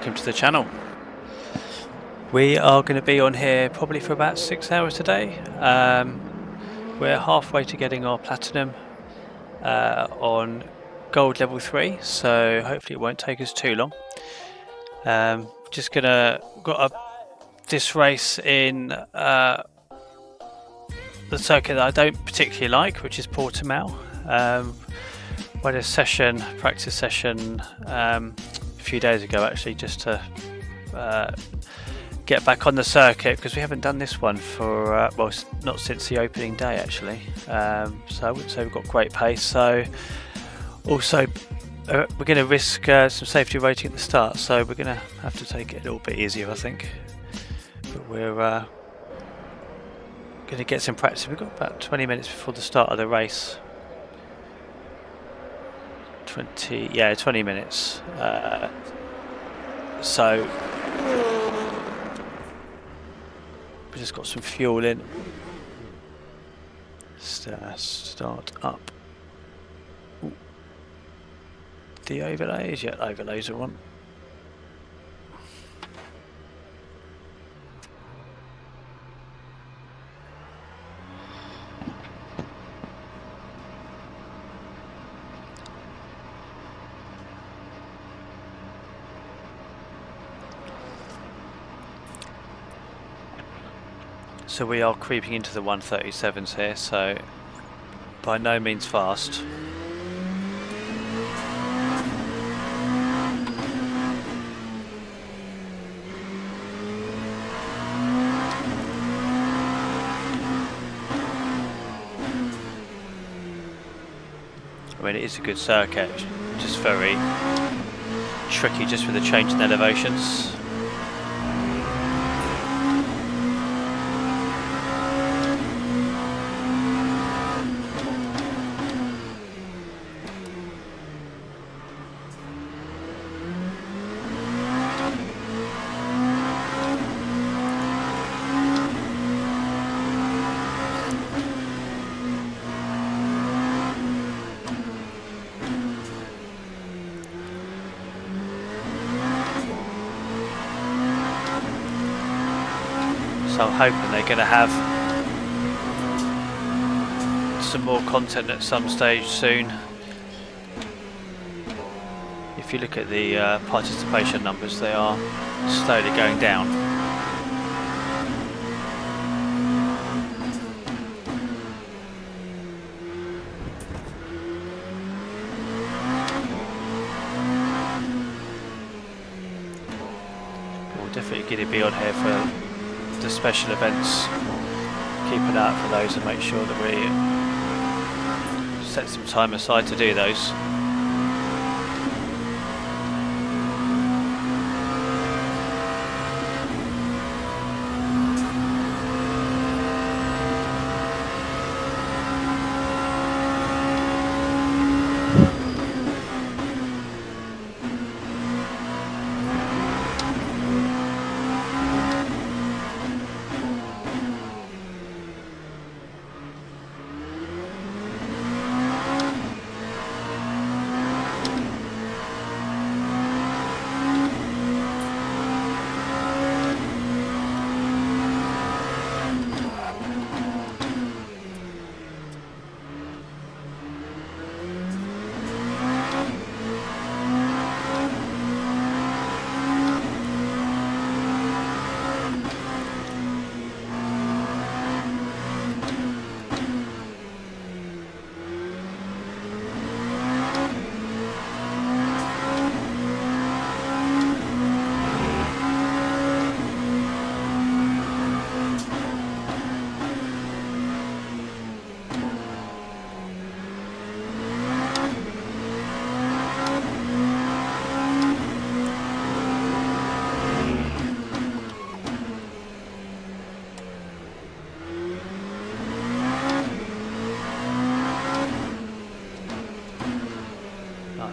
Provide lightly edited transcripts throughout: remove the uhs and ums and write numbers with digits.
welcome to the channel. We are going to be on here probably for about 6 hours today. We're halfway to getting our platinum on gold level 3, so hopefully it won't take us too long. Just gonna this race in the circuit that I don't particularly like, which is Portimao. We had a practice session a few days ago actually, just to get back on the circuit, because we haven't done this one for well, not since the opening day actually. So I wouldn't say we've got great pace. So also we're going to risk some safety rating at the start, so we're going to have to take it a little bit easier, I think. But we're going to get some practice. We've got about 20 minutes before the start of the race. 20 minutes. So we just got some fuel in. Start up. Ooh. The overlays, yeah, overlays are on. So we are creeping into the 137s here, so by no means fast. I mean, it is a good circuit, just very tricky just with the change in elevations. So I'm hoping they're going to have some more content at some stage soon. If you look at the participation numbers, they are slowly going down. We'll definitely get to be on here for the special events. Keep an eye out for those and make sure that we set some time aside to do those.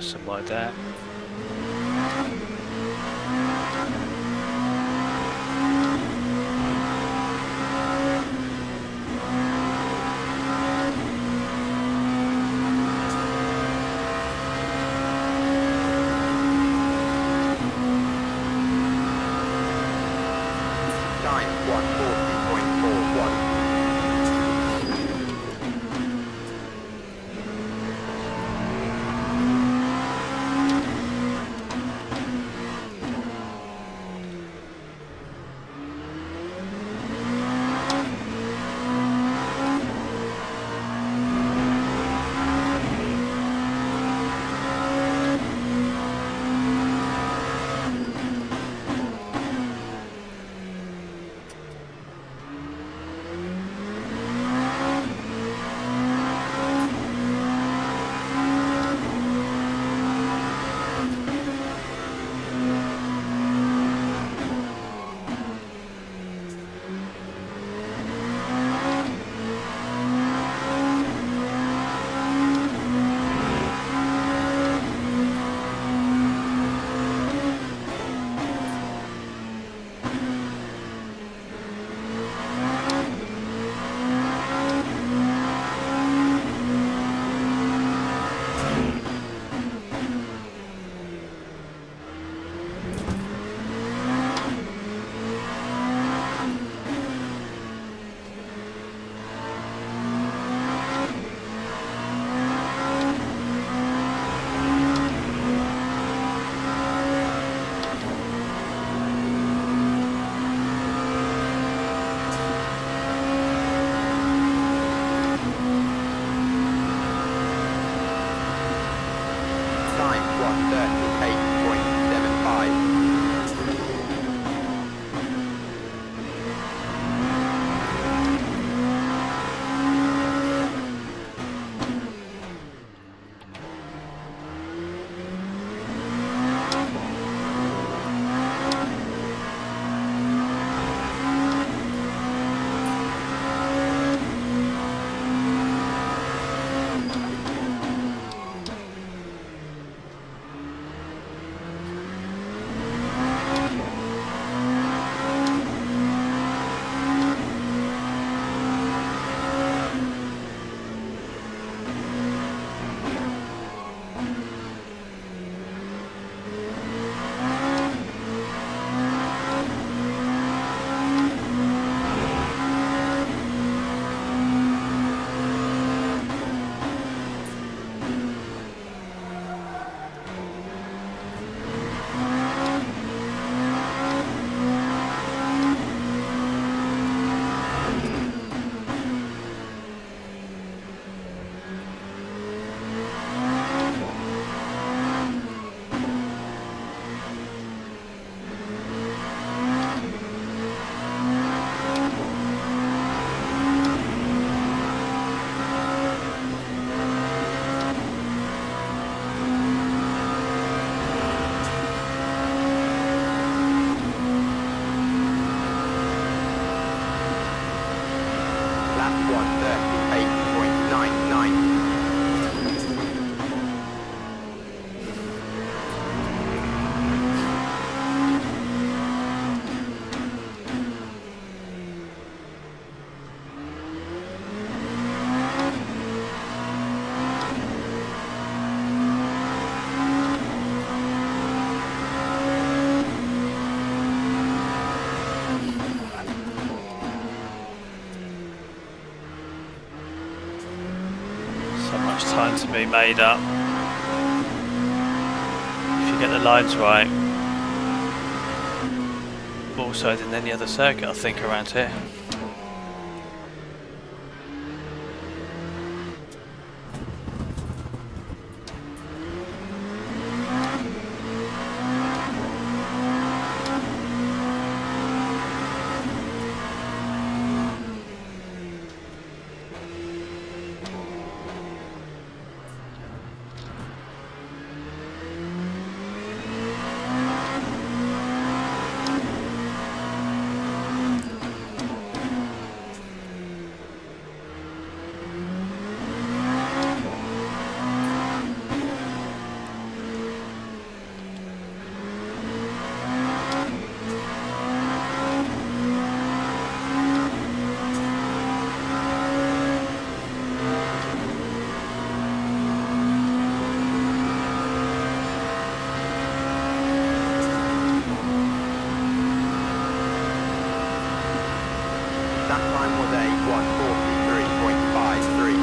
Something like that. 140.41. Time to be made up if you get the lines right, more so than any other circuit I think around here. lap time was a 1:43.53.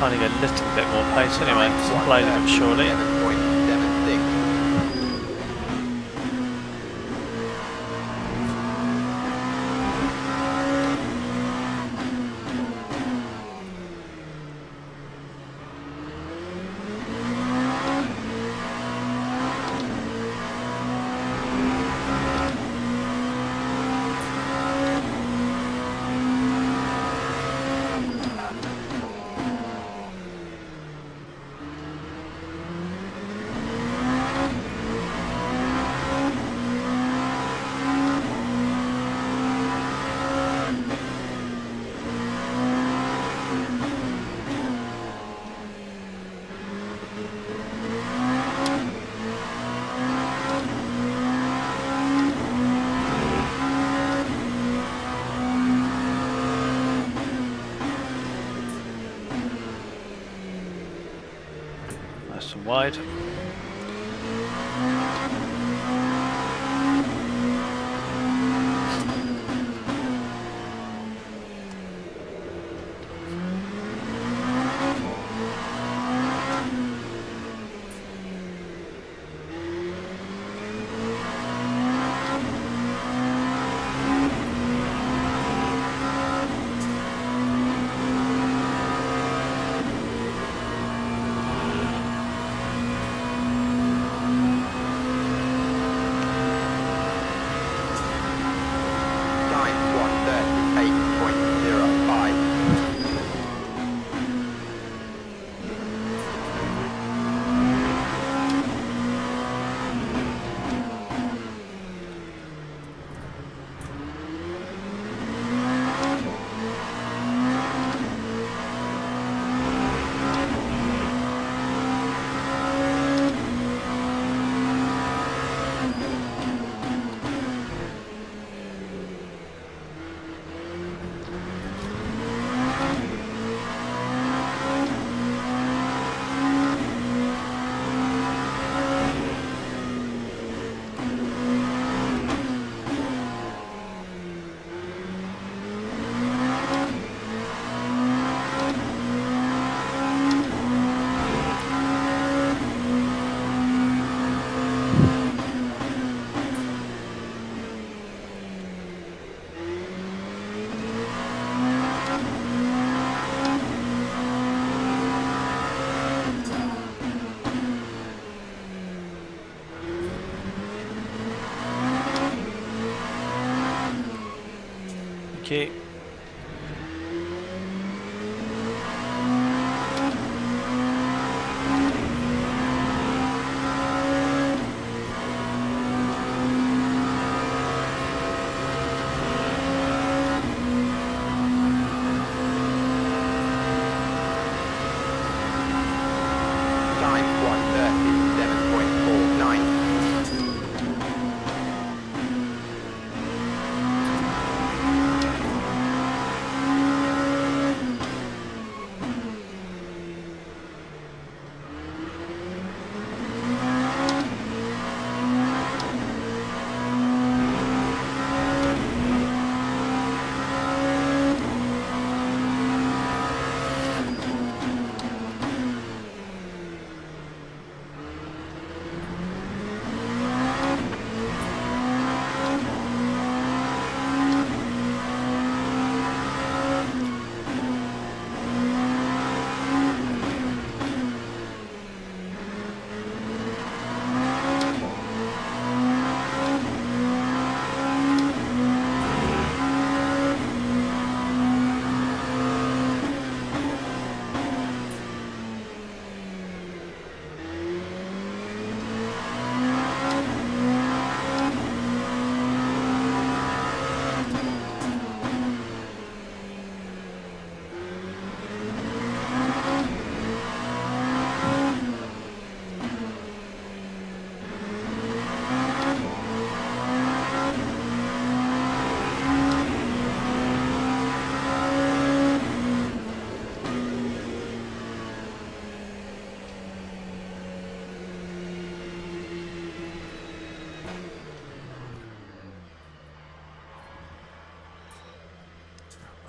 Finding a little bit more pace anyway, slowly but surely. 7.76. Nice and wide.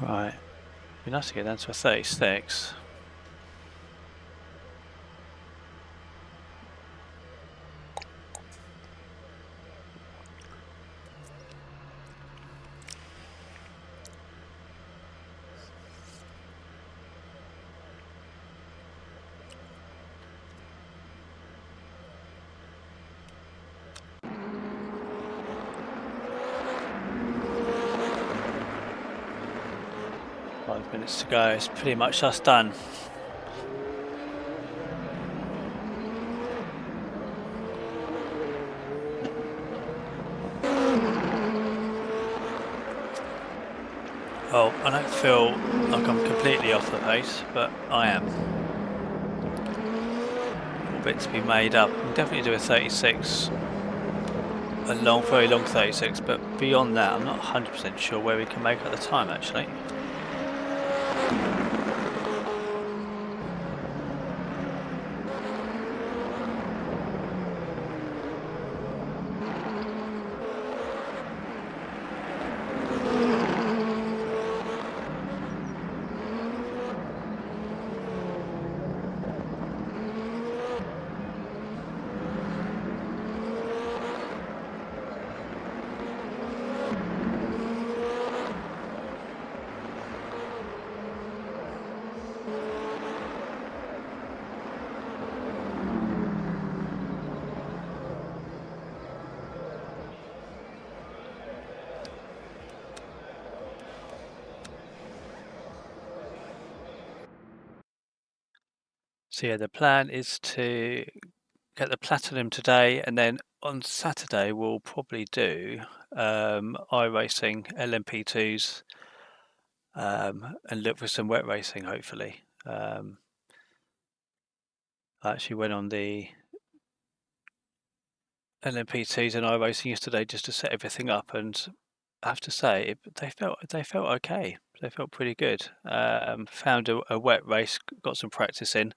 Right, be nice to get down to a 36. Five minutes to go, it's pretty much us done. Well, I don't feel like I'm completely off the pace, but I am. A little bit to be made up. I'll definitely do a 36, a long, very long 36, but beyond that, I'm not 100% sure where we can make up the time actually. So yeah, the plan is to get the Platinum today, and then on Saturday we'll probably do iRacing LMP2s and look for some wet racing hopefully. I actually went on the LMP2s and iRacing yesterday just to set everything up, and I have to say they felt okay. They felt pretty good. Found a wet race, got some practice in.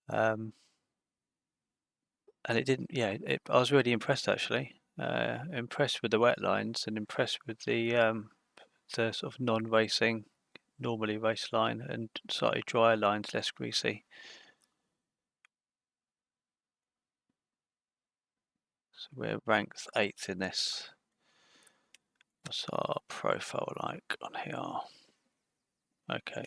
And it didn't, yeah, I was really impressed actually. Impressed with the wet lines and impressed with the sort of non-racing, normally race line and slightly drier lines, less greasy. So we're ranked 8th in this. What's our profile like on here? Okay.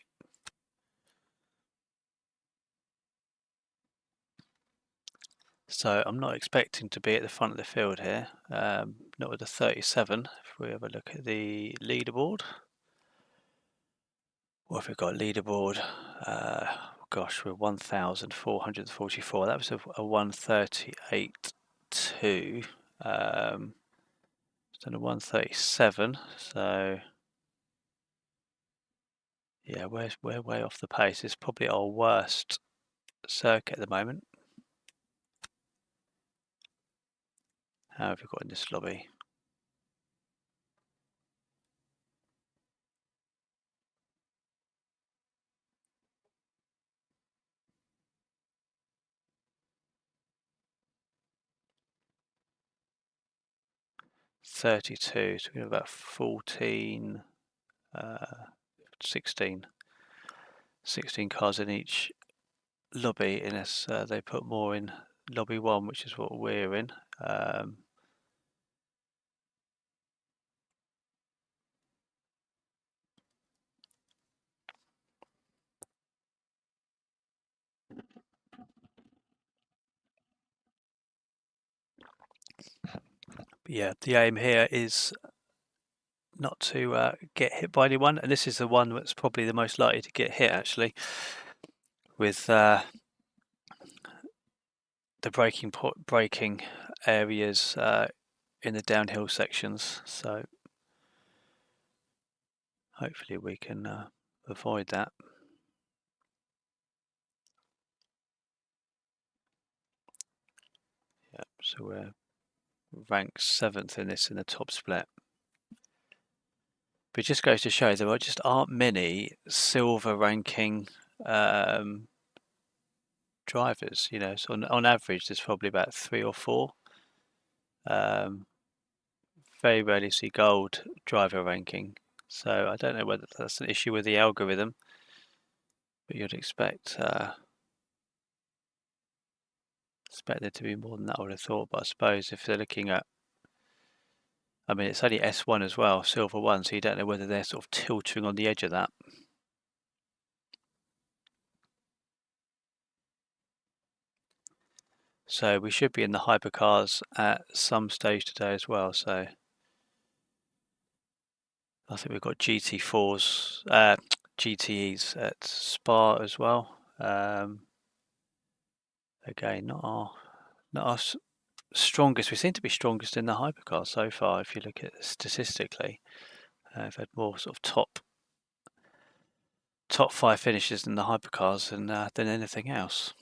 So I'm not expecting to be at the front of the field here, not with the 37. If we have a look at the leaderboard. What have we got leaderboard? Gosh, we're 1,444. That was a 138.2. It's done a 137. So yeah, we're way off the pace. It's probably our worst circuit at the moment. How have we got in this lobby? $32, so we have about 14, 16 cars in each lobby, unless they put more in lobby 1, which is what we're in. But yeah, the aim here is not to get hit by anyone, and this is the one that's probably the most likely to get hit actually, with the braking areas in the downhill sections. So hopefully we can avoid that. Yep, so we're ranked 7th in this in the top split. But it just goes to show there just aren't many silver ranking drivers, you know. So on average there's probably about 3 or 4. Very rarely see gold driver ranking. So I don't know whether that's an issue with the algorithm, but you'd expect there to be more than that, I would have thought. But I suppose if they're looking at, I mean, it's only S1 as well, silver 1, so you don't know whether they're sort of tilting on the edge of that. So we should be in the hypercars at some stage today as well. So I think we've got GT4s, GTEs at Spa as well. Again, not our strongest. We seem to be strongest in the hypercars so far. If you look at it statistically, we've had more sort of top 5 finishes in the hypercars than anything else.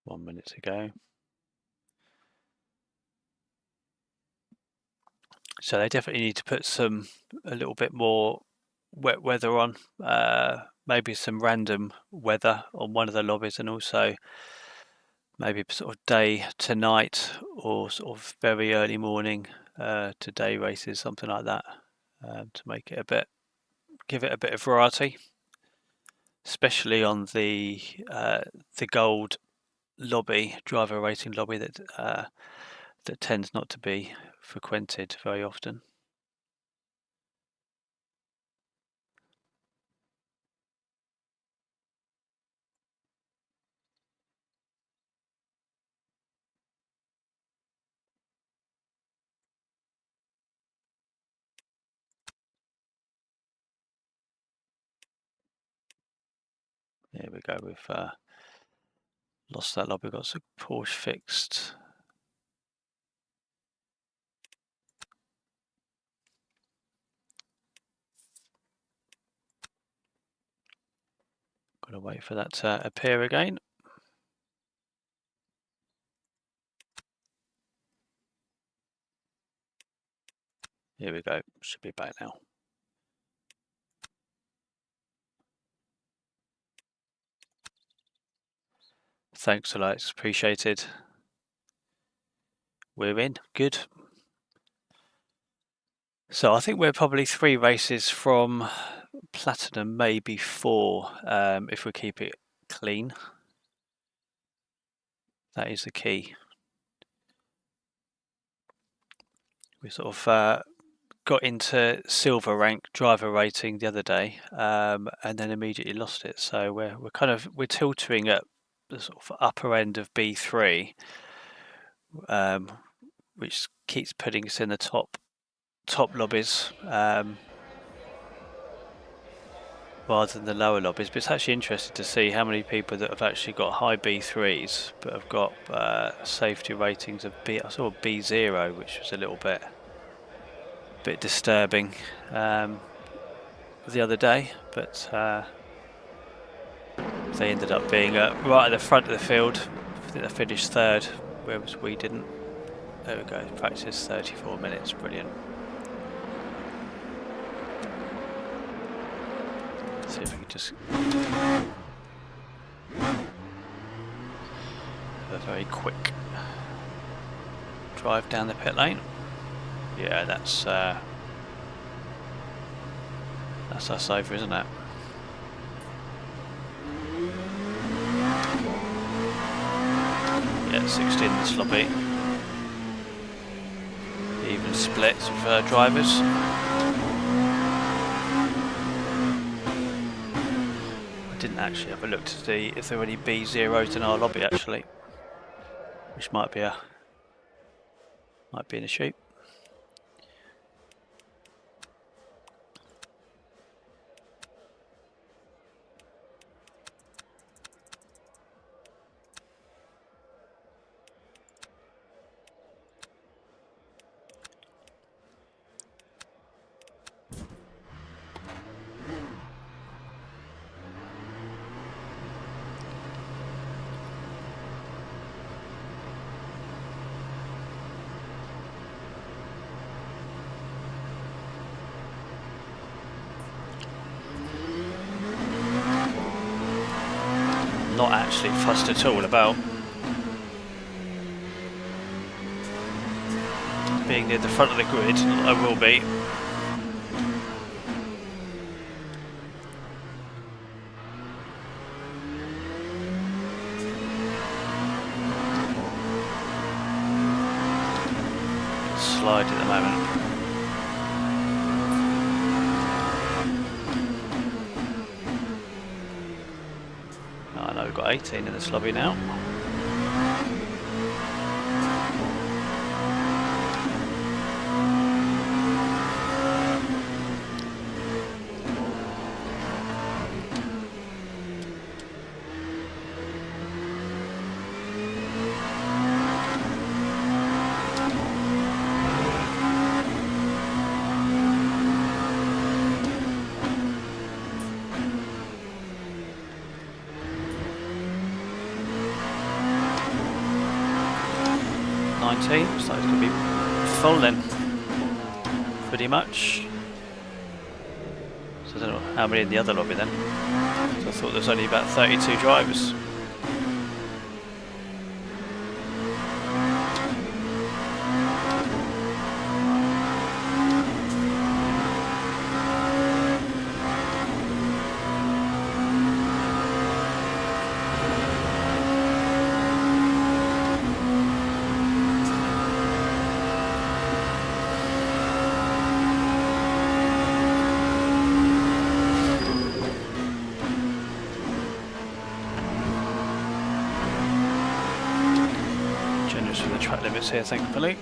One minute to go. So they definitely need to put a little bit more wet weather on, maybe some random weather on one of the lobbies, and also maybe sort of day to night or sort of very early morning to day races, something like that, to make it give it a bit of variety, especially on the gold lobby, driver rating lobby that tends not to be frequented very often. There we go. We've lost that lobby. We've got some Porsche fixed. Got to wait for that to appear again. Here we go. Should be back now. Thanks a lot. It's appreciated. We're in. Good. So I think we're probably 3 races from platinum, maybe 4, if we keep it clean. That is the key. We sort of got into silver rank driver rating the other day, and then immediately lost it. So we're tilting at the sort of upper end of B3, which keeps putting us in the top lobbies rather than the lower lobbies. But it's actually interesting to see how many people that have actually got high B3s but have got safety ratings of B. I saw B0, which was a little bit disturbing the other day, but they ended up being right at the front of the field. I think they finished 3rd, whereas we didn't. There we go. Practice 34 minutes. Brilliant. Let's see if we can just a very quick drive down the pit lane. Yeah, that's us over, isn't it? Yeah, 16 this lobby. Even splits of drivers. I didn't actually have a look to see if there were any B0s in our lobby actually, which might be an issue. not actually fussed at all about being near the front of the grid. I will be. Slide at the moment. I know we've got 18 in this lobby now. So it's going to be full then, pretty much. So I don't know how many in the other lobby then. So I thought there's only about 32 drivers. Track limits here, thankfully.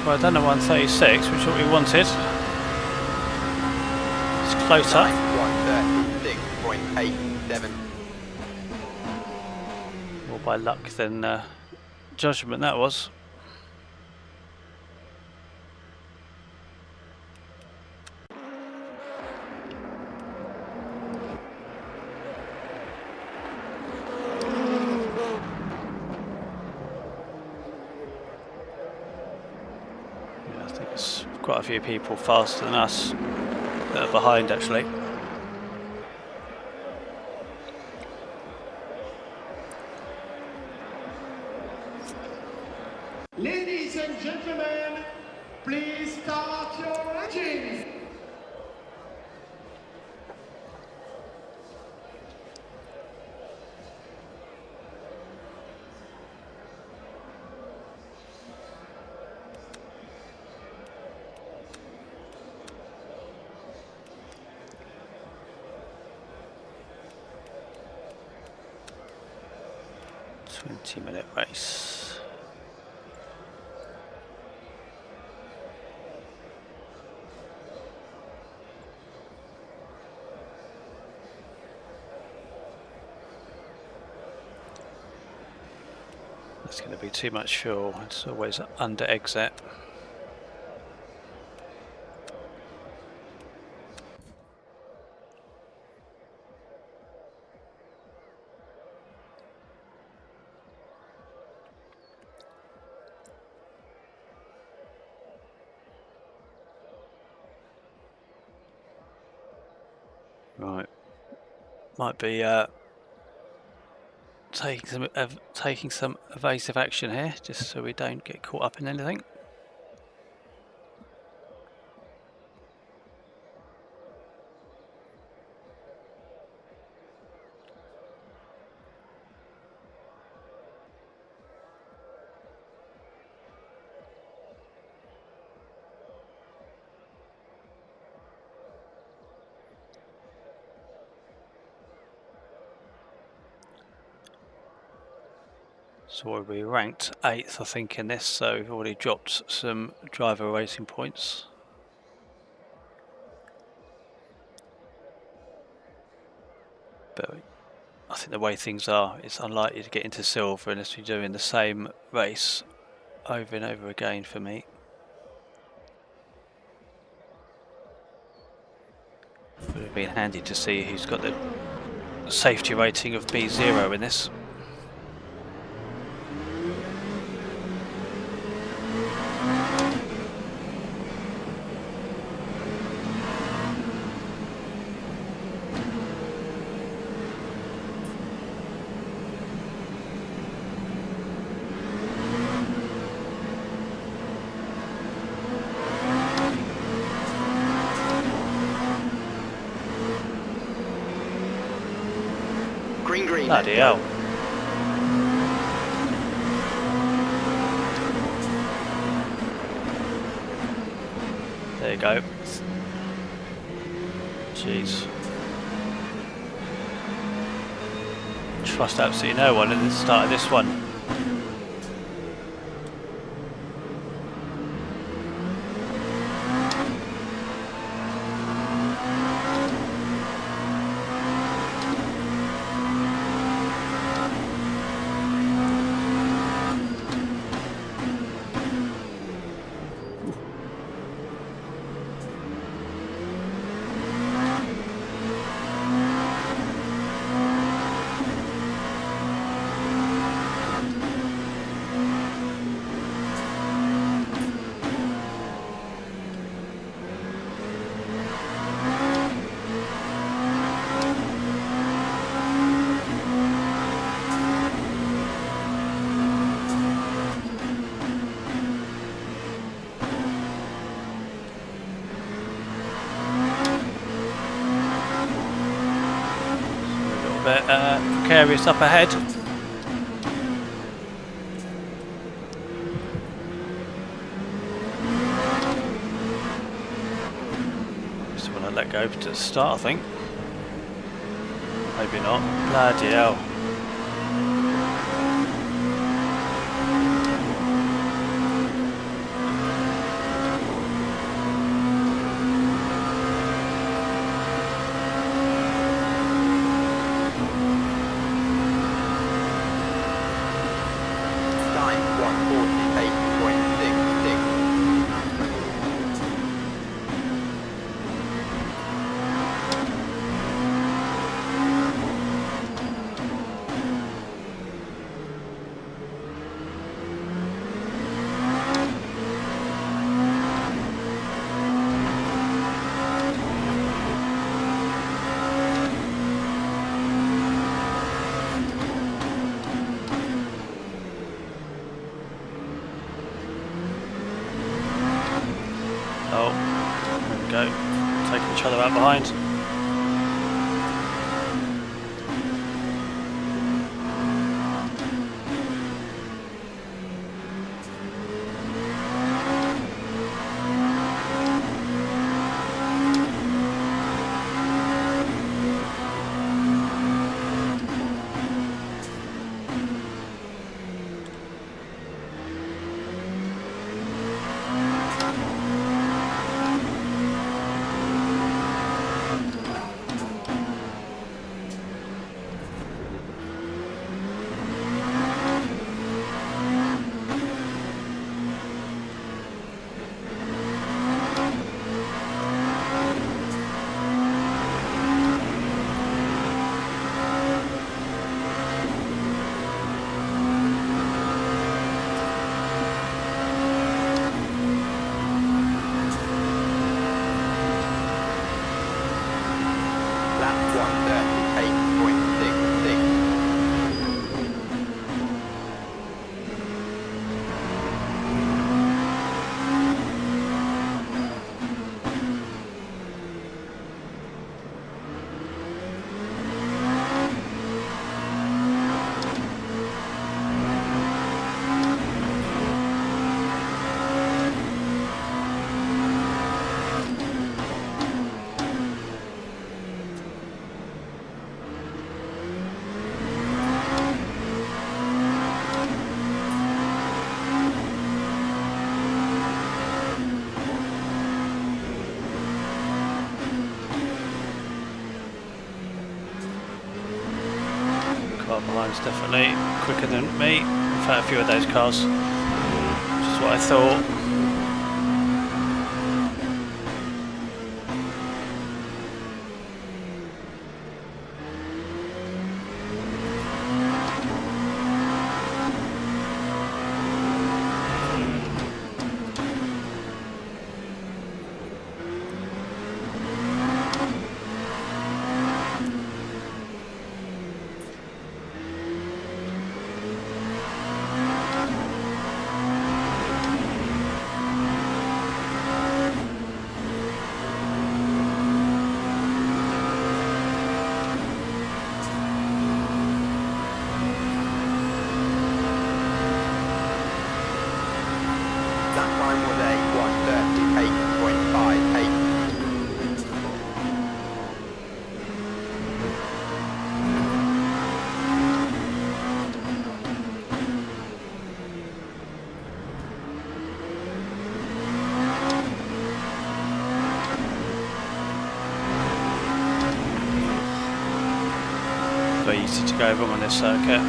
Well, done at 136, which is what we wanted. It's closer. 136.87. More by luck than judgment, that was. Yeah, I think it's quite a few people faster than us that are behind, actually. Ladies and gentlemen, please start your engines. Minute race. That's going to be too much fuel. It's always under exit. Right, might be taking some evasive action here, just so we don't get caught up in anything. So we ranked 8th, I think, in this, so we've already dropped some driver racing points. But I think the way things are, it's unlikely to get into silver unless we're doing the same race over and over again for me. It would have been handy to see who's got the safety rating of B0 in this. Green. Bloody hell. There you go. Jeez. Trust absolutely no one at the start of this one. Precarious up ahead. Just want to let go to start, I think. Maybe not. Bloody hell. go, taking each other out behind. Behind's definitely quicker than me. In fact, a few of those cars, which is what I thought. Very easy to go over on this circuit.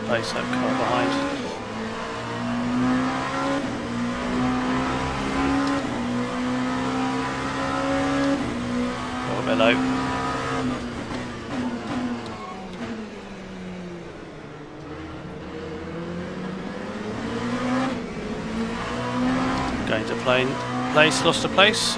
Pace that car behind. Oh, below. Going to place, lost a place.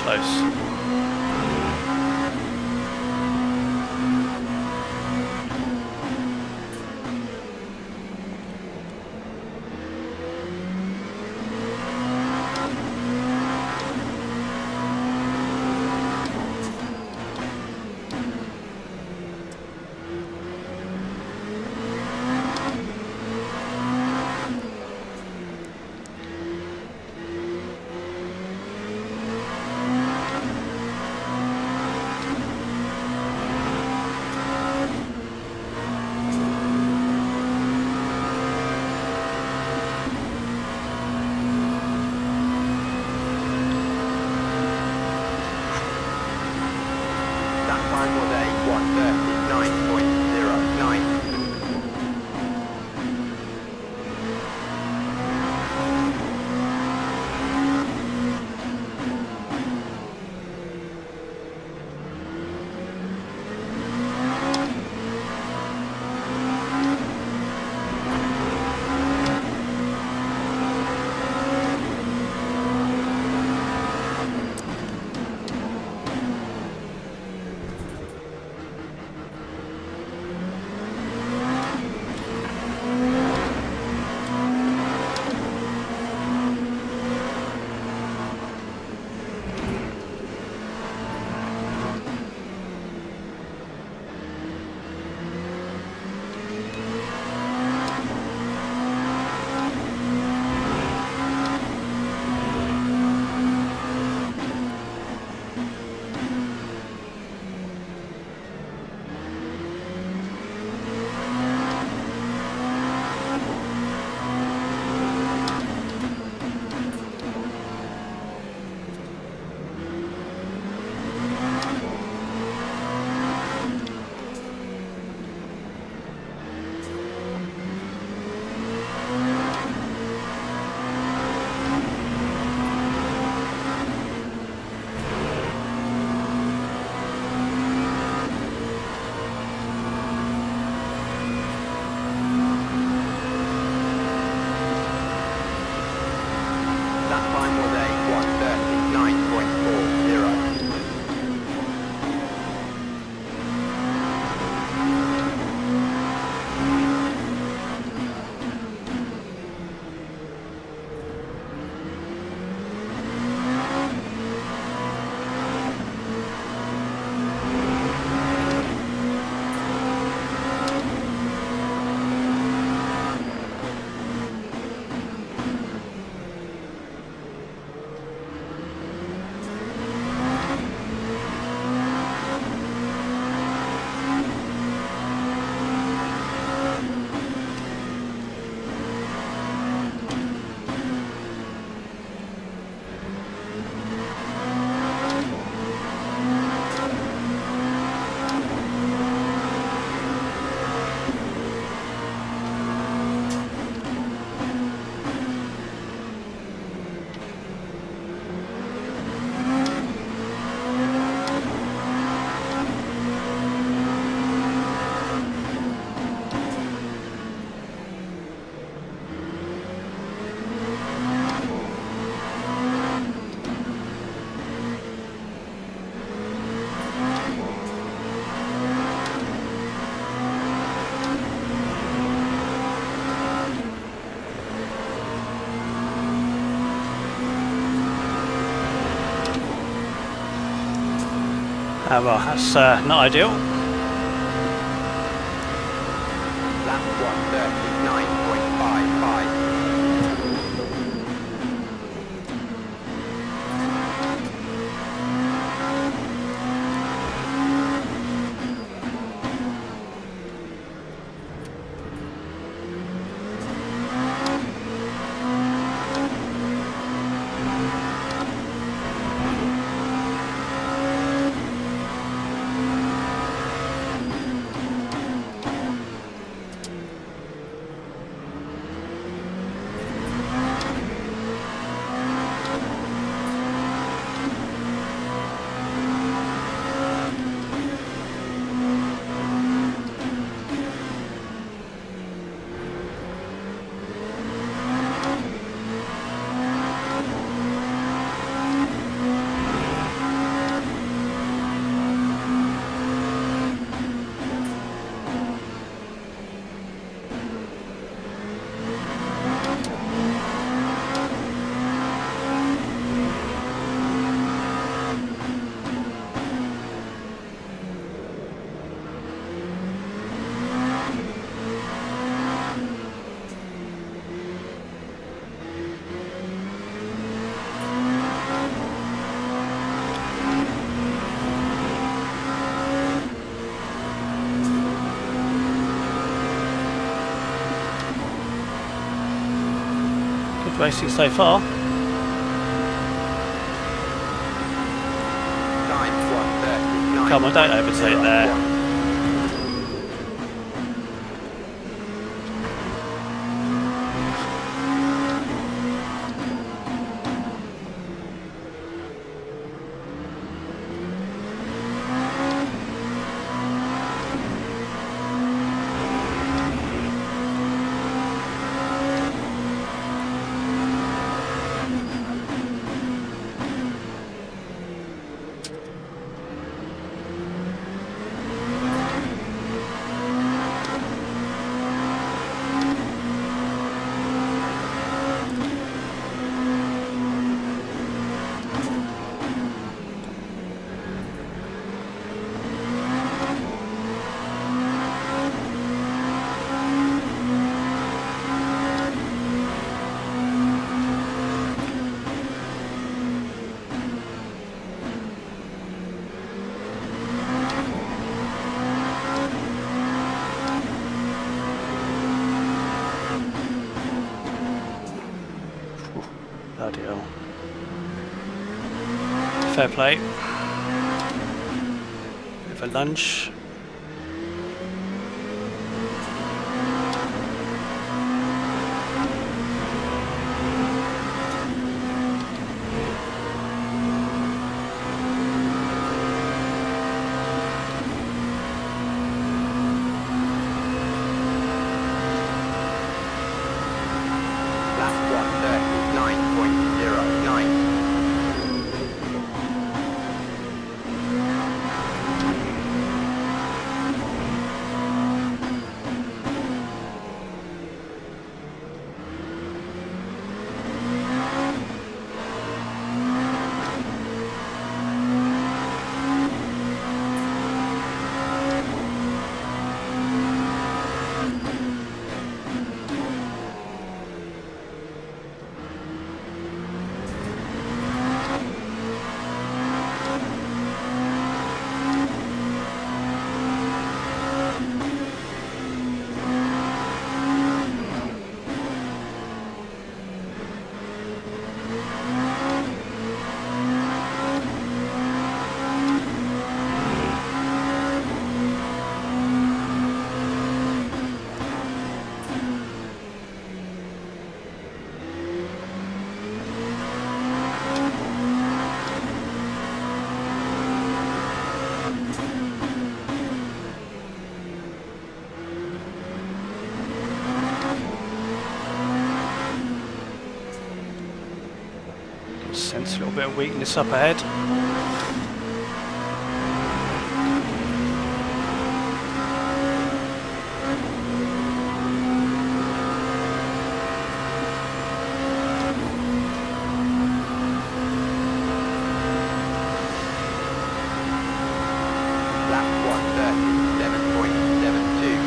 close. Time was a 1:39.09. That time was a 1:39.40. Well, that's not ideal. Lap 1:39.55. racing so far. Time 1:39. Come on, don't overtake there. Bloody hell. Fair play. Bit of a lunge. Lap 1:39.09. Sense a little bit of weakness up ahead. Lap 1:37.72.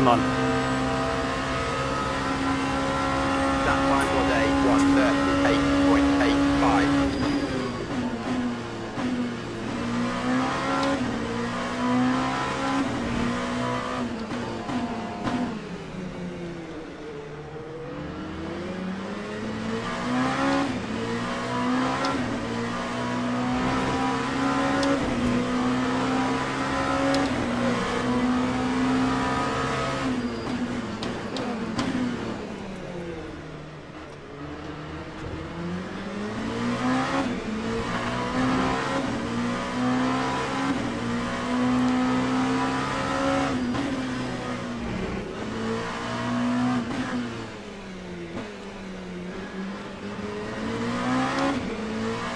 Come on.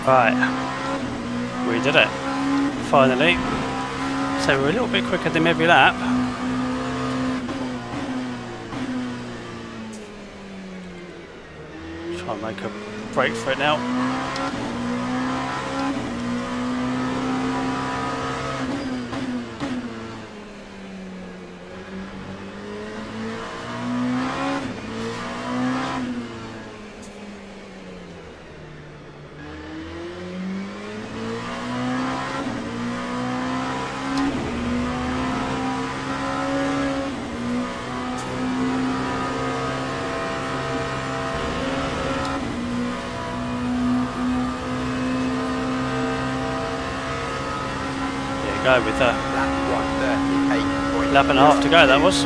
Right, we did it, finally. So we're a little bit quicker than every lap. Try and make a break for it now. Go with a lap and a half to go, that was.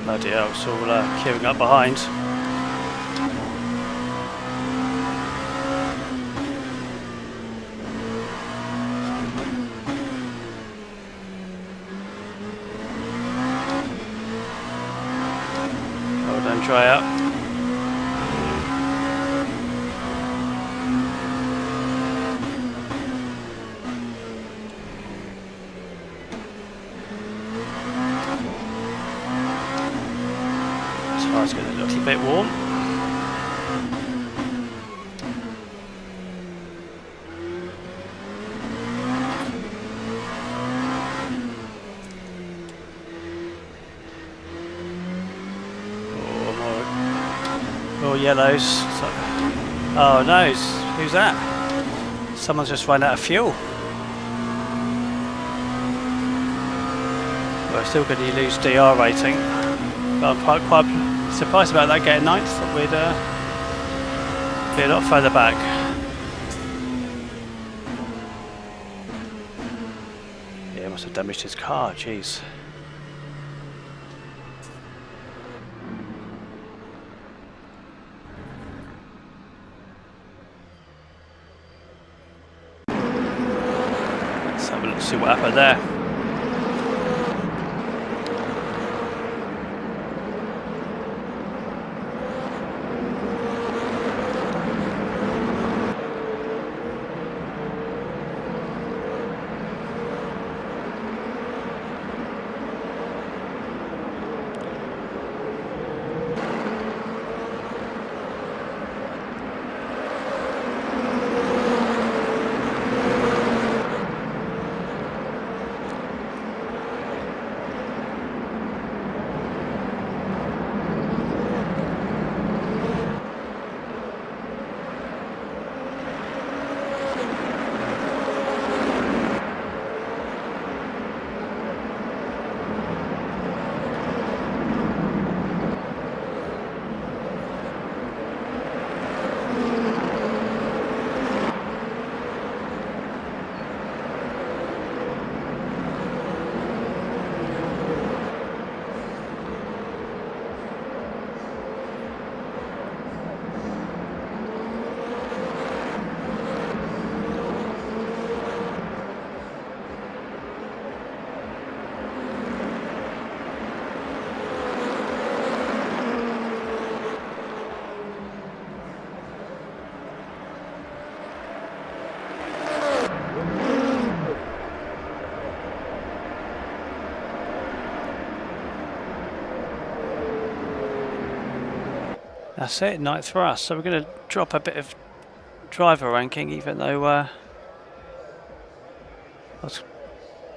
Bloody hell, it's all queuing up behind. Well done, try out. It's getting a little bit warm. More yellows. Oh no, who's that? Someone's just run out of fuel. We're still going to lose DR rating. But I'm quite surprised about that getting 9th. Thought we'd be a lot further back. Yeah, must have damaged his car, jeez. Let's have a look, see what happened there. That's it, 9th for us. So we're going to drop a bit of driver ranking, even though I was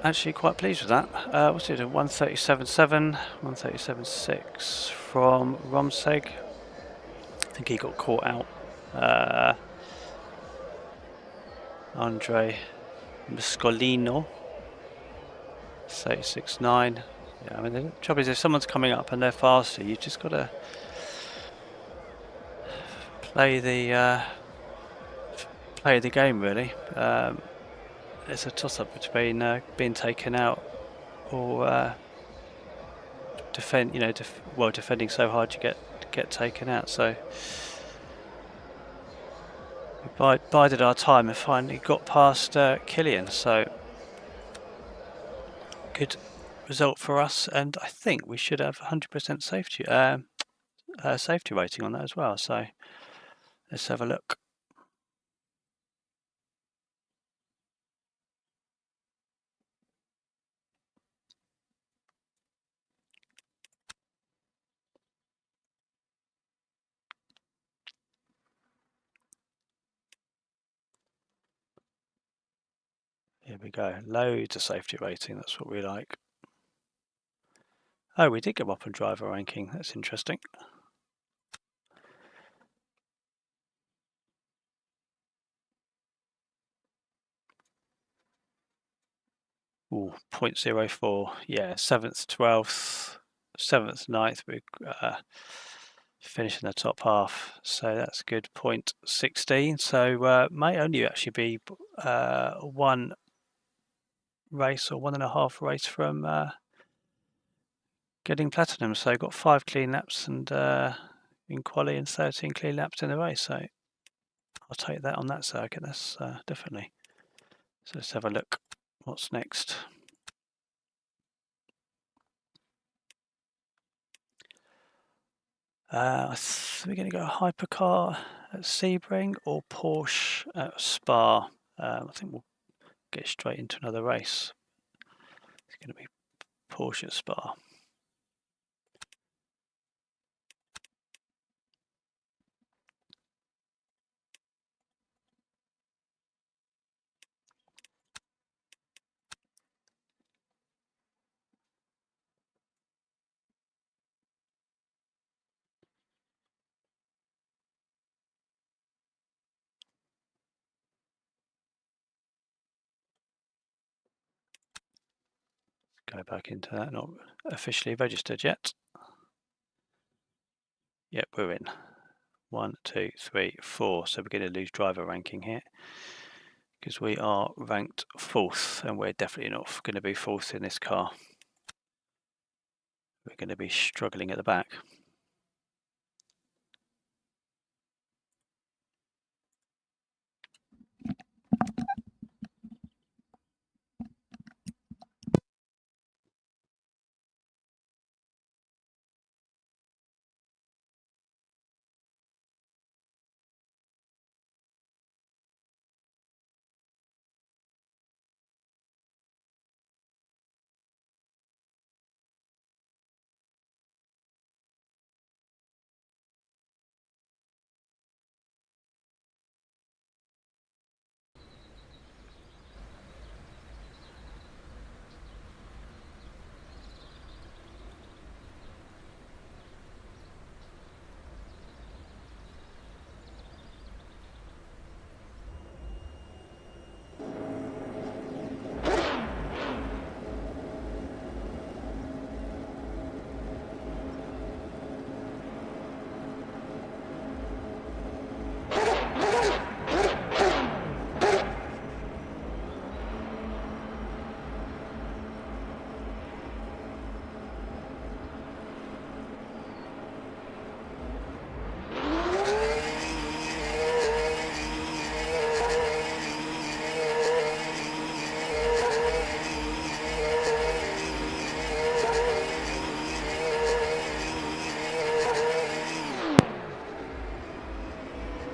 actually quite pleased with that. What's it, 137.7, 137.6 from Romseg. I think he got caught out. Andre Muscolino, 36.9. Yeah, I mean, the trouble is if someone's coming up and they're faster, you just got to play play the game really. It's a toss-up between being taken out or defend. You know, defending so hard you get taken out. So we bided our time and finally got past Killian. So good result for us, and I think we should have 100% safety safety rating on that as well. So let's have a look. Here we go. Loads of safety rating. That's what we like. Oh, we did go up on driver ranking. That's interesting. Ooh, 0.04. Yeah, 7th, 12th, 7th, 9th. We finish in the top half. So that's good. 0.16. So may only actually be one race or 1.5 race from getting platinum. So got 5 clean laps and in quali and 13 clean laps in the race. So I'll take that on that circuit. That's definitely. So let's have a look. What's next? We're going to go hypercar at Sebring or Porsche at Spa. I think we'll get straight into another race. It's going to be Porsche at Spa. Go back into that, not officially registered yet. Yep, we're in. 1, 2, 3, 4. So we're going to lose driver ranking here because we are ranked 4th and we're definitely not going to be 4th in this car. We're going to be struggling at the back.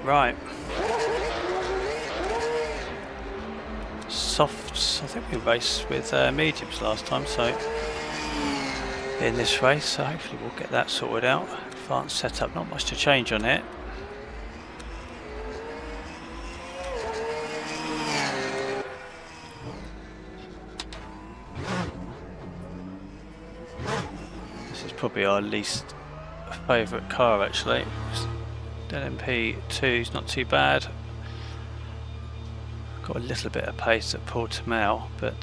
Right. Softs, I think we raced with mediums last time, so in this race, so hopefully we'll get that sorted out. Advanced setup, not much to change on it. This is probably our least favourite car actually. LMP2 is not too bad. Got a little bit of pace at Portimao, but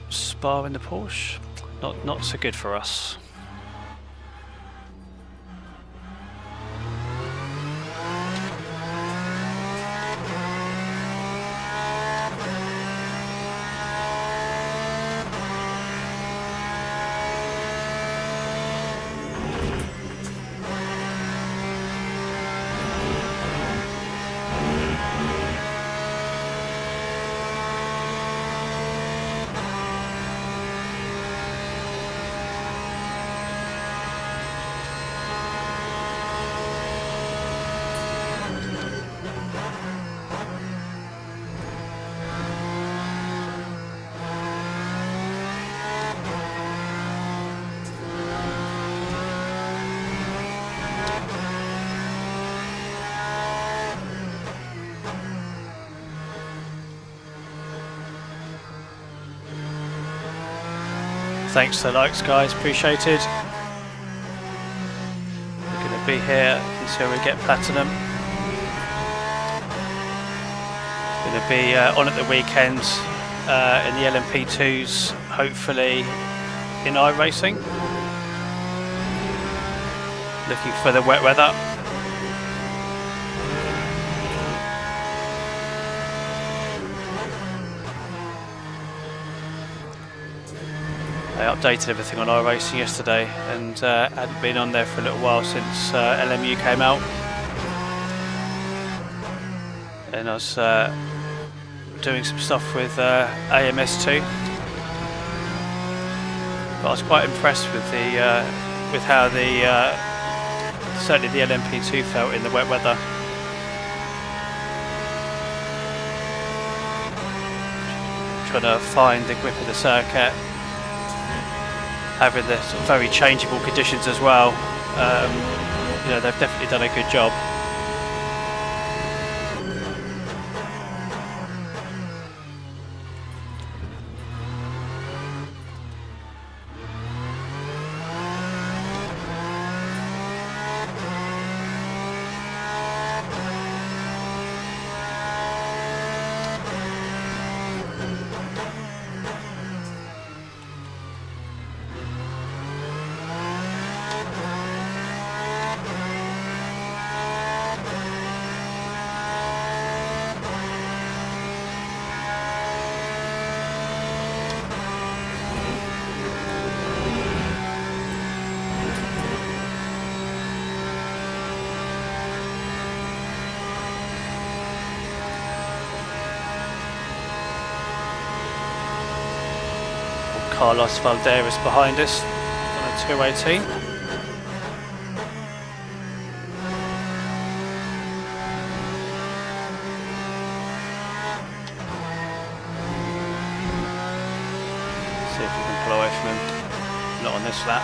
Spa in the Porsche, not so good for us. Thanks for the likes, guys, appreciated. We're going to be here until we get platinum. Going to be on at the weekend in the LMP2s, hopefully in iRacing. Looking for the wet weather. I updated everything on iRacing yesterday and hadn't been on there for a little while since LMU came out. And I was doing some stuff with AMS2. But I was quite impressed with the with how the certainly the LMP2 felt in the wet weather. Trying to find the grip of the circuit, having the sort of very changeable conditions as well. You know, they've definitely done a good job. Carlos Valderas behind us on a 218. See if we can pull away from him. Not on this lap.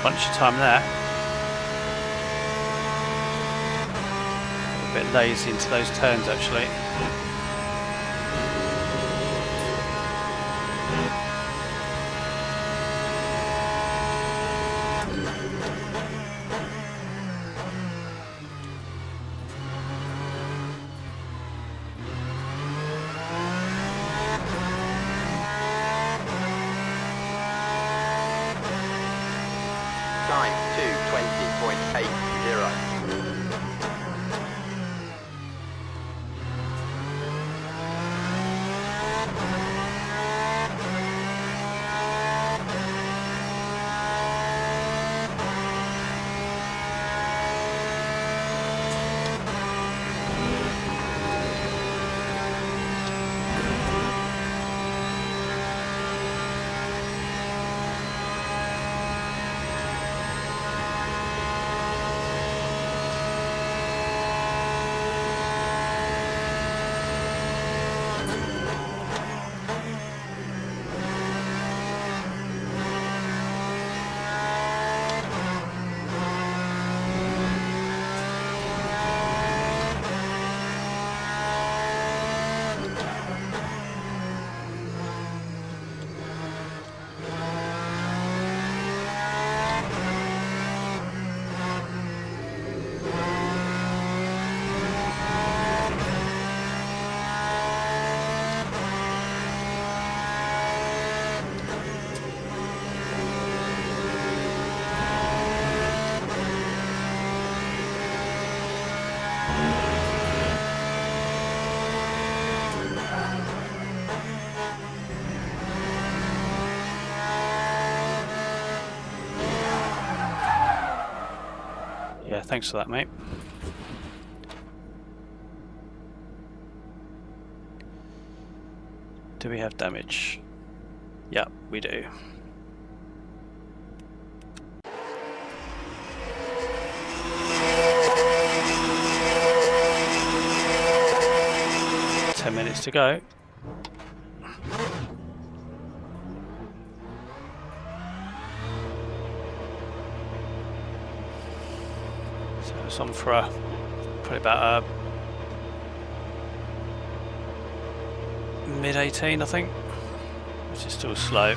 Bunch of time there. A bit lazy into those turns actually. Time 2:20.80. thanks for that, mate. Do we have damage? Yeah, we do. Minutes to go. So it's on for probably about mid 18, I think, which is still slow.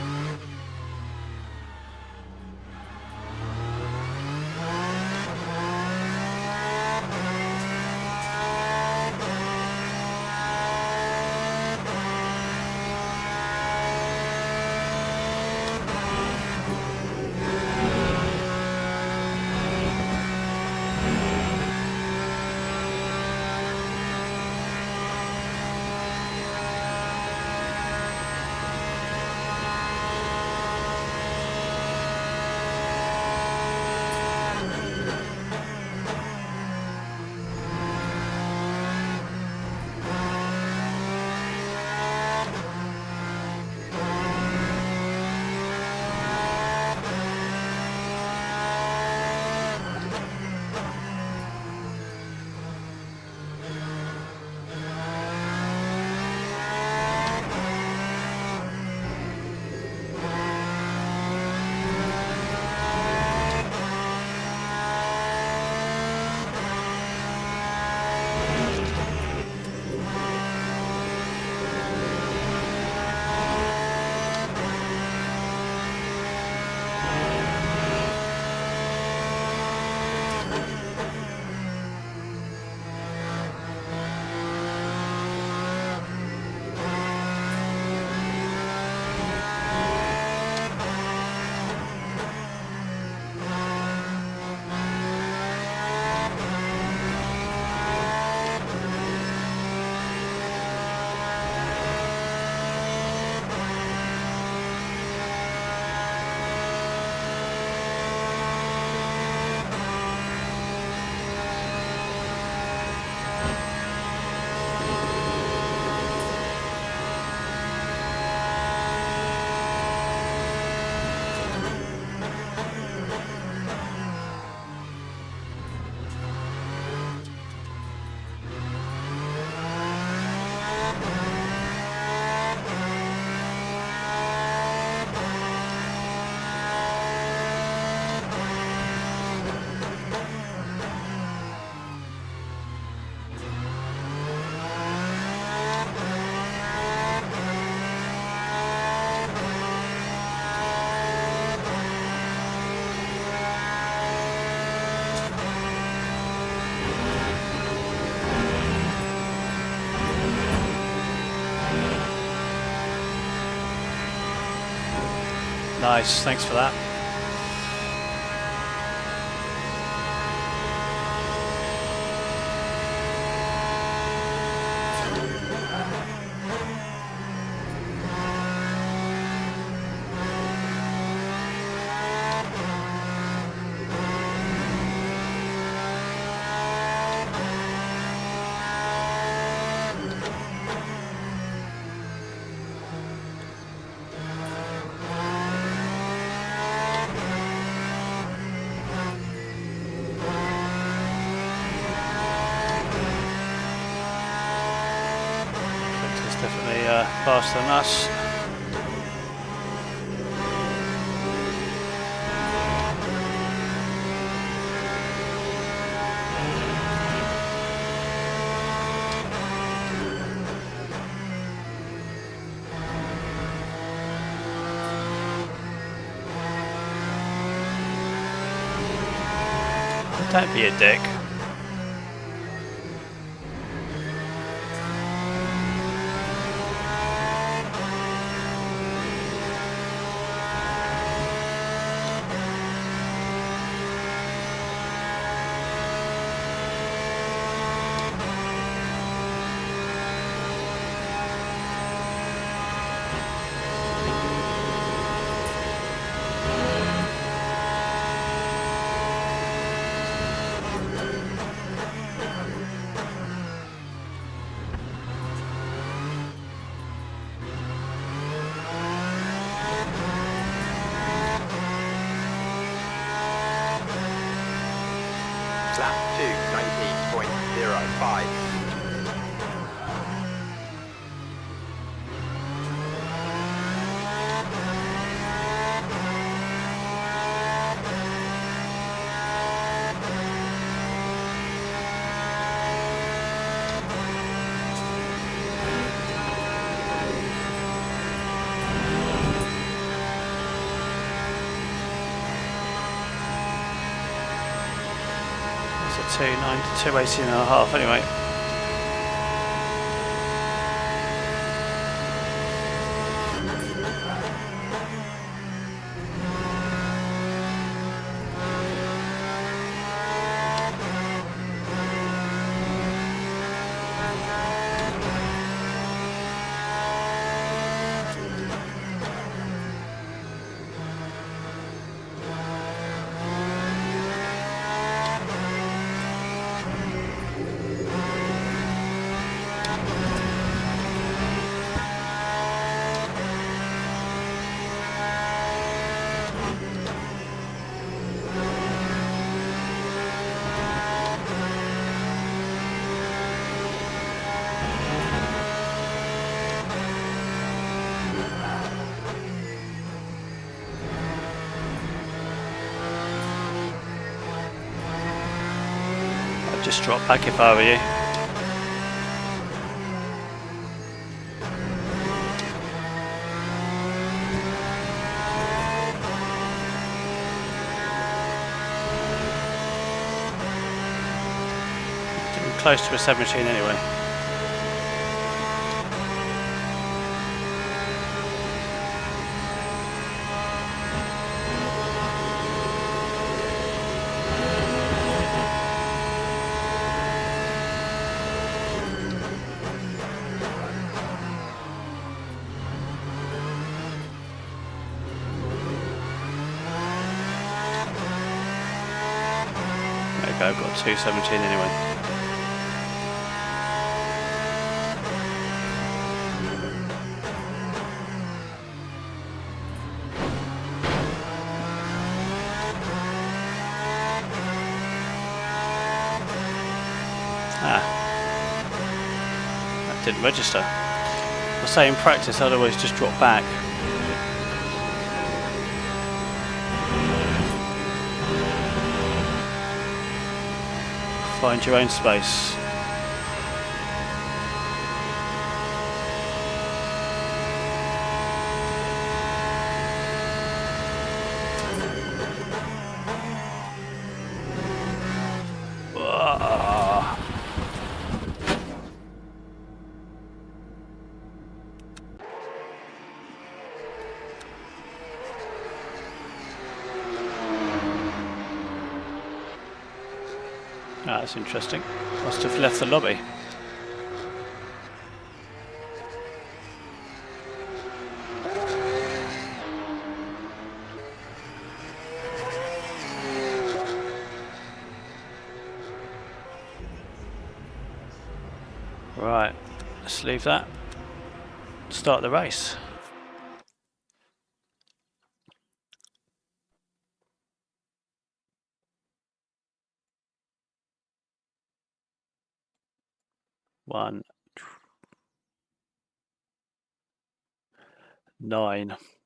Nice, thanks for that. Faster than us. Don't be a dick. It's a 290, 218.5 anyway. Just drop back if I were you. Getting close to a 17 anyway. I've got 217 anyway. That didn't register. I'll say in practice I'd always just drop back. Find your own space. That's interesting. Must have left the lobby. Right, let's leave that. Start the race.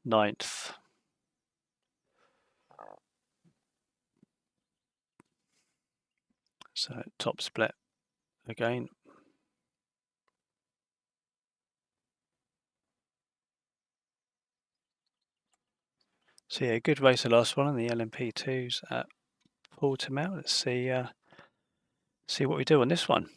Ninth. So top split again. So yeah, good race the last one on the LMP2s at Portimao. Let's see what we do on this one.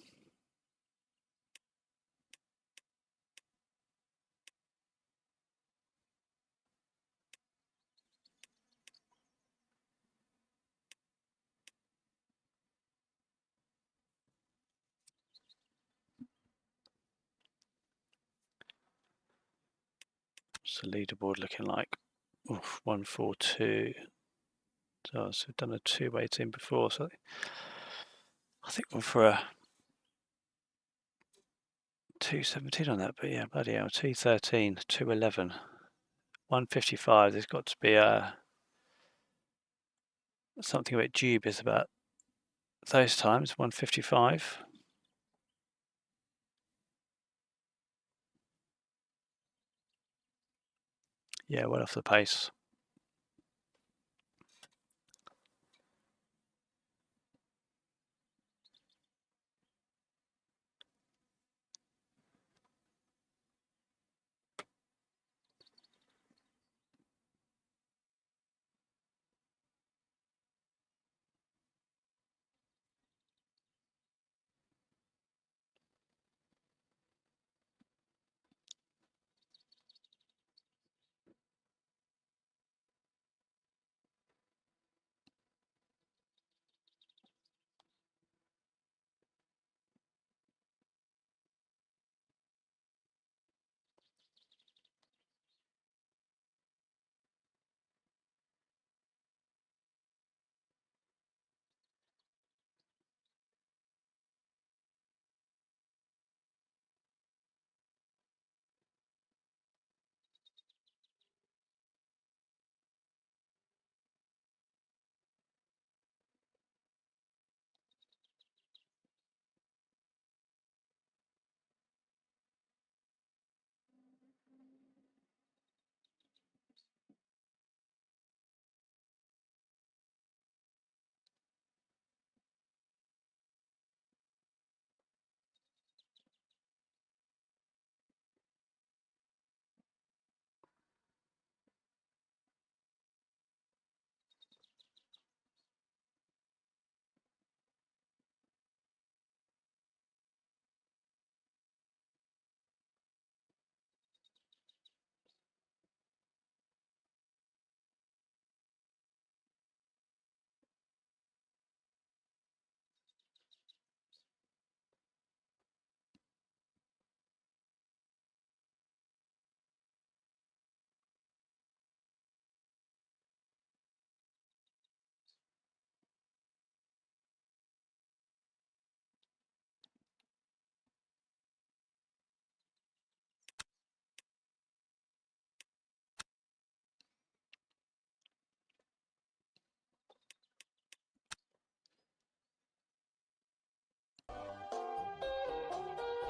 What's the leaderboard looking like? Oof, 142. So we've done a 218 before, so I think we're for a 217 on that, but yeah, bloody hell, 213, 211, 155. There's got to be something a bit dubious about those times. 155. Yeah, well off the pace.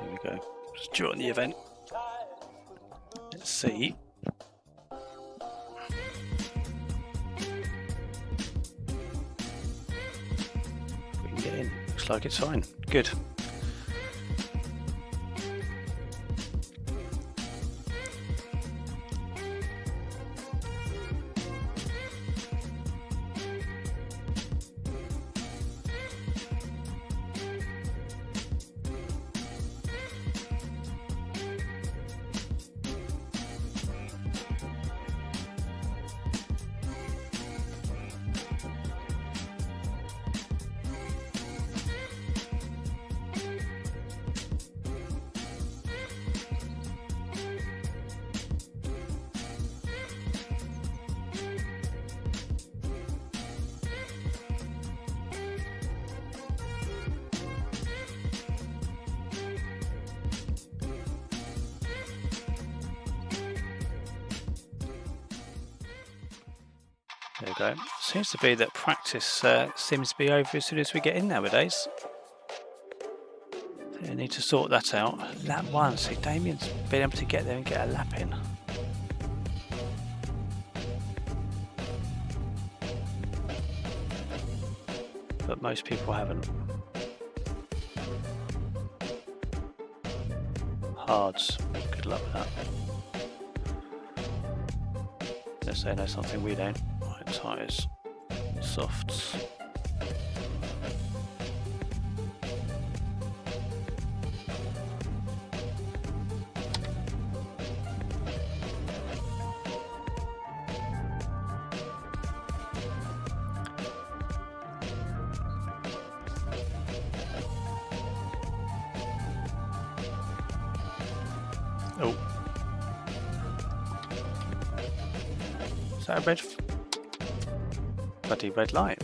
Here we go. Just join the event. Let's see. We can get in. Looks like it's fine. Good. There we go. Seems to be that practice seems to be over as soon as we get in nowadays. I need to sort that out. Lap 1. See, Damien's been able to get there and get a lap in. But most people haven't. Hards. Good luck with that. Unless they know something we don't. Right, tyres. Softs. Oh. Is that a red? Bloody red light.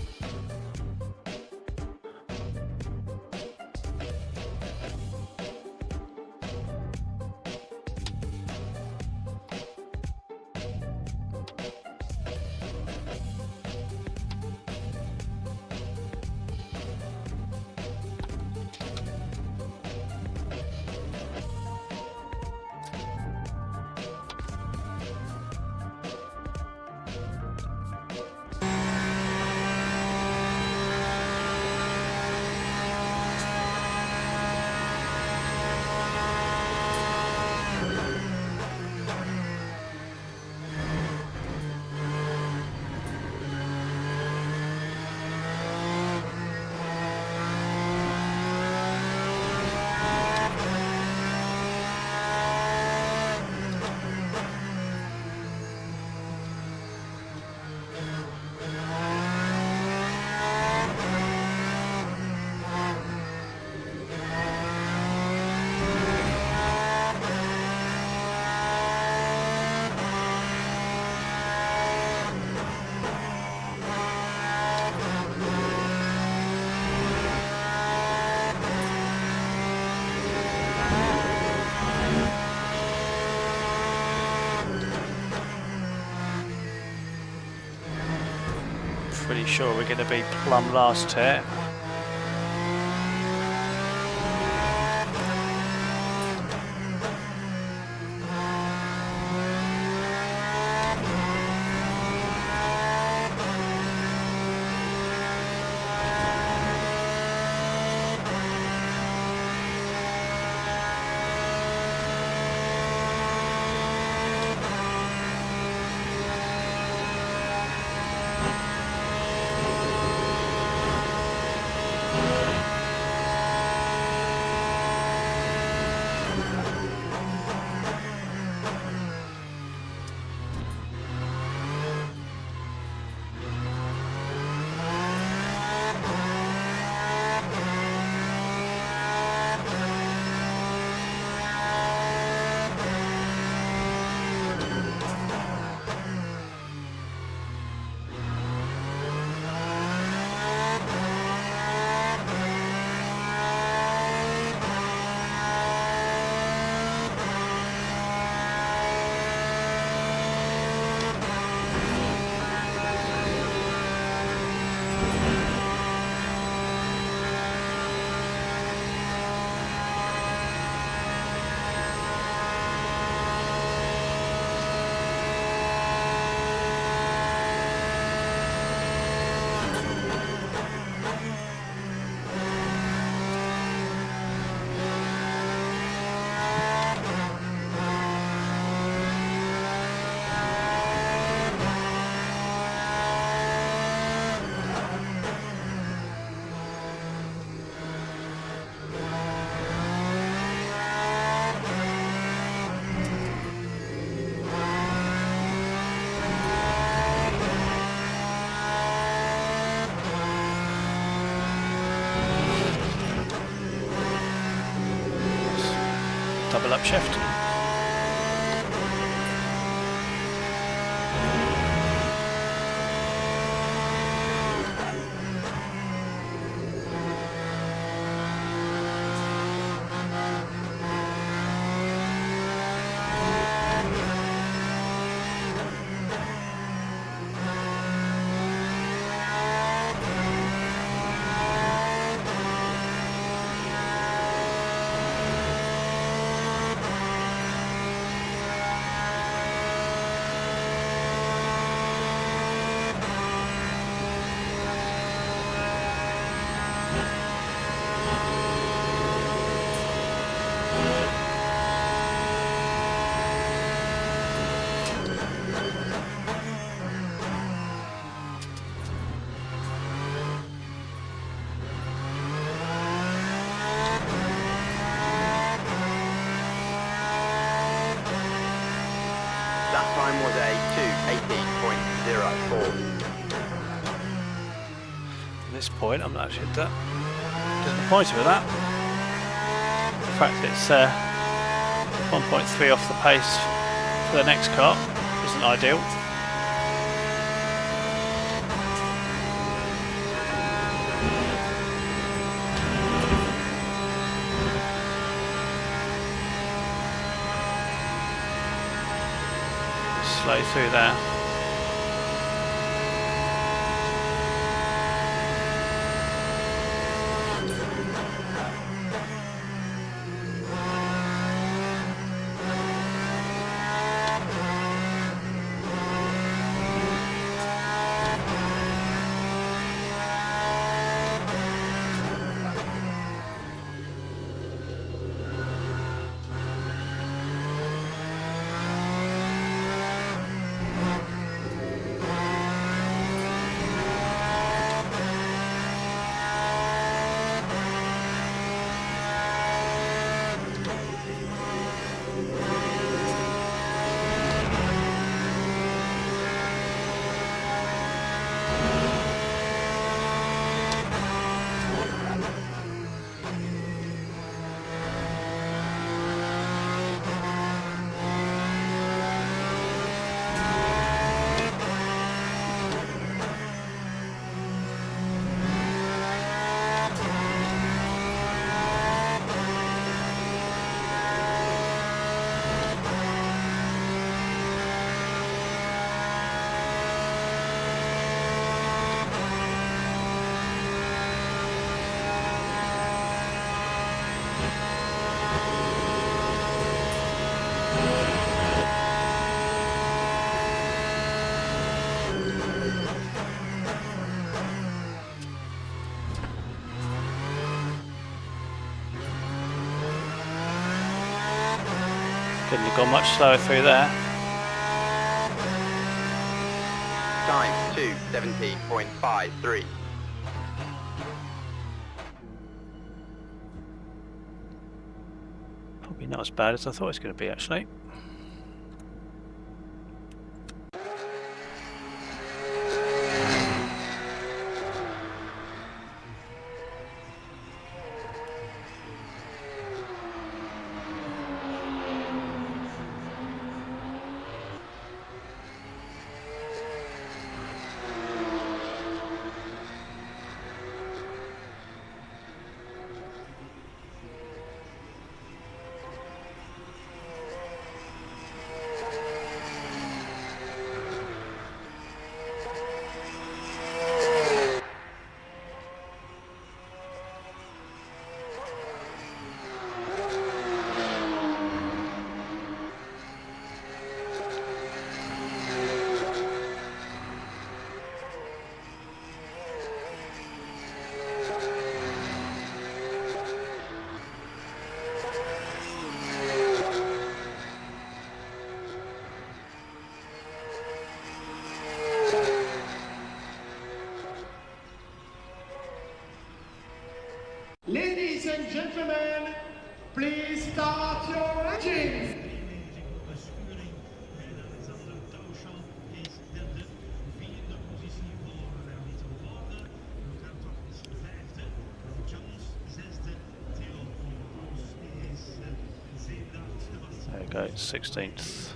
pretty sure we're going to be plumb last here. Double upshift. That time was a 2:18.04. At this point, I'm not actually that disappointed with that. In fact, it's 1.3 off the pace for the next car. Isn't ideal. Slow through there. Couldn't have gone much slower through there. Time 2:17.53. Probably not as bad as I thought it was going to be, actually. Ladies and gentlemen, please start your engines. There we go, 16th.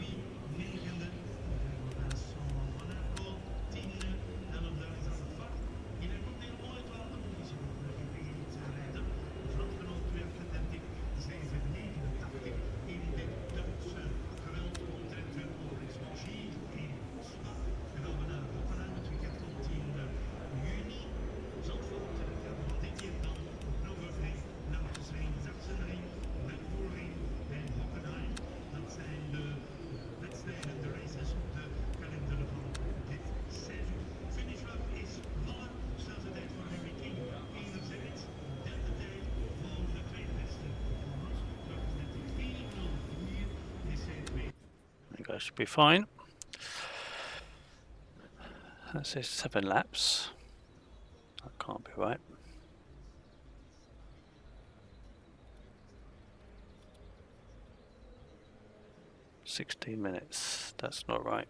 I think I should be fine. That says 7 laps. That can't be right. "16 minutes, that's not right."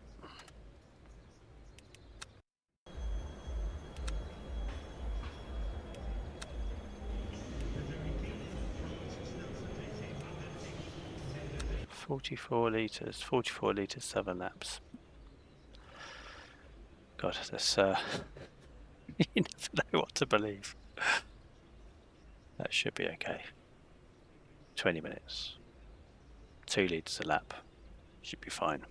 "44 litres, 44 litres, 7 laps." God, this you never know what to believe. That should be okay. 20 minutes. 2 litres a lap. Should be fine.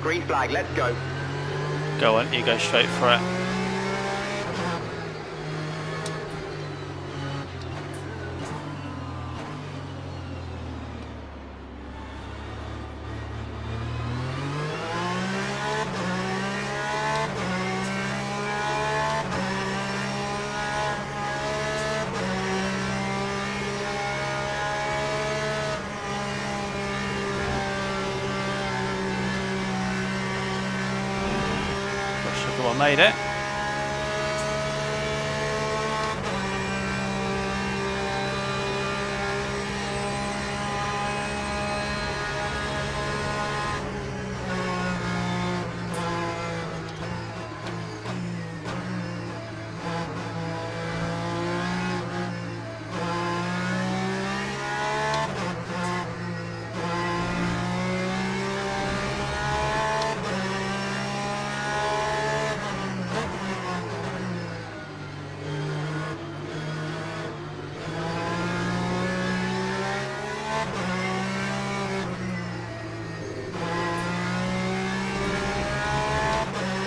Green flag, let's go. Go on, you go straight for it. Everyone made it.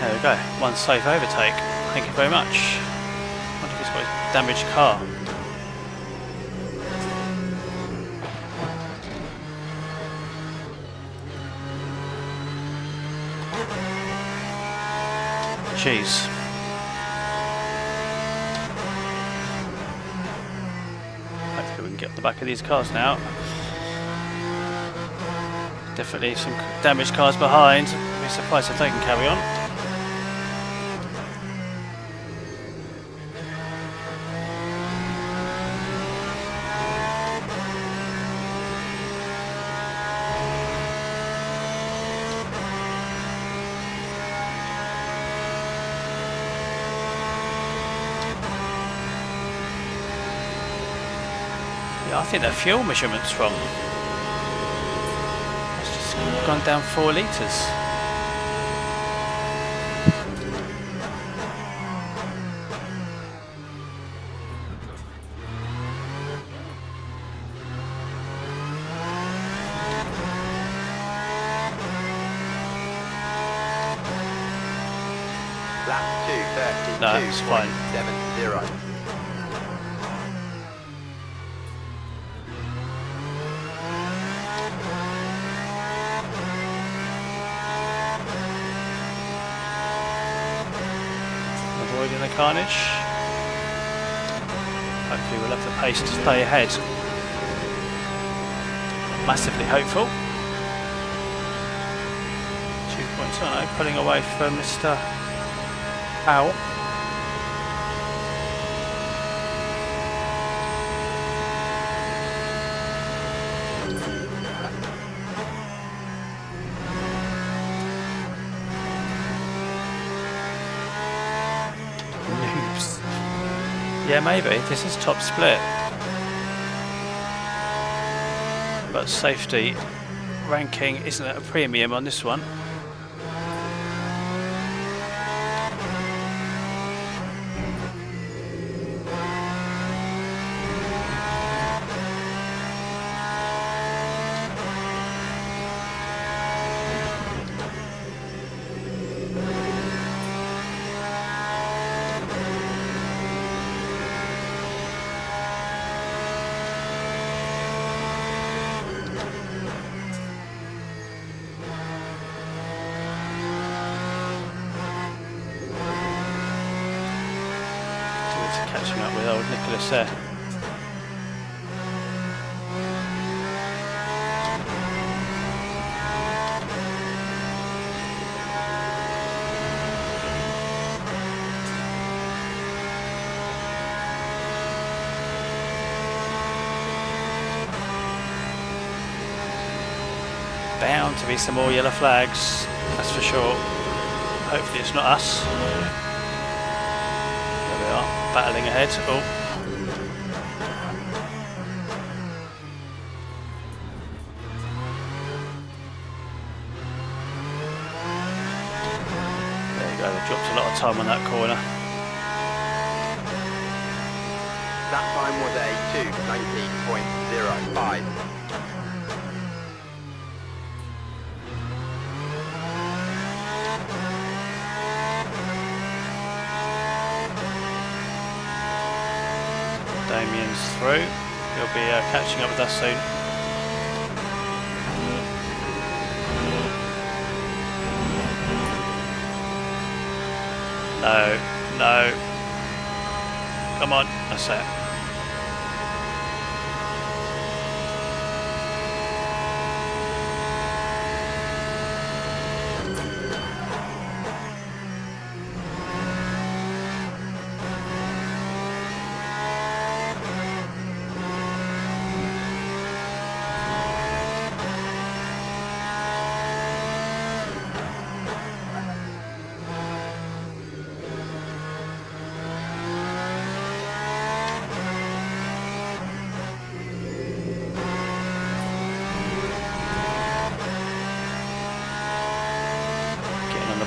There we go, one safe overtake. Thank you very much. I wonder if he's got a damaged car. Jeez. Hopefully we can get on the back of these cars now. Definitely some damaged cars behind. I'd be surprised if they can carry on. Yeah, I think they're fuel measurements wrong. It's just gone down 4 litres. Lap 2:32.70. No, it's fine. Avoiding the carnage. Hopefully we'll have the pace to stay ahead. Massively hopeful. 2 points on, pulling away from Mr. Powell. Noobs. Yeah, maybe. This is top split. But safety ranking isn't at a premium on this one. Catching up with old Nicholas there. Bound to be some more yellow flags, that's for sure. Hopefully it's not us. Battling ahead. Oh. There you go, they dropped a lot of time on that corner. That time was a 2:19.05. Damien's through. He'll be catching up with us soon. No, no. Come on, that's it.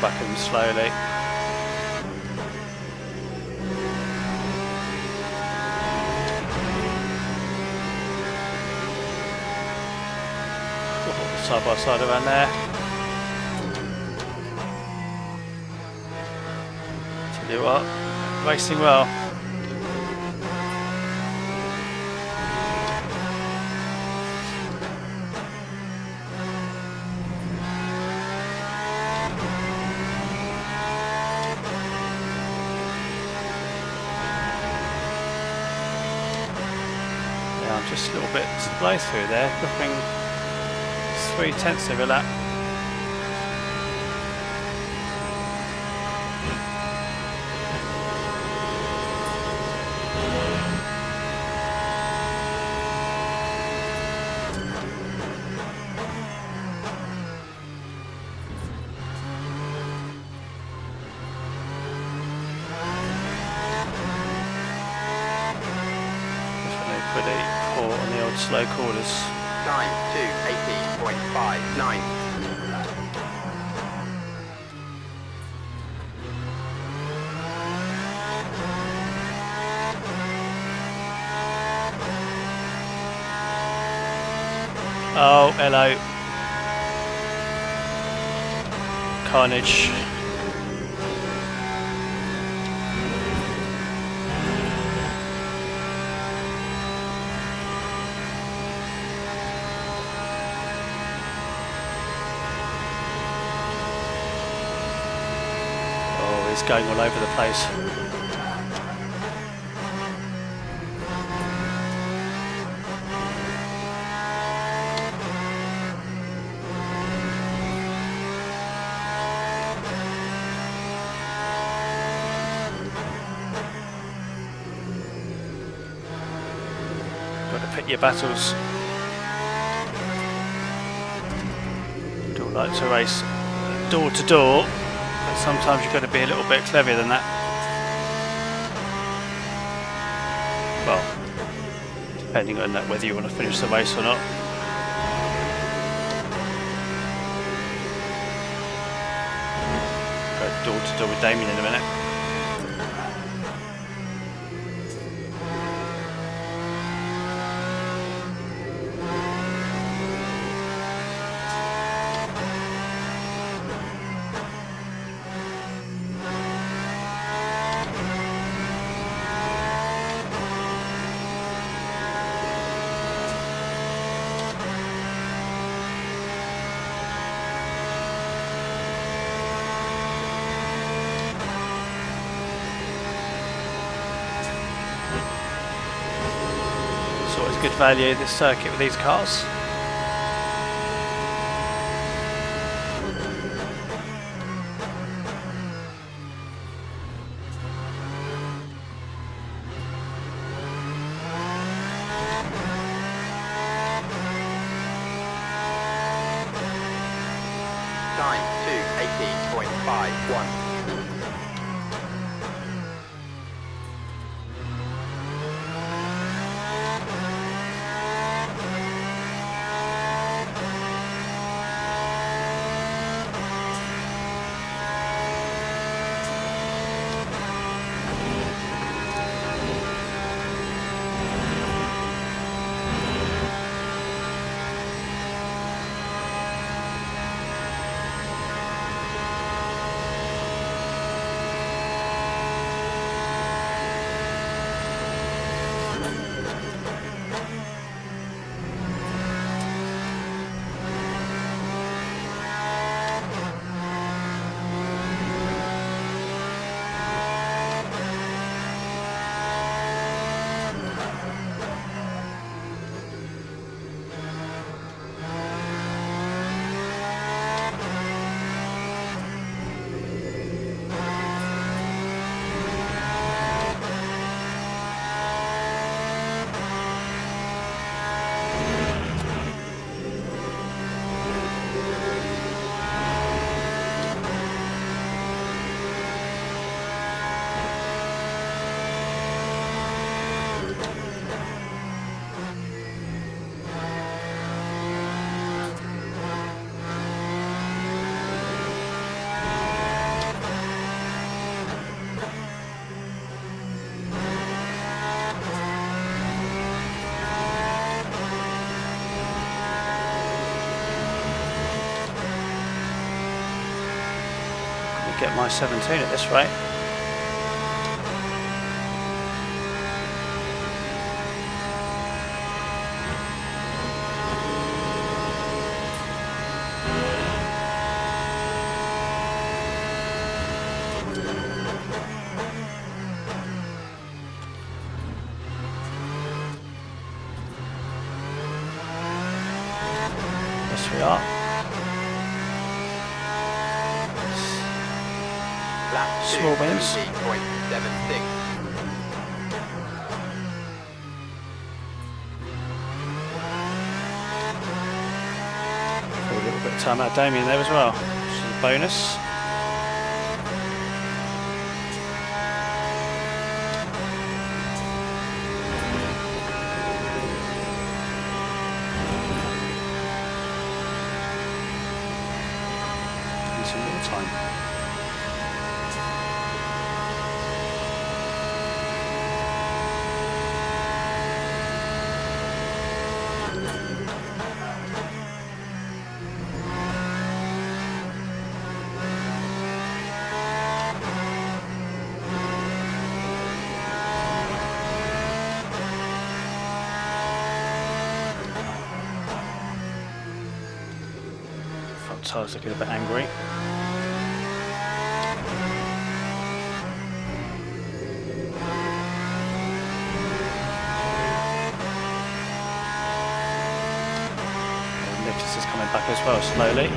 Back of them slowly. Side by side around there. You are racing well. Yeah, I'm just a little bit slow through there, dropping 0.3 of a lap. Pretty poor on the old slow corners. Time to 18.59. Oh, hello. Carnage. It's going all over the place. Got to pick your battles. Don't like to race door to door. But sometimes you've got to be a little bit cleverer than that. Well, depending on that, whether you want to finish the race or not. Go door to door with Damien in a minute. Good value this circuit with these cars. Time to 18.51. Get my 17 at this rate. we are. Lap 2, Small wins. 17.76. A little bit of time out of Damien there as well, which is a bonus. And some more time. Tyres looking a bit angry. Nicholas is coming back as well slowly.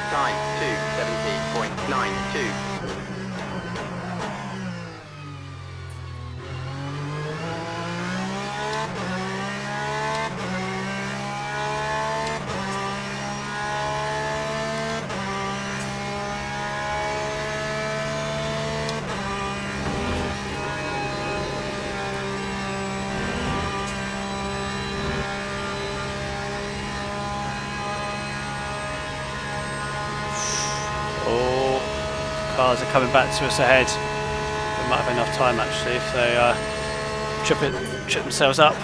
Time 2:17.92. Cars are coming back to us ahead. We might have enough time actually if they trip themselves up.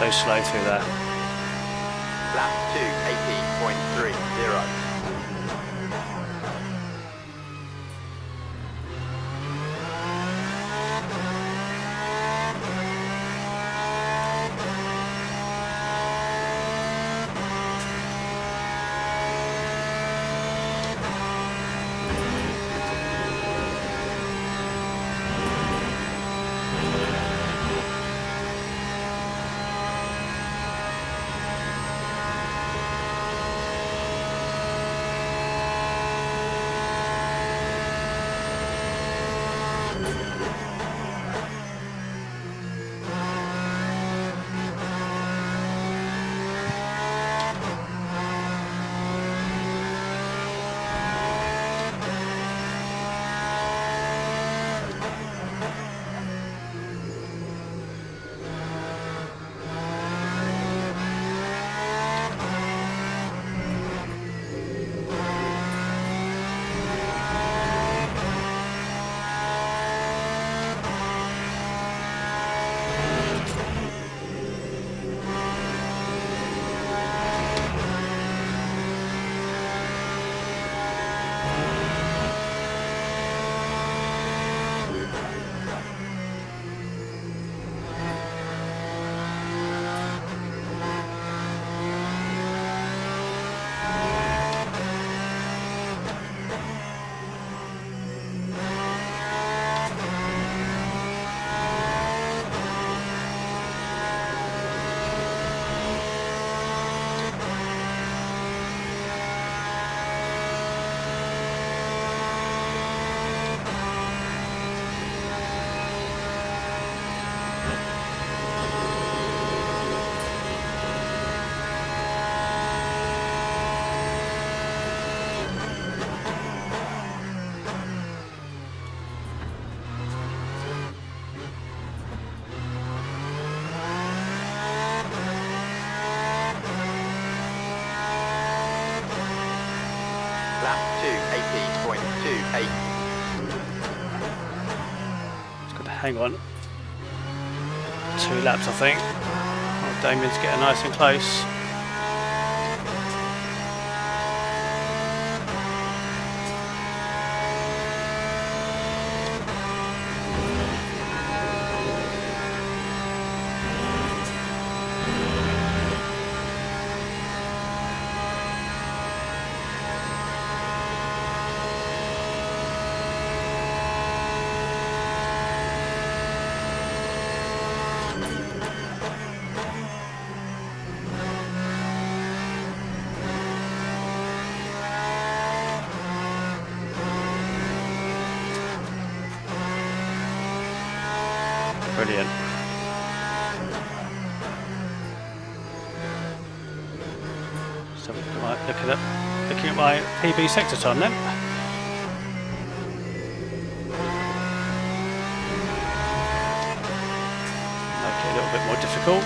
So slow through there. Lap 2, 18.30. hang on. 2 laps, I think. Oh, Damien's getting nice and close. Brilliant. So looking at my PB sector then. Make it a little bit more difficult.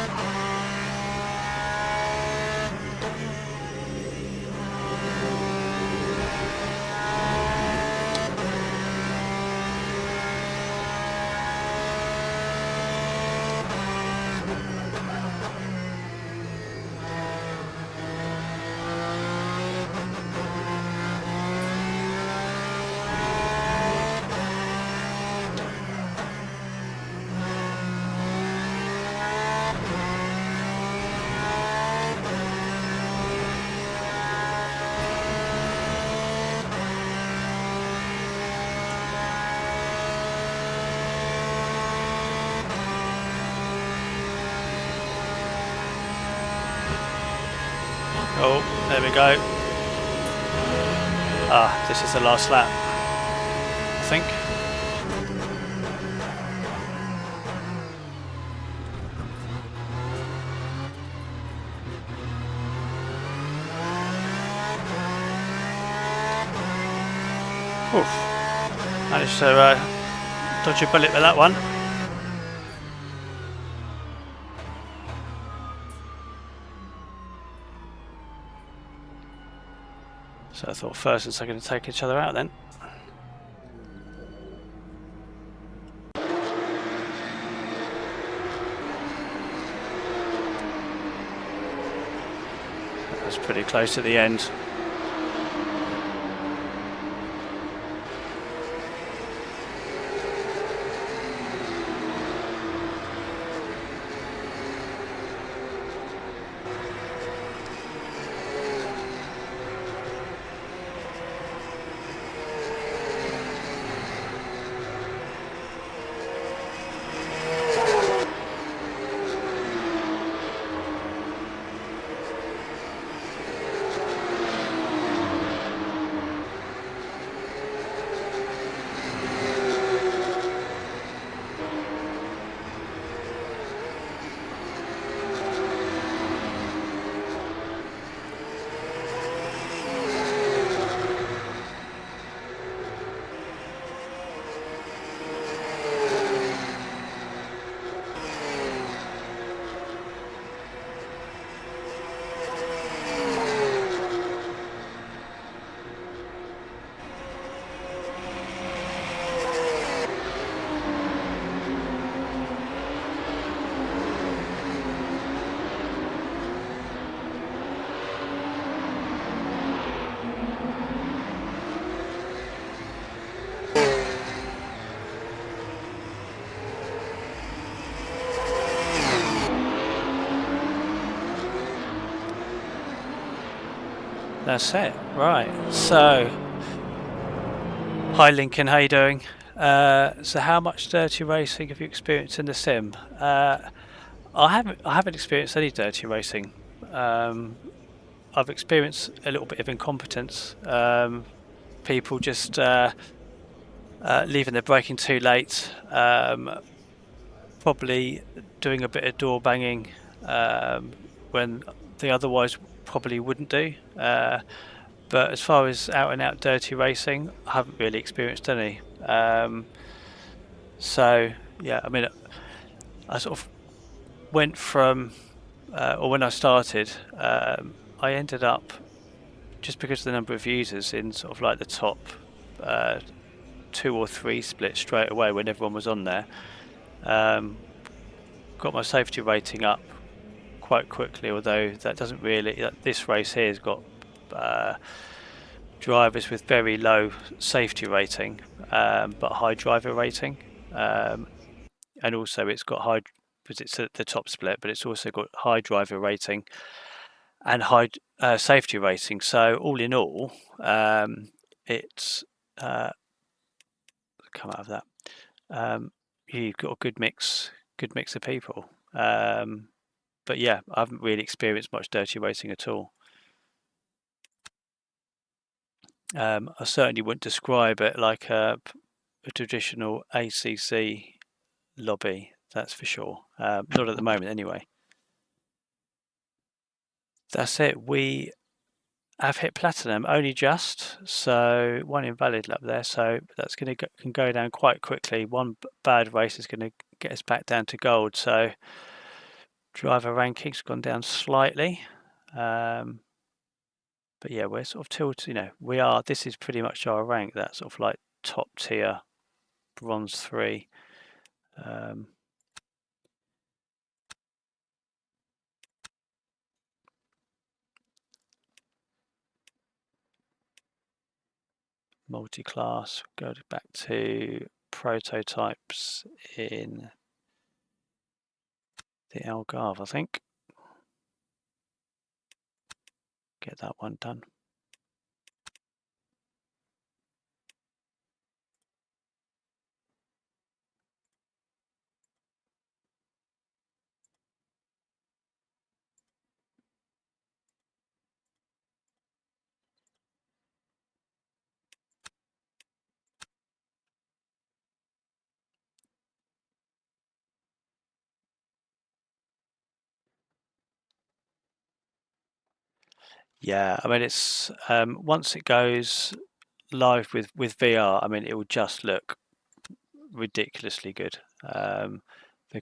Oh, there we go. Ah, this is the last lap, I think. Oof. Managed to dodge a bullet with that one. So I thought first and second to take each other out then. That was pretty close at the end. That's it, right. So, hi Lincoln, how you doing? So how much dirty racing have you experienced in the sim? I haven't experienced any dirty racing. I've experienced a little bit of incompetence. People just leaving their braking too late, probably doing a bit of door banging when they otherwise probably wouldn't do. But as far as out and out dirty racing, I haven't really experienced any. So yeah, I mean, I sort of went from, or when I started, I ended up, just because of the number of users, in sort of like the top 2 or 3 split straight away when everyone was on there. Got my safety rating up quite quickly, although that doesn't really, this race here has got drivers with very low safety rating but high driver rating, and also it's got high, because it's at the top split, but it's also got high driver rating and high safety rating. So all in all, it's come out of that. You've got a good mix of people. But yeah, I haven't really experienced much dirty racing at all. I certainly wouldn't describe it like a traditional ACC lobby, that's for sure. Not at the moment anyway. That's it. We have hit platinum only just, so one invalid lap there, so that's going to can go down quite quickly. One bad race is going to get us back down to gold. So driver rankings gone down slightly, but yeah, we're sort of tilted. You know, we are. This is pretty much our rank. That sort of like top tier, bronze 3. Multiclass. Go back to prototypes in the Algarve, I think. Get that one done. Yeah, I mean, it's once it goes live with VR, I mean, it will just look ridiculously good. The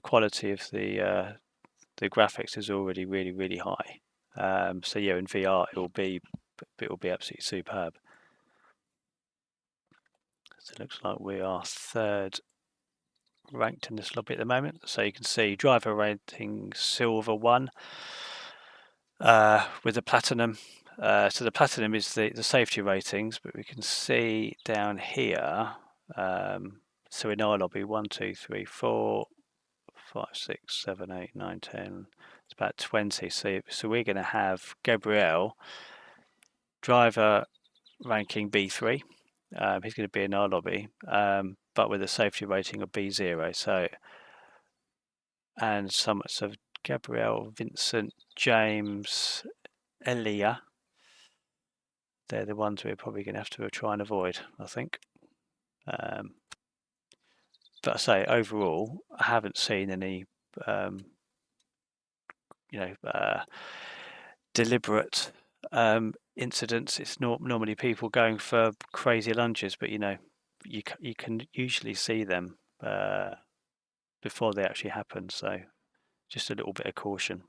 quality of the graphics is already really high. So yeah, in VR it will be absolutely superb. So it looks like we are 3rd ranked in this lobby at the moment. So you can see driver rating silver 1 with the platinum. So the platinum is the safety ratings, but we can see down here. So in our lobby, 1, 2, 3, 4, 5, 6, 7, 8, 9, 10. It's about 20. So we're going to have Gabriel, driver ranking B3. He's going to be in our lobby, but with a safety rating of B0. So Gabriel, Vincent, James, Elia. They're the ones we're probably going to have to try and avoid, I think. But I say overall, I haven't seen any, deliberate incidents. It's not normally people going for crazy lunges, but you can usually see them before they actually happen. So just a little bit of caution.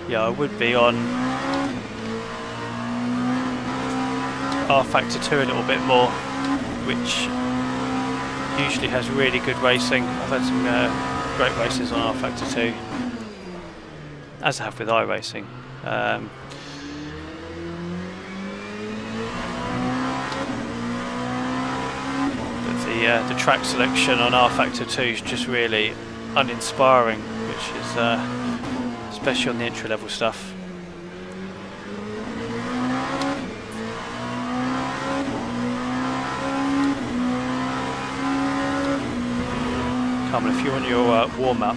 yeah, I would be on R Factor 2 a little bit more, which usually has really good racing. I've had some great races on R Factor 2, as I have with iRacing. But the track selection on R Factor 2 is just really uninspiring, which is especially on the entry level stuff. Come on, if you're on your warm up,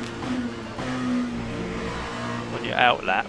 on your out lap,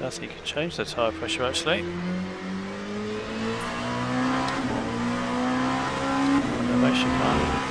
I think you can change the tyre pressure actually. No, actually can't.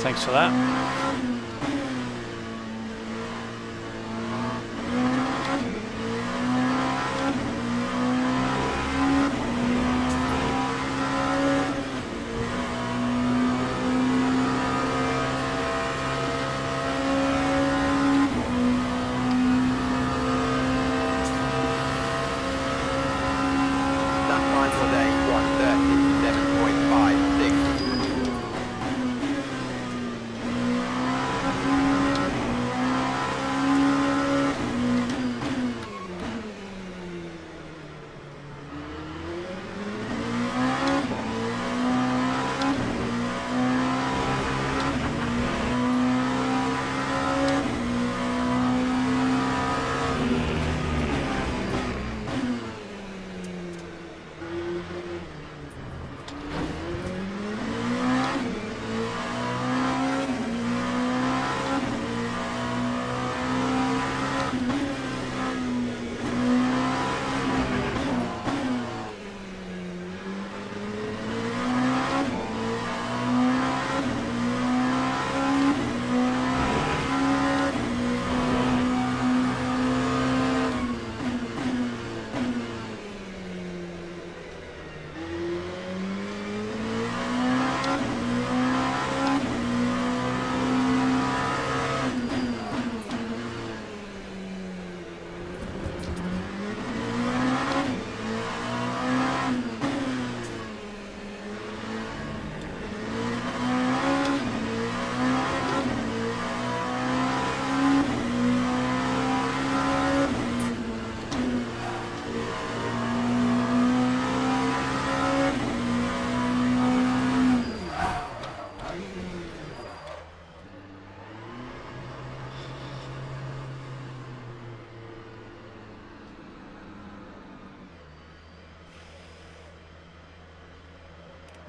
Thanks for that.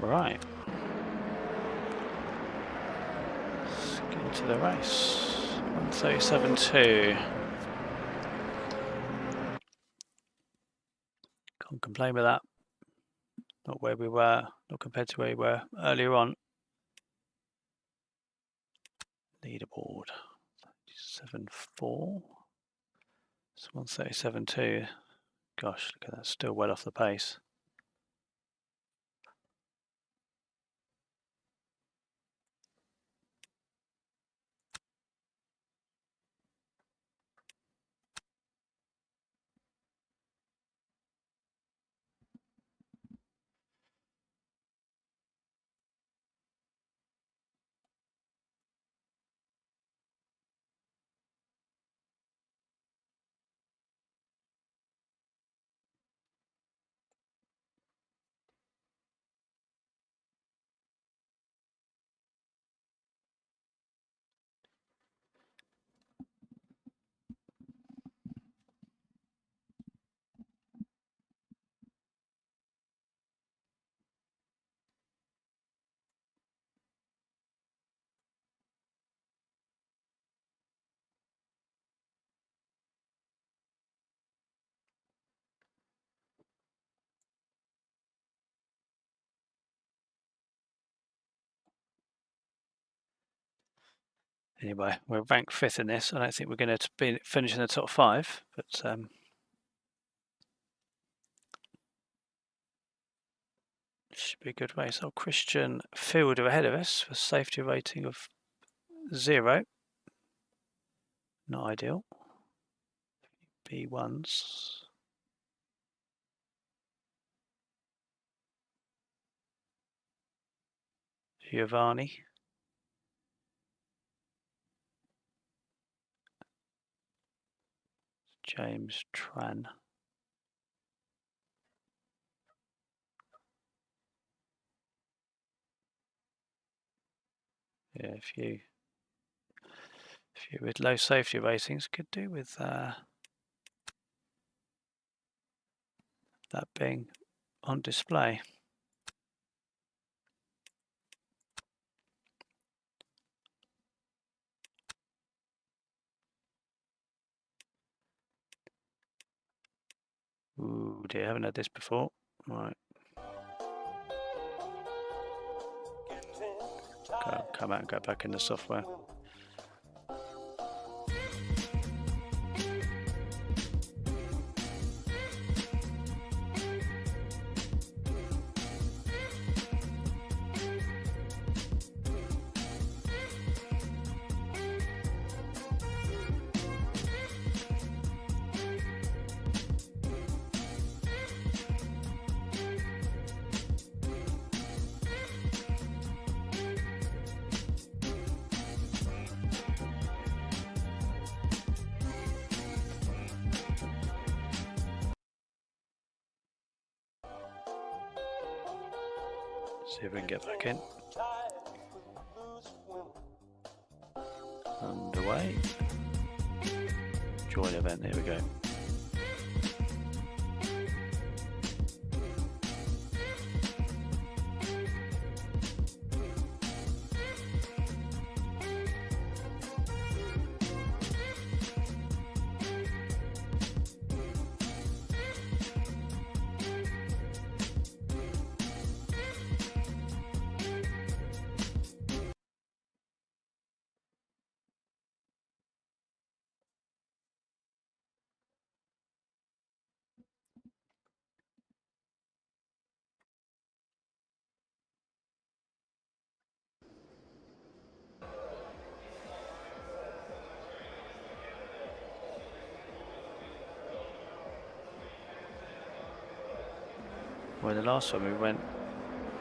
Right. Let's get into the race. 1:37.2. Can't complain with that. Not where we were, not compared to where we were earlier on. Leaderboard 37.4. It's 1:37.2. Gosh, look at that, still well off the pace. Anyway, we're ranked 5th in this. I don't think we're going to be finishing the top 5, but should be a good race. Oh, Christian Fielder ahead of us for safety rating of 0. Not ideal. B1s. Giovanni. James Tran. Yeah, a few with low safety ratings could do with that being on display. Ooh dear, haven't had this before. Right. Come out and go back in the software. See if we can get back in. Underway. Join event, here we go. Well, the last one we went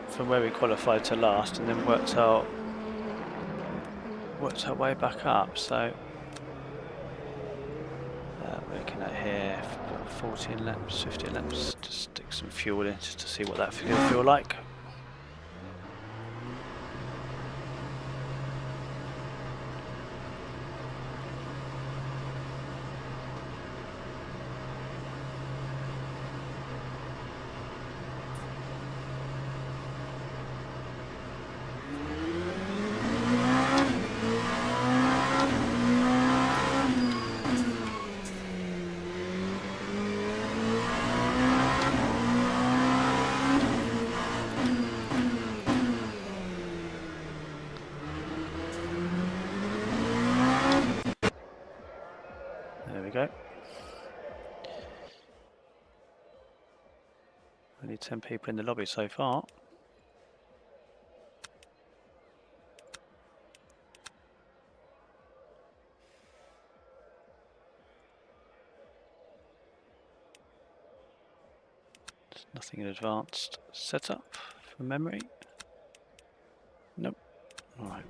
from where we qualified to last, and then worked our way back up. So we're looking at here 14 laps, 15 laps. To stick some fuel in just to see what that's going to feel like. Only 10 people in the lobby so far. There's nothing in advanced setup for memory. Nope. All right.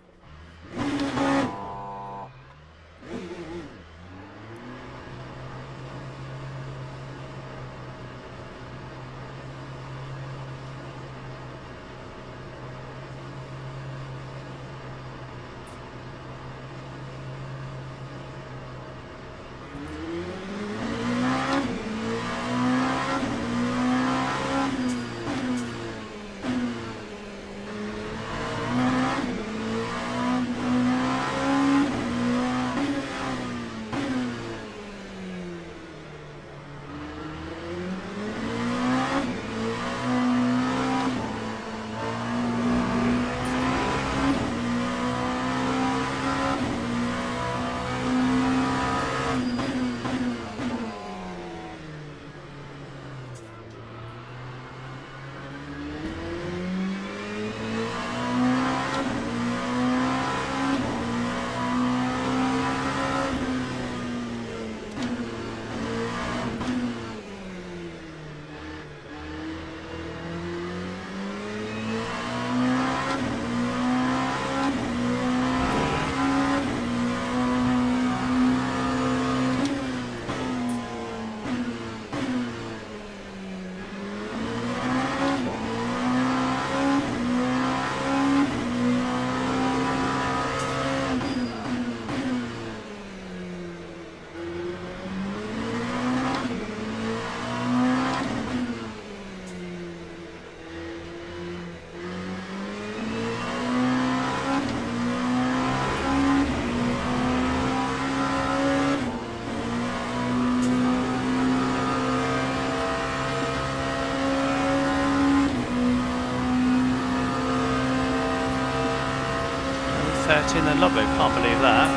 In the lobby, can't believe that.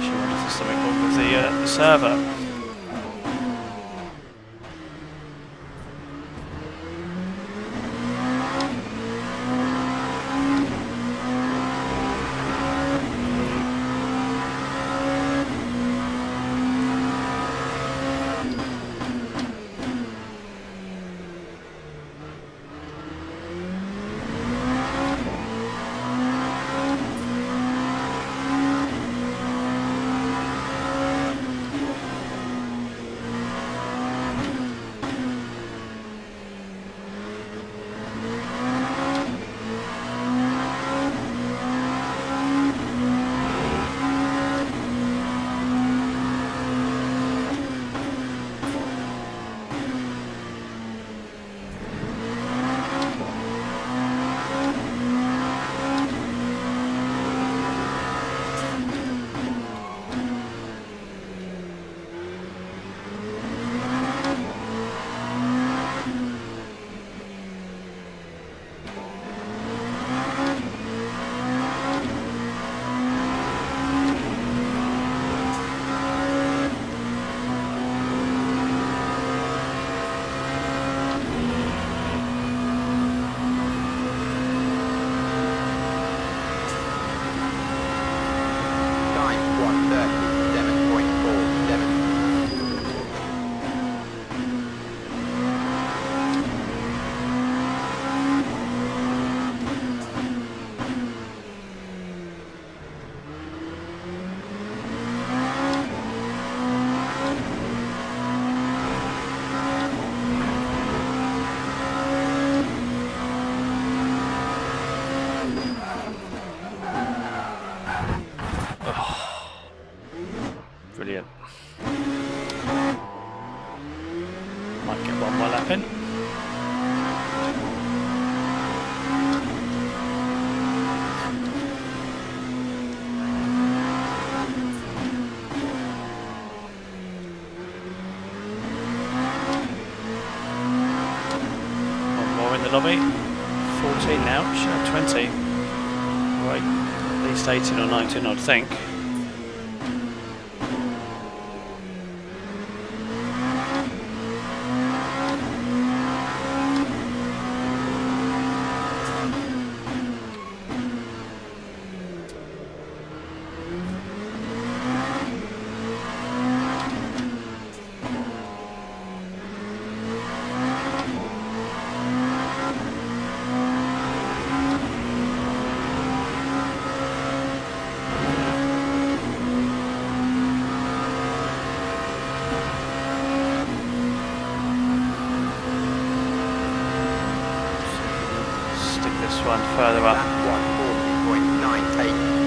She wonders if there's something wrong with the server. Brilliant. Might get one more lap in. One more in the lobby. 14 now, 20. Right, at least 18 or 19, I'd think. one further up. Lap 140.98.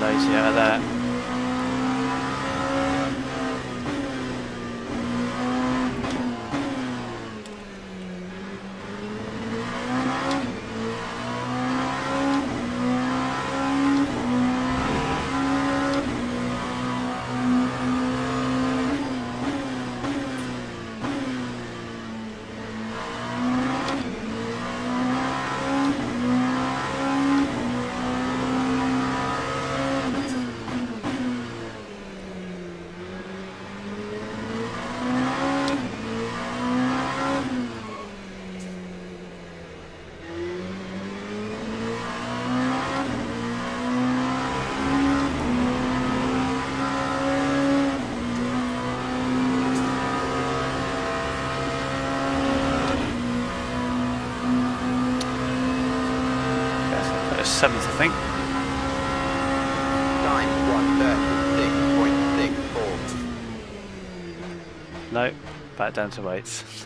Lazy out of that. Seventh, I think. Time 136.64. No, back down to weights.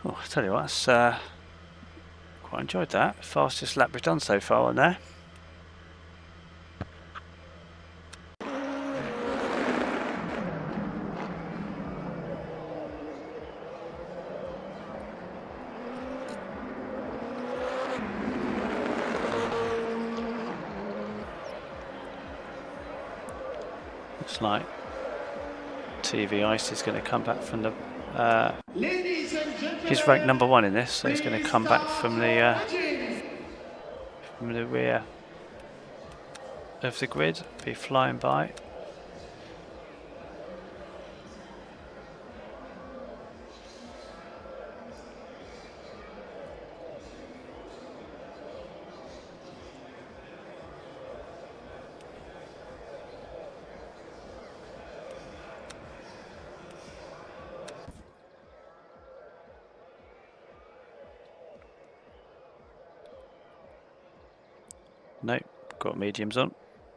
Oh, I tell you what, that's, quite enjoyed that. Fastest lap we've done so far on there. Looks like TV Ice is going to come back from the. Ladies and gentlemen, He's ranked number 1 in this, so he's going to come back from the rear of the grid. Be flying by. Nope, got mediums on.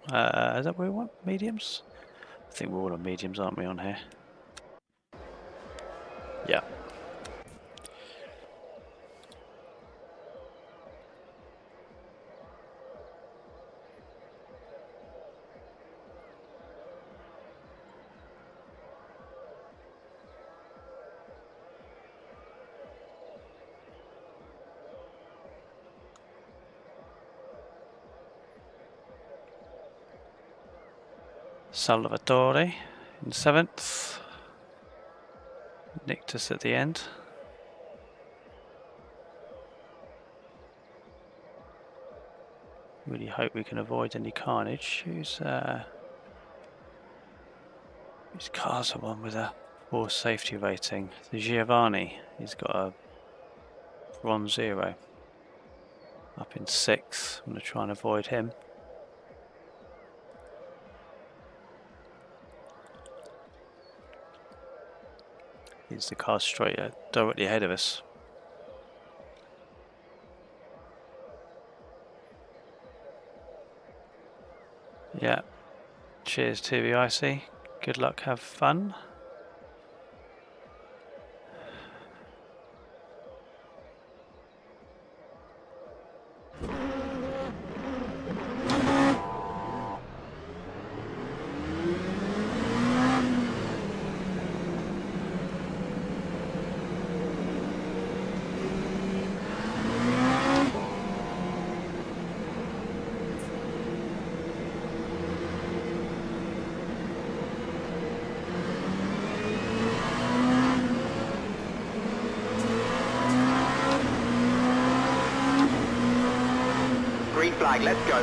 Is that what we want? Mediums? I think we're all on mediums, aren't we, on here? Yeah. Salvatore in 7th. Nicked us at the end. Really hope we can avoid any carnage. Whose car's the one with a poor safety rating? The Giovanni. He's got a bronze 0. Up in 6th. I'm going to try and avoid him. He's the car straight directly ahead of us. Yeah. Cheers TVIC. Good luck, have fun. Green flag, let's go.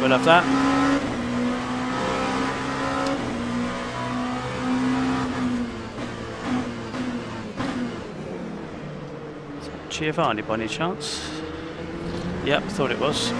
we'll have that. Is that Giovanni by any chance? Yep, thought it was.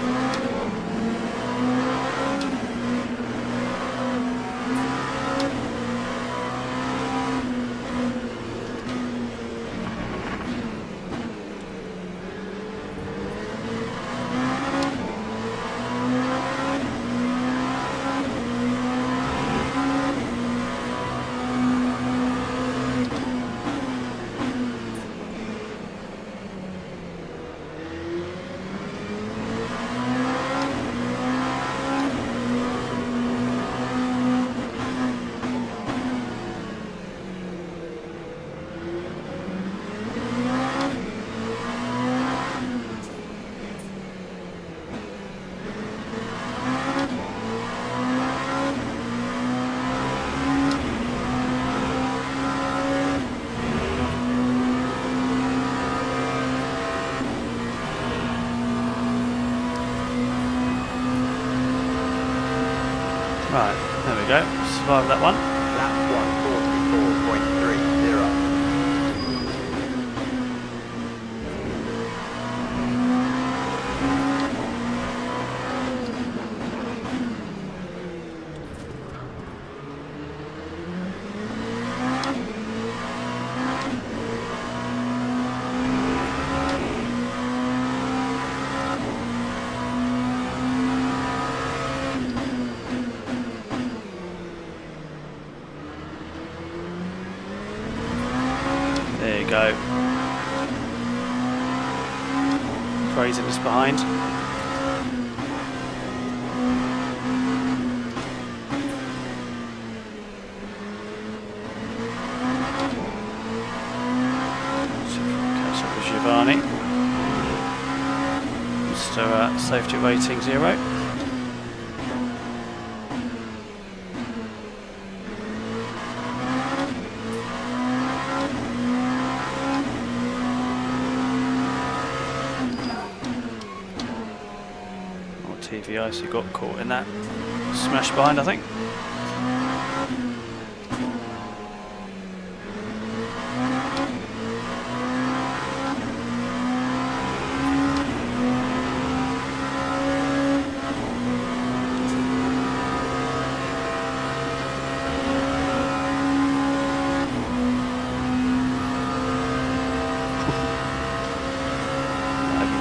Right, there we go. Survived that one. Lap 1:43.0. There you go. Craziness behind. Catch up with Giovanni. So safety rating 0. TVI, so got caught in that smash behind, I think.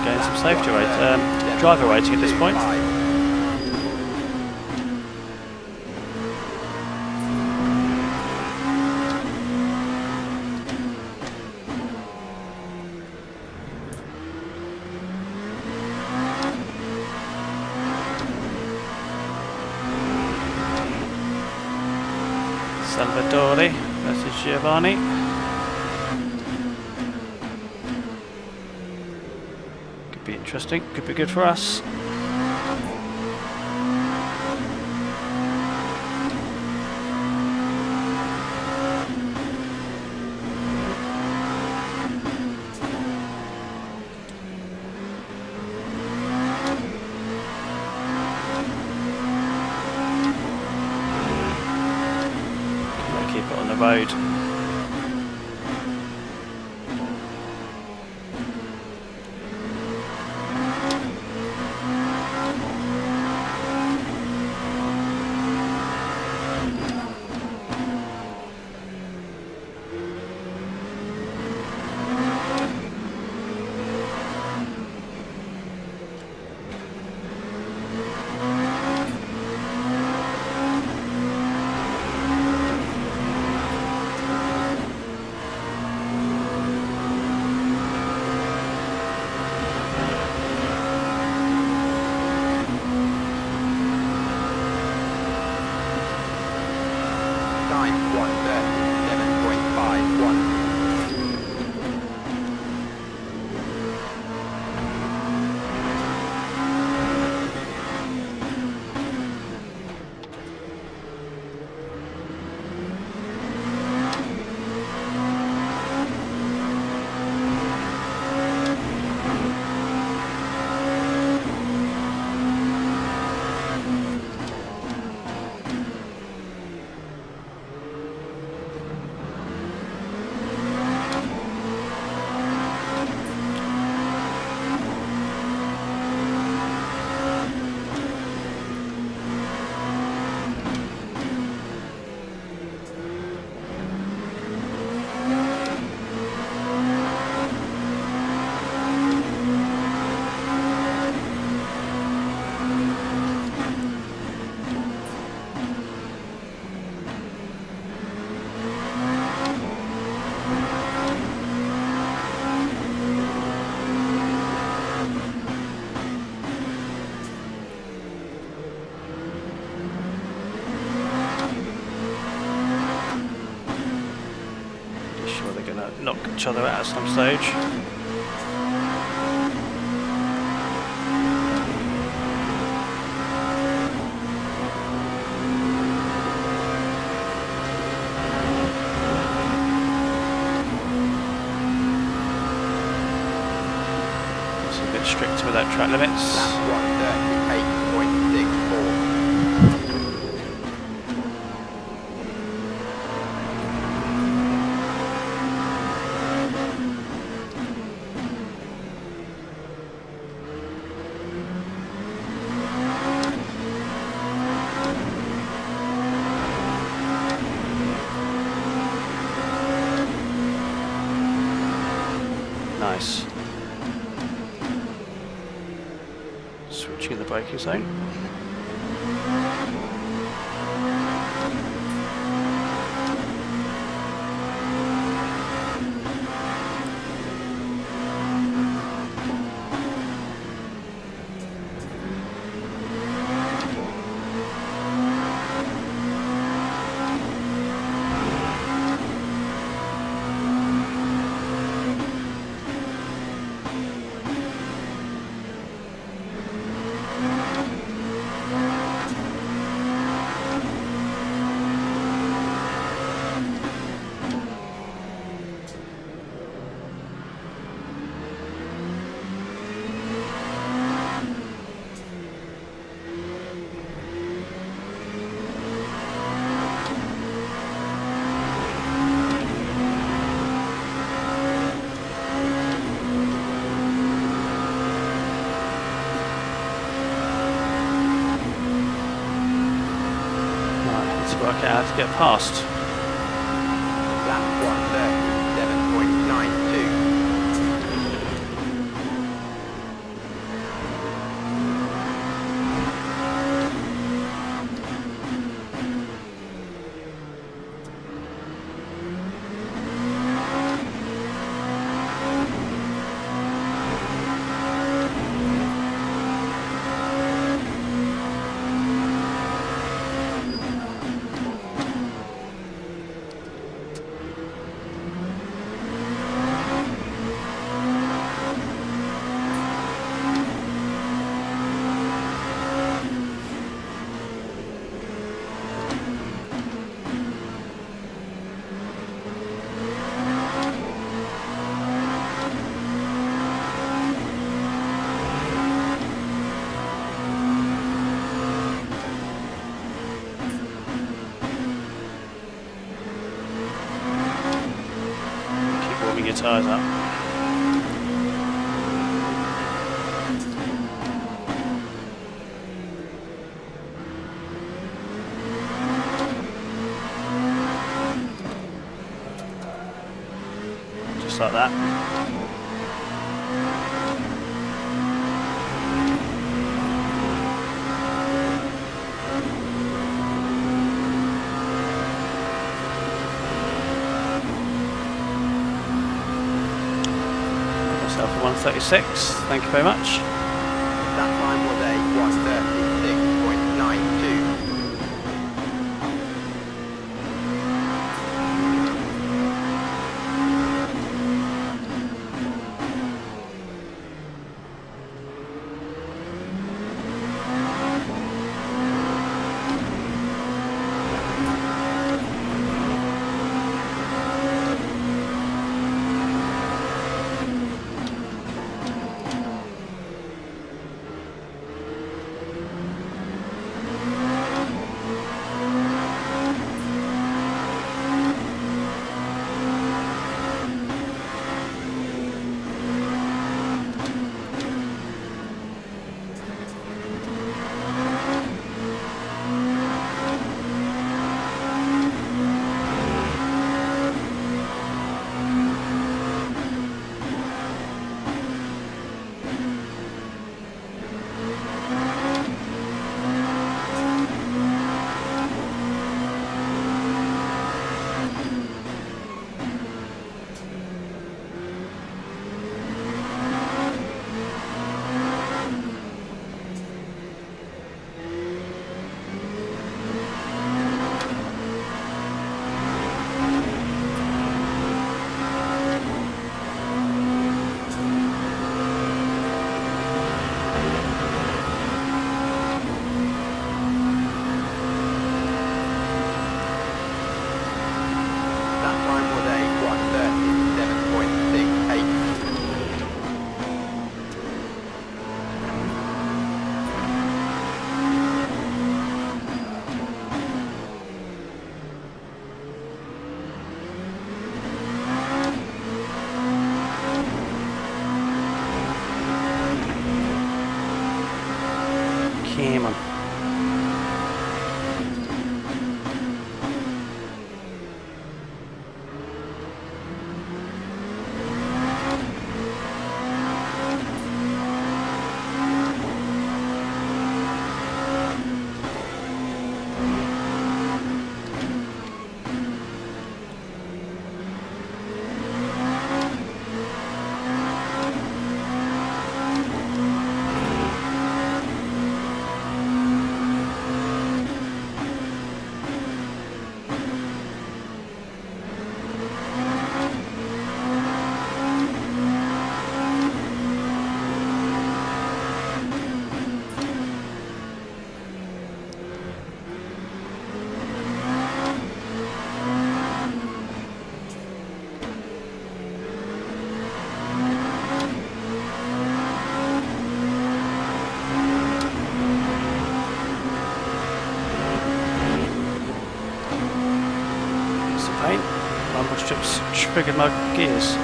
Getting some safety rate, driver rating at this point. Salvatore versus Giovanni. Could be interesting, could be good for us. Keep it on the road. Time 1:37.51. knock each other out at some stage. It's a bit stricter with that track limits. Lap 138.64. Nice. Switching the braking zone. Work out how to get past. Lap 137.92. Warming your tyres up. Just like that. Myself a 136, thank you very much. That time was a 136.92. Rumble strips triggered my gears.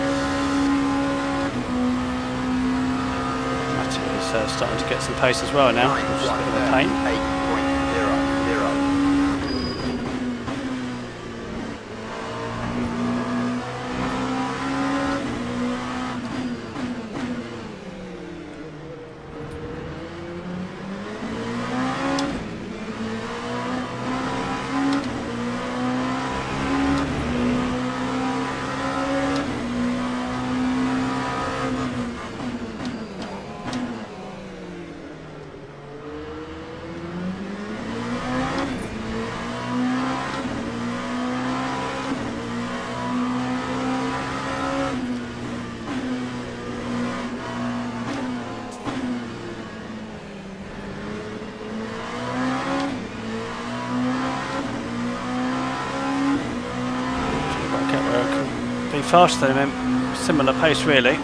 Matty is starting to get some pace as well now, which is a bit of a pain. 8.00. Faster than him, similar pace really.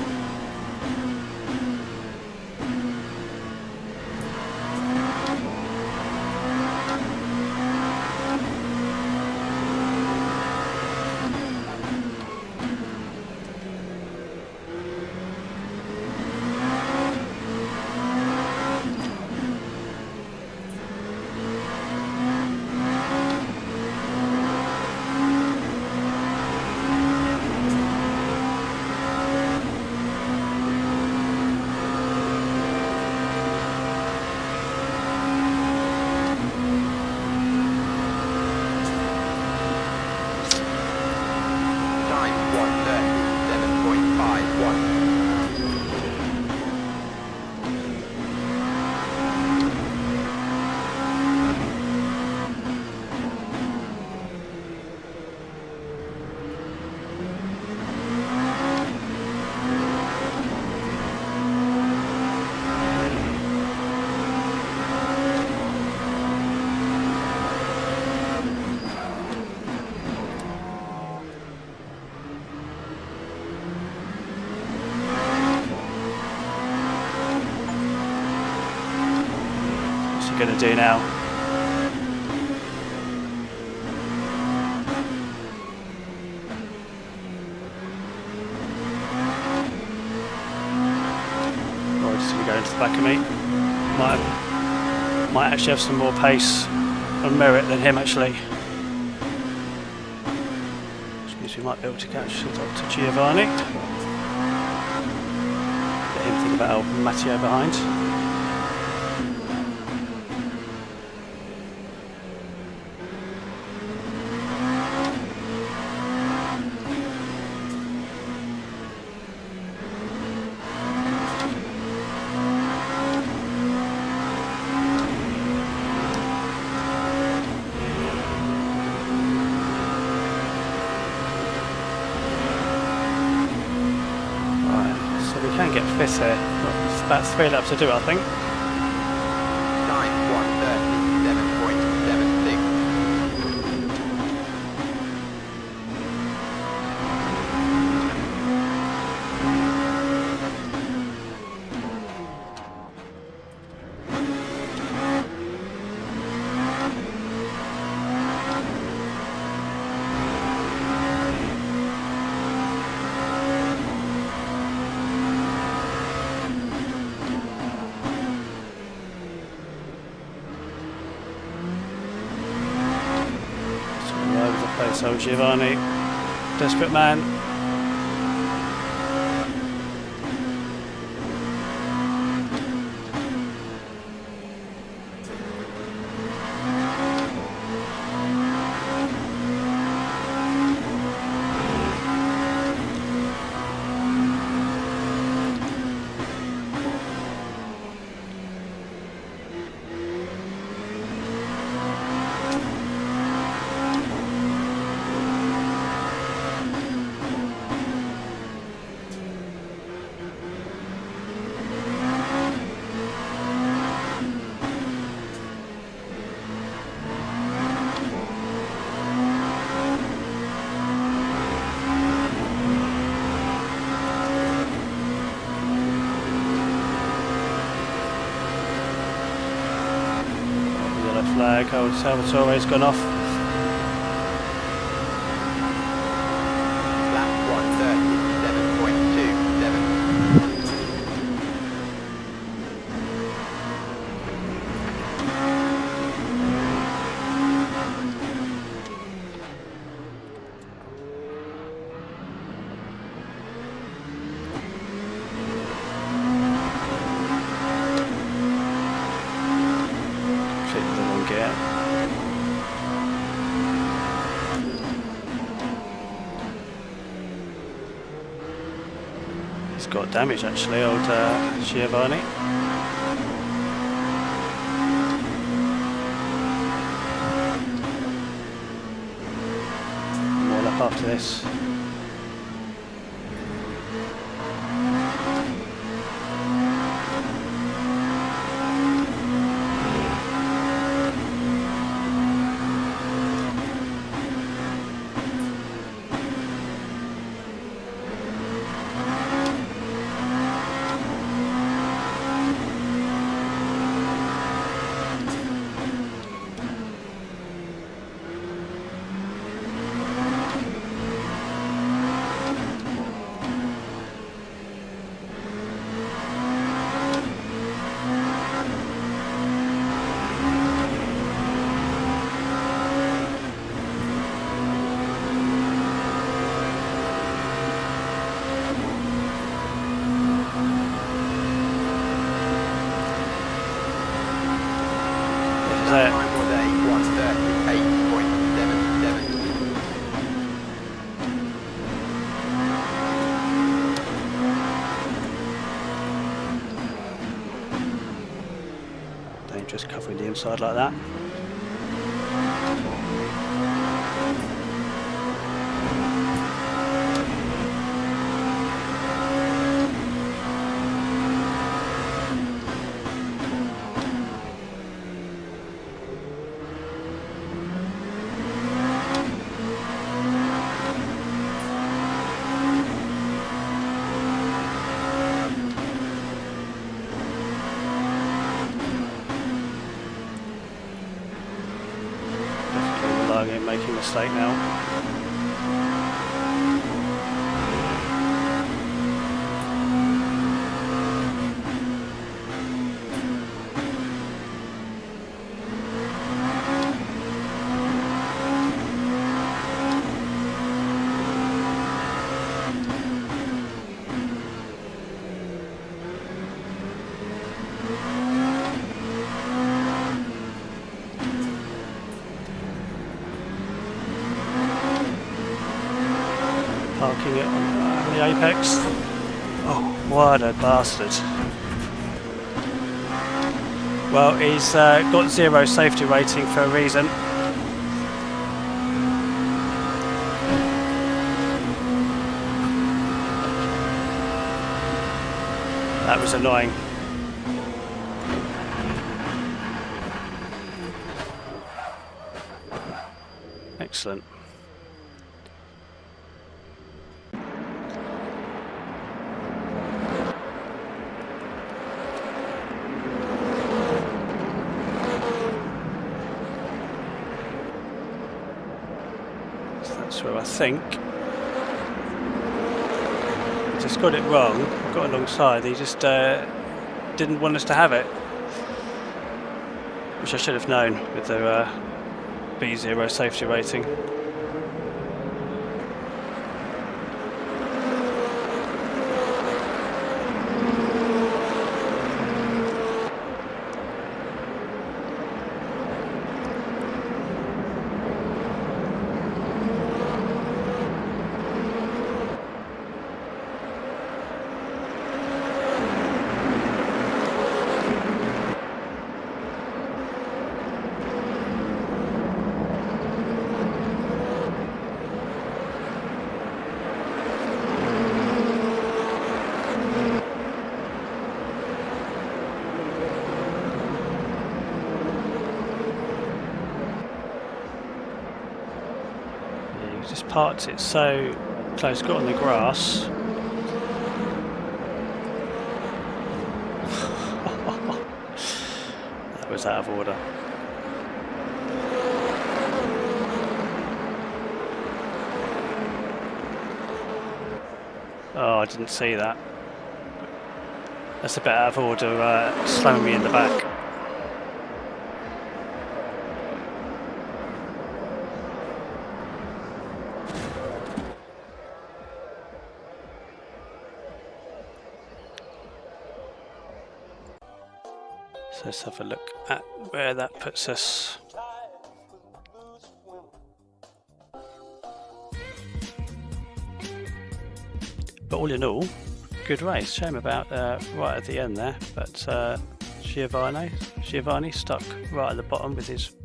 Going to do now. Or just going to go into the back of me. Might actually have some more pace and merit than him actually. Which means we might be able to catch Dr. Giovanni. Let him think about Matteo behind. Fifth here. Well, it's about 3 laps to do, I think. 9.5. So Giovanni, desperate man. Flag, old Salvatore's gone off. Just got damage actually, old Giovanni. More lap after this. Time was a 1:38.77. Dangerous covering the inside like that. Making a mistake now. Parking it on the apex. Oh, what a bastard. Well, he's got 0 safety rating for a reason. That was annoying. Excellent. So I think he just got it wrong, got alongside, he just didn't want us to have it, which I should have known with the B0 safety rating. Just parked it so close, got on the grass. That was out of order. Oh, I didn't see that. That's a bit out of order, slamming me in the back. So let's have a look at where that puts us. But all in all, good race. Shame about right at the end there, but Giovanni stuck right at the bottom with his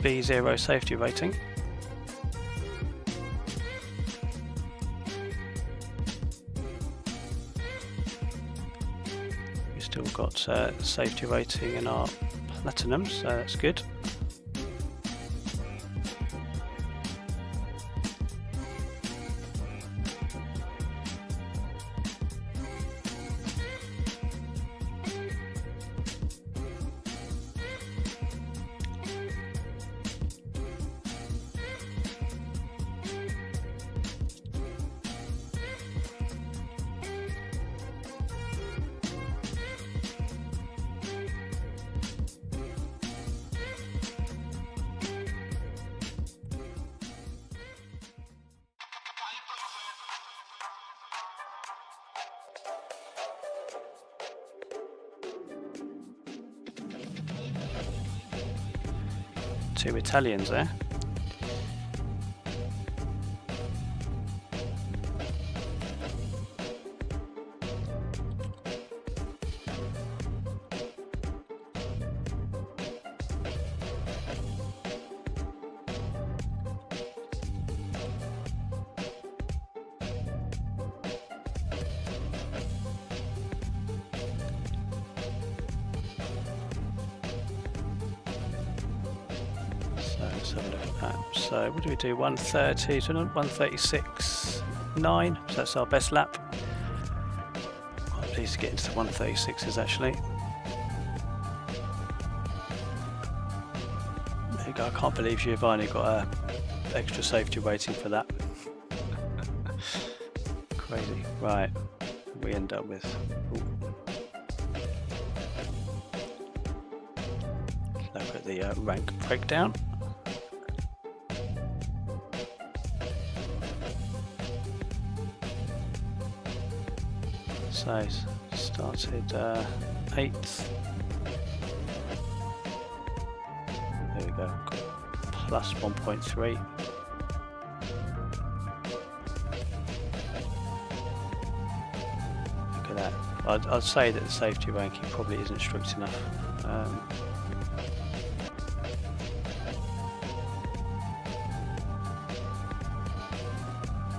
B0 safety rating. We've still got safety rating in our platinum, so that's good. Two Italians there. Let's have a look at that. So what do we do? 130 to 136.9. So that's our best lap. I'm pleased to get into the 136s actually. There you go. I can't believe Giovanni got a extra safety rating for that. Crazy. Right. We end up with. Look at the rank breakdown. So started 8th. There we go. Plus 1.3. Look at that. I'd say that the safety ranking probably isn't strict enough.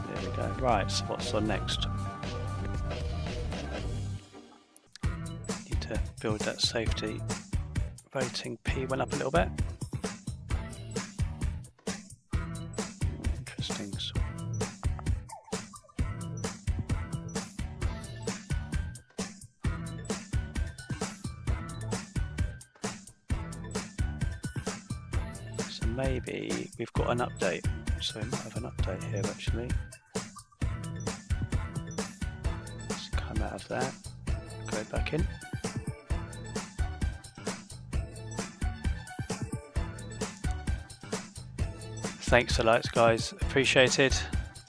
There we go. Right. So what's on next? To build that safety rating P1 up a little bit. Interesting. So maybe we've got an update. So we might have an update here actually. Let's come out of that, go back in. Thanks a lot, guys. Appreciated.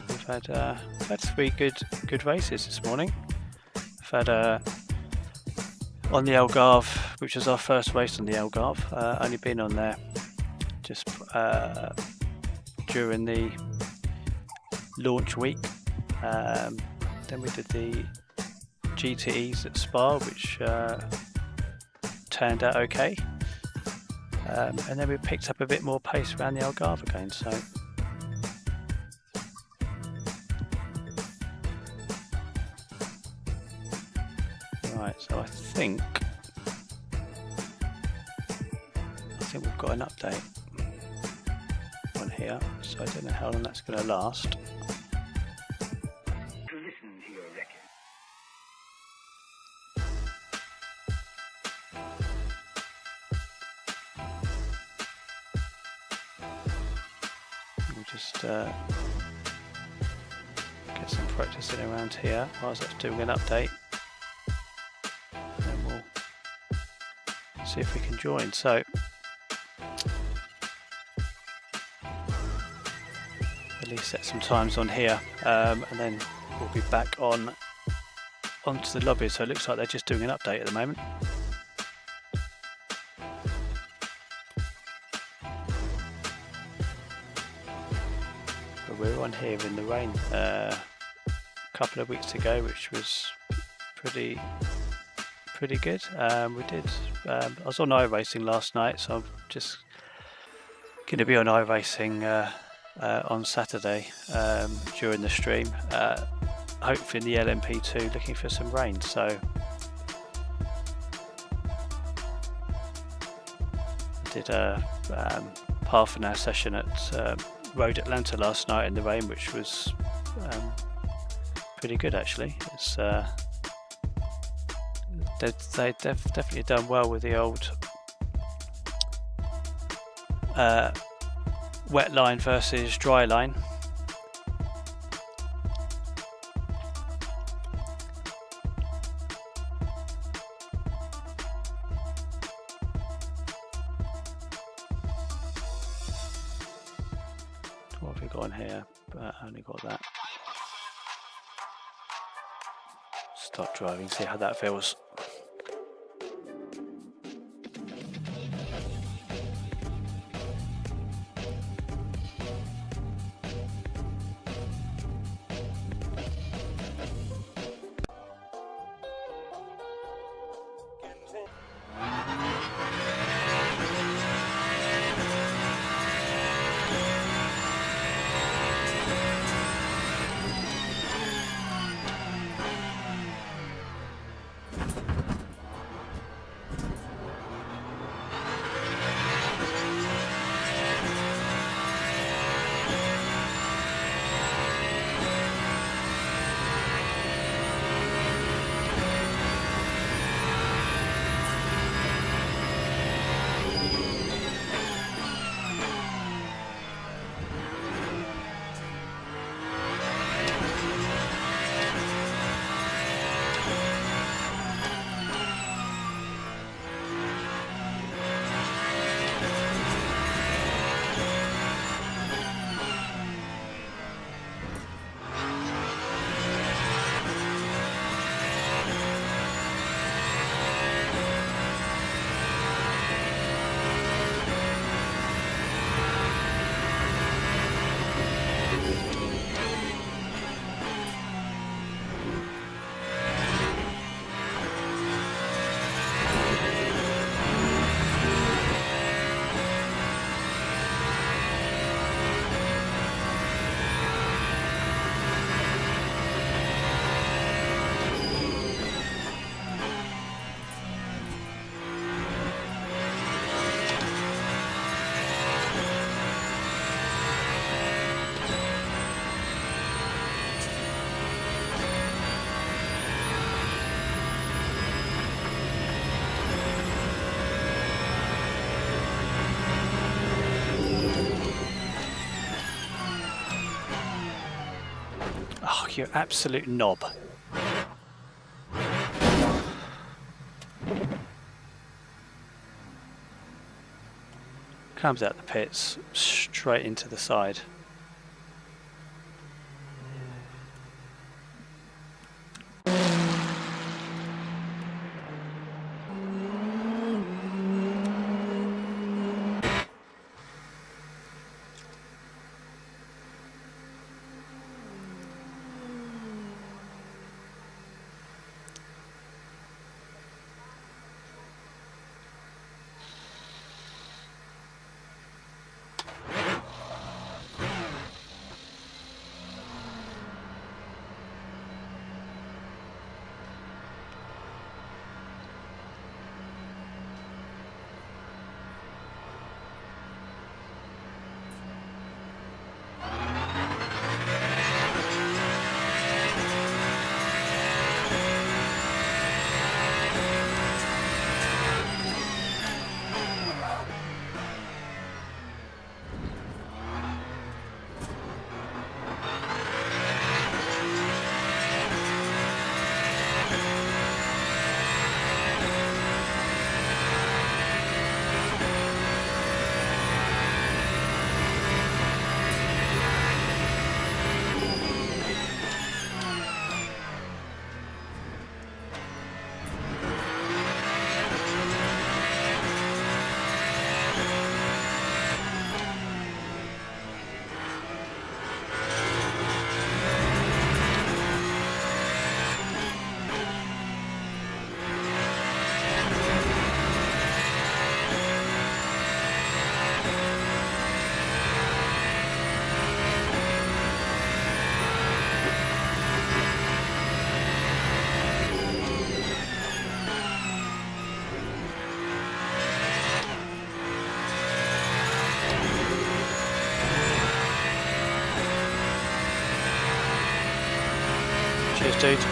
We've had 3 good races this morning. We've had on the Algarve, which was our first race on the Algarve. Only been on there just during the launch week. Then we did the GTEs at Spa, which turned out okay. And then we picked up a bit more pace around the Algarve again, so right, so I think we've got an update on here, so I don't know how long that's going to last. Just get some practice in around here whilst that's doing an update, and then we'll see if we can join. So at least set some times on here, and then we'll be back onto the lobby. So it looks like they're just doing an update at the moment. We're on here in the rain couple of weeks ago, which was pretty good. I was on iRacing last night, so I'm just going to be on iRacing on Saturday during the stream. Hopefully in the LMP2, looking for some rain. So did a half an hour session at Road Atlanta last night in the rain, which was pretty good actually. It's they've definitely done well with the old wet line versus dry line. What have we got on here? I only got that. Start driving, see how that feels. Oh, you absolute knob. Comes out the pits, straight into the side. Cheers, dude.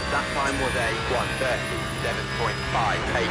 That time was a 1:37.5 pace.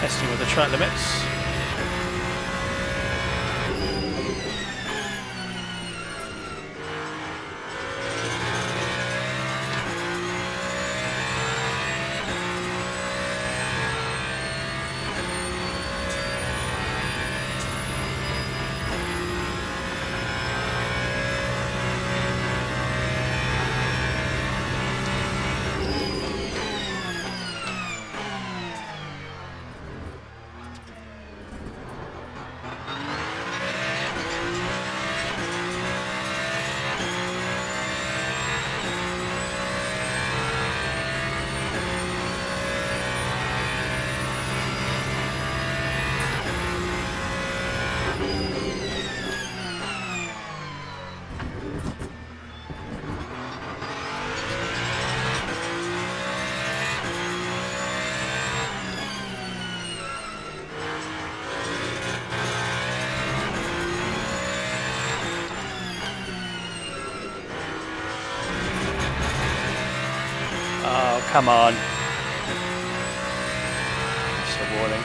Testing with the track limits. Come on. Just a warning.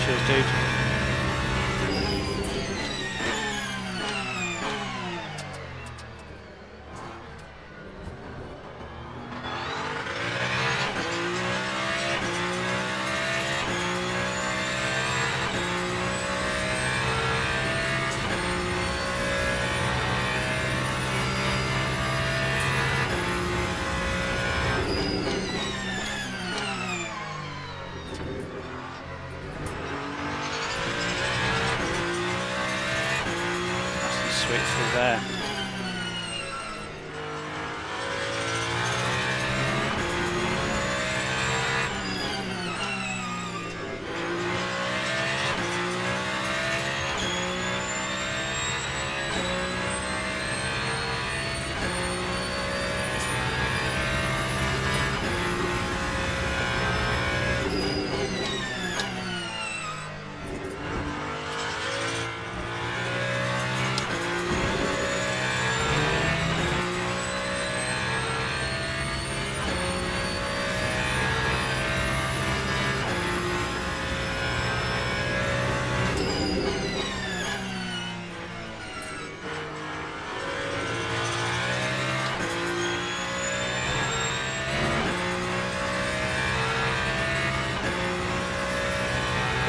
Cheers, dude. Sweet through there.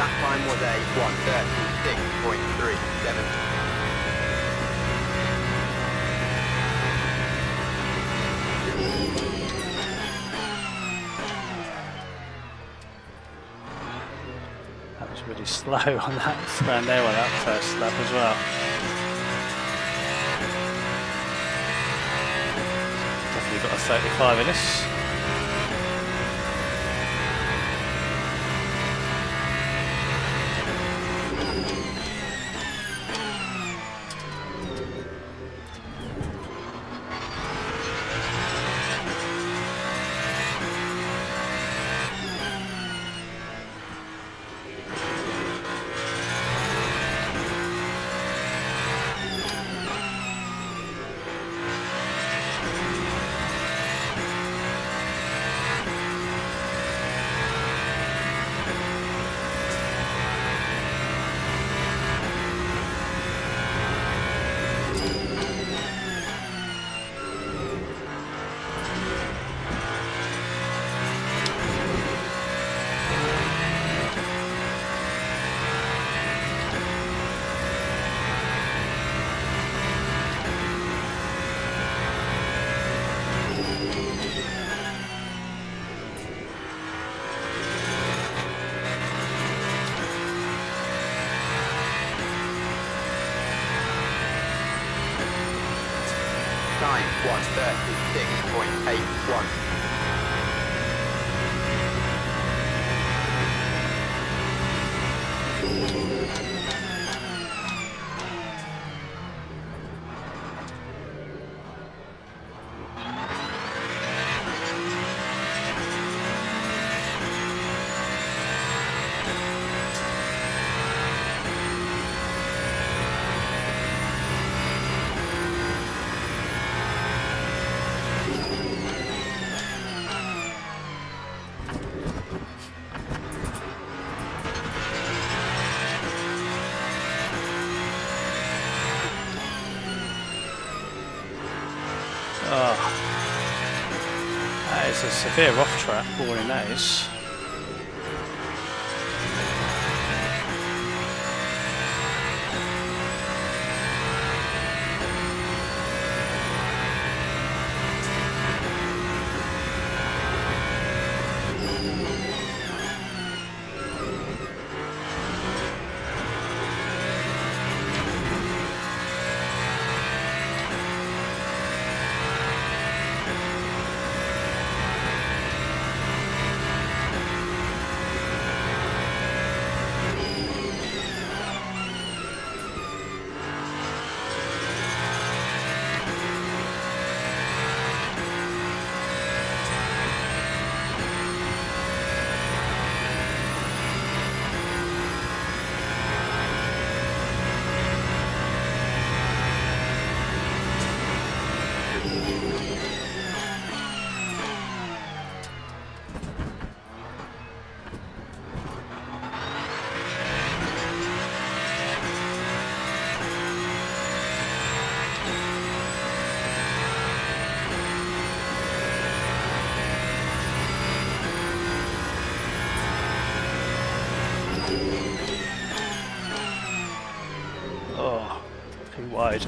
That time was a 1:36.37. That was really slow on that round there on that first lap as well. Definitely got a 35 in this. Time 1:36.81. Oh, that is a severe off track warning, that is. wide.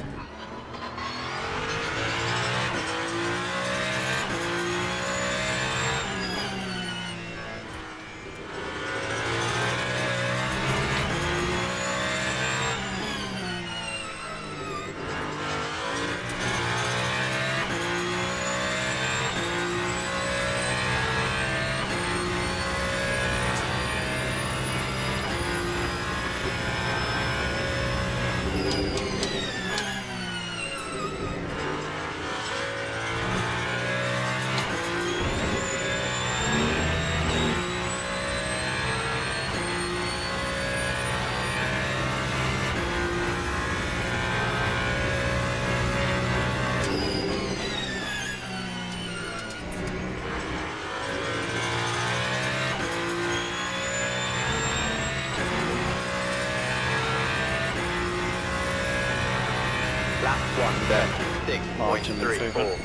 Lap 136.34.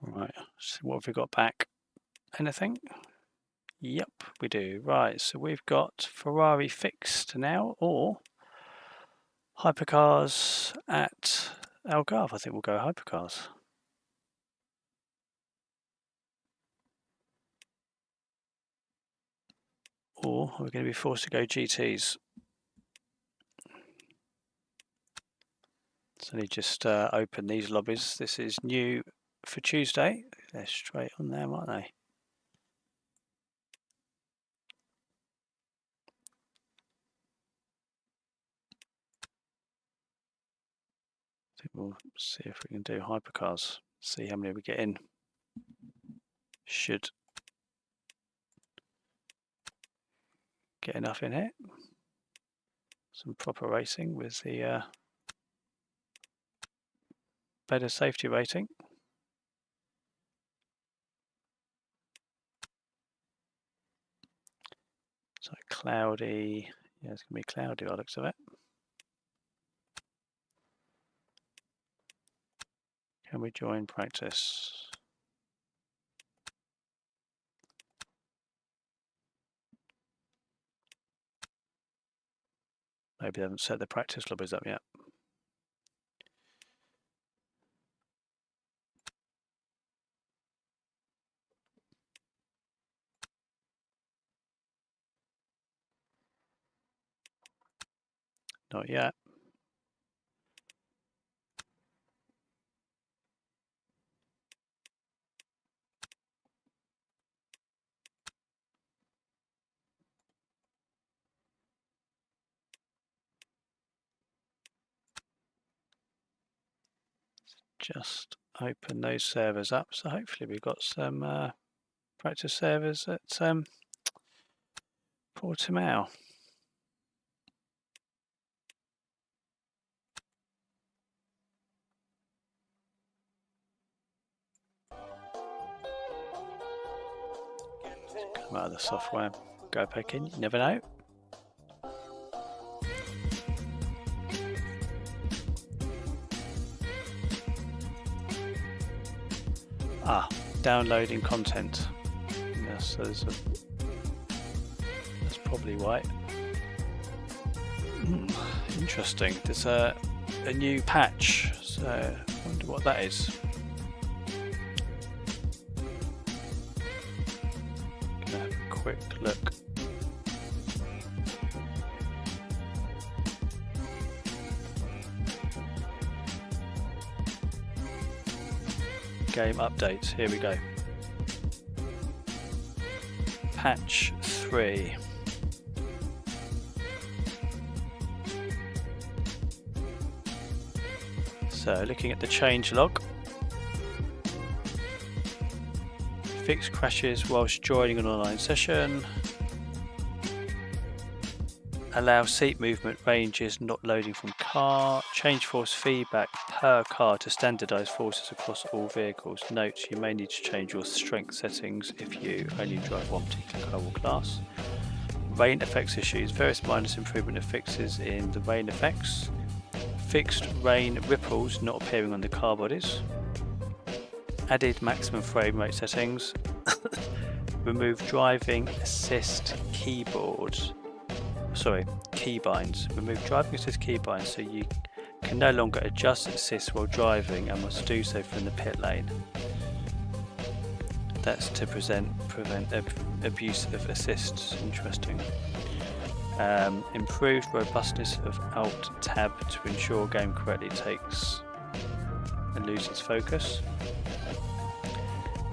Right, so what have we got back? Anything? Yep, we do. Right, so we've got Ferrari fixed now, or hypercars at Algarve. I think we'll go hypercars. Or we're going to be forced to go GTs. So let me just open these lobbies. This is new for Tuesday. They're straight on there, aren't they? I think we'll see if we can do hypercars. See how many we get in. Should get enough in here. Some proper racing with the better safety rating. So cloudy, yeah, it's going to be cloudy by the looks of it. Can we join practice? Maybe they haven't set the practice lobbies up yet. Not yet. Just open those servers up. So hopefully we've got some practice servers at Portimao. Come out of the software, go back in, you never know. Ah, downloading content. Yes, so that's probably why. Interesting. There's a new patch, so I wonder what that is. Gonna have a quick look. Game updates, here we go. Patch 3. So looking at the change log. Fix crashes whilst joining an online session. Allow seat movement ranges not loading from car. Change force feedback per car to standardized forces across all vehicles. Note, you may need to change your strength settings if you only drive one particular car or class. Rain effects issues. Various minus improvement of fixes in the rain effects. Fixed rain ripples not appearing on the car bodies. Added maximum frame rate settings. Remove driving assist keybinds. Remove driving assist keybinds so you can no longer adjust assist while driving and must do so from the pit lane. That's to prevent abuse of assists. Interesting. Improved robustness of Alt Tab to ensure game correctly takes and loses focus.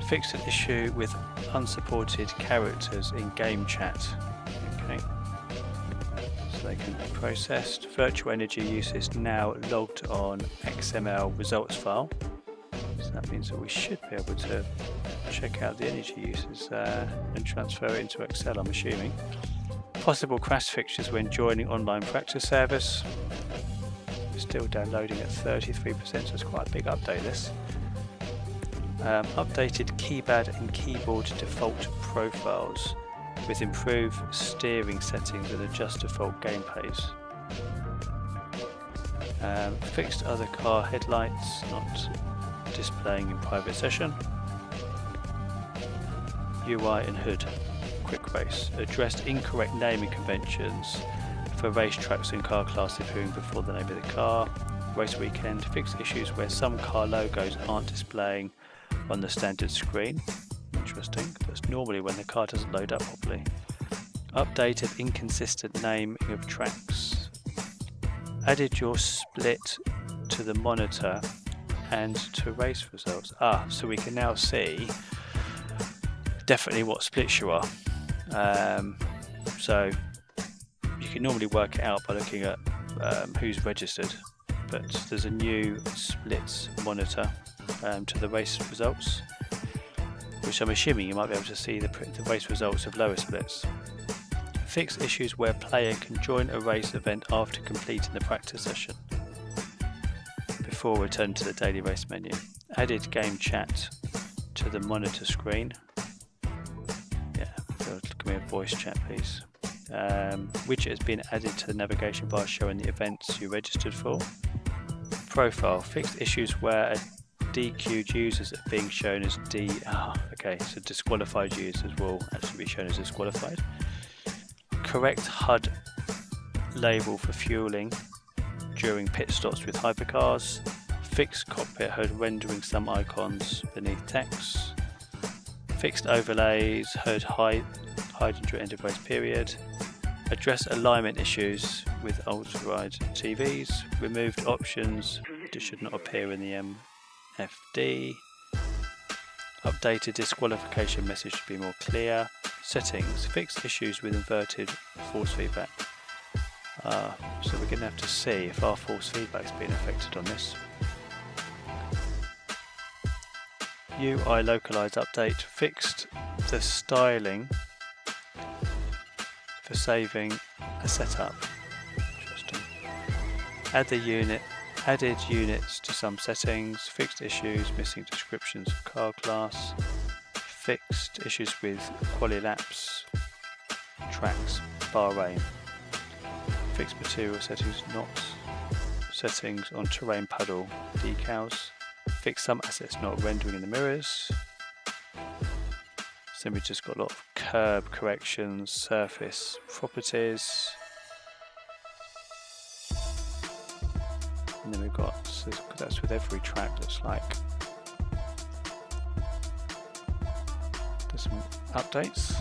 Fixed an issue with unsupported characters in game chat. Okay. So they can be processed. Virtual energy use is now logged on XML results file. So that means that we should be able to check out the energy uses and transfer it into Excel, I'm assuming. Possible crash fixtures when joining online practice service. We're still downloading at 33%, so it's quite a big update this. Updated keypad and keyboard default profiles with improved steering settings and adjust default gameplays. Fixed other car headlights not displaying in private session. UI and HUD quick race. Addressed incorrect naming conventions for racetracks and car classes appearing before the name of the car. Race weekend. Fixed issues where some car logos aren't displaying on the standard screen. Interesting. That's normally when the car doesn't load up properly. Updated inconsistent naming of tracks. Added your split to the monitor and to race results. So we can now see definitely what splits you are. So you can normally work it out by looking at who's registered, but there's a new splits monitor to the race results, which I'm assuming you might be able to see the race results of lower splits. Fix issues where player can join a race event after completing the practice session before returning to the daily race menu. Added game chat to the monitor screen. Yeah, give me a voice chat please. Widget has been added to the navigation bar showing the events you registered for. Profile. Fixed issues where DQ'd users are being shown as so disqualified users will actually be shown as disqualified. Correct HUD label for fueling during pit stops with hypercars. Fixed cockpit HUD rendering some icons beneath text. Fixed overlays HUD hide during end of race period. Address alignment issues with ultra-wide TVs. Removed options that should not appear in the MFD. Updated disqualification message to be more clear. Settings. Fixed issues with inverted force feedback. So we're going to have to see if our force feedback's been affected on this. UI localize update. Fixed the styling for saving a setup. Interesting. Added units to some settings. Fixed issues missing descriptions of car class. Fixed issues with quali laps, tracks, Bahrain. Fixed material settings, not settings on terrain puddle decals. Fix some assets not rendering in the mirrors. So we've just got a lot of curb corrections, surface properties. And then we've got, so that's with every track, looks like. There's some updates.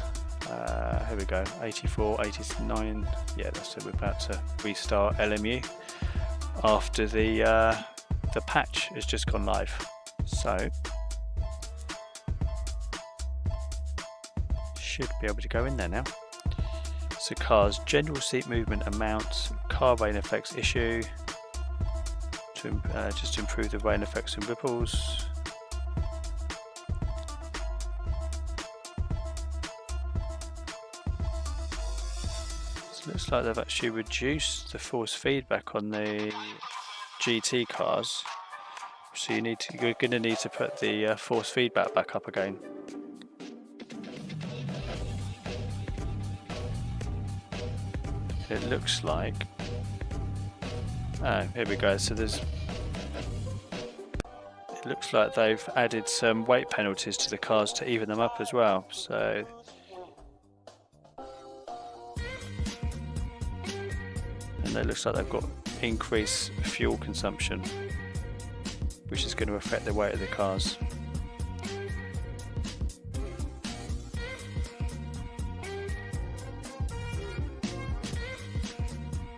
Here we go, 84, 89. Yeah, that's it. We're about to restart LMU after the patch has just gone live. So should be able to go in there now. So cars, general seat movement amount, car rain effects issue, to just to improve the rain effects and ripples. So let's looks like they've actually reduced the force feedback on the GT cars. So you're going to need to put the force feedback back up again. It looks like, oh, here we go. So it looks like they've added some weight penalties to the cars to even them up as well. So and it looks like they've got increased fuel consumption, which is going to affect the weight of the cars.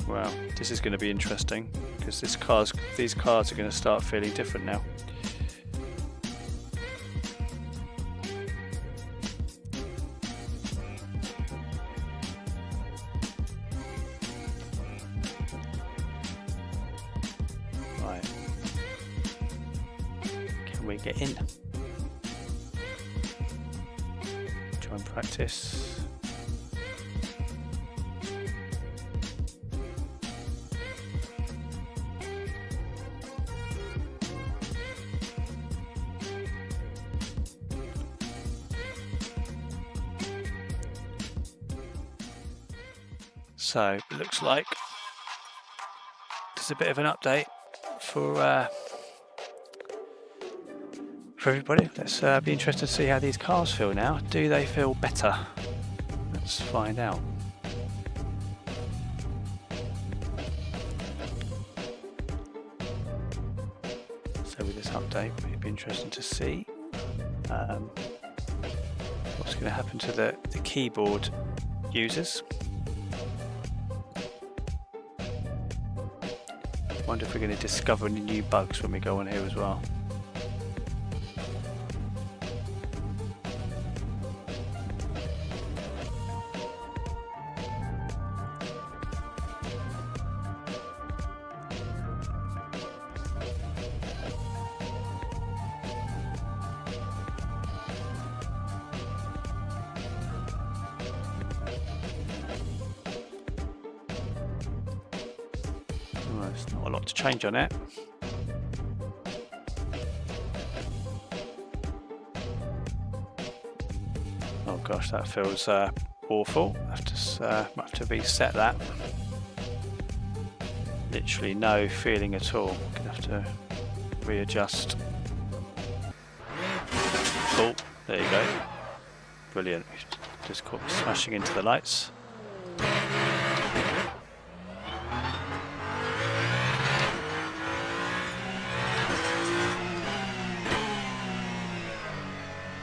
Wow, this is going to be interesting because these cars are going to start feeling different now. Right, can we get in? Try and practice. So it looks like there's a bit of an update for everybody. Let's be interested to see how these cars feel now. Do they feel better? Let's find out. So with this update, it'll be interesting to see what's going to happen to the keyboard users. Wonder if we're going to discover any new bugs when we go on here as well. Well, there's not a lot to change on it. Oh gosh, that feels awful. I have to reset that. Literally no feeling at all. Gonna have to readjust. Oh, there you go. Brilliant. Just caught me smashing into the lights.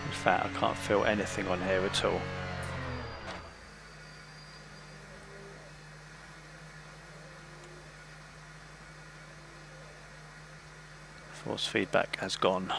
In fact, I can't feel anything on here at all. Force feedback has gone.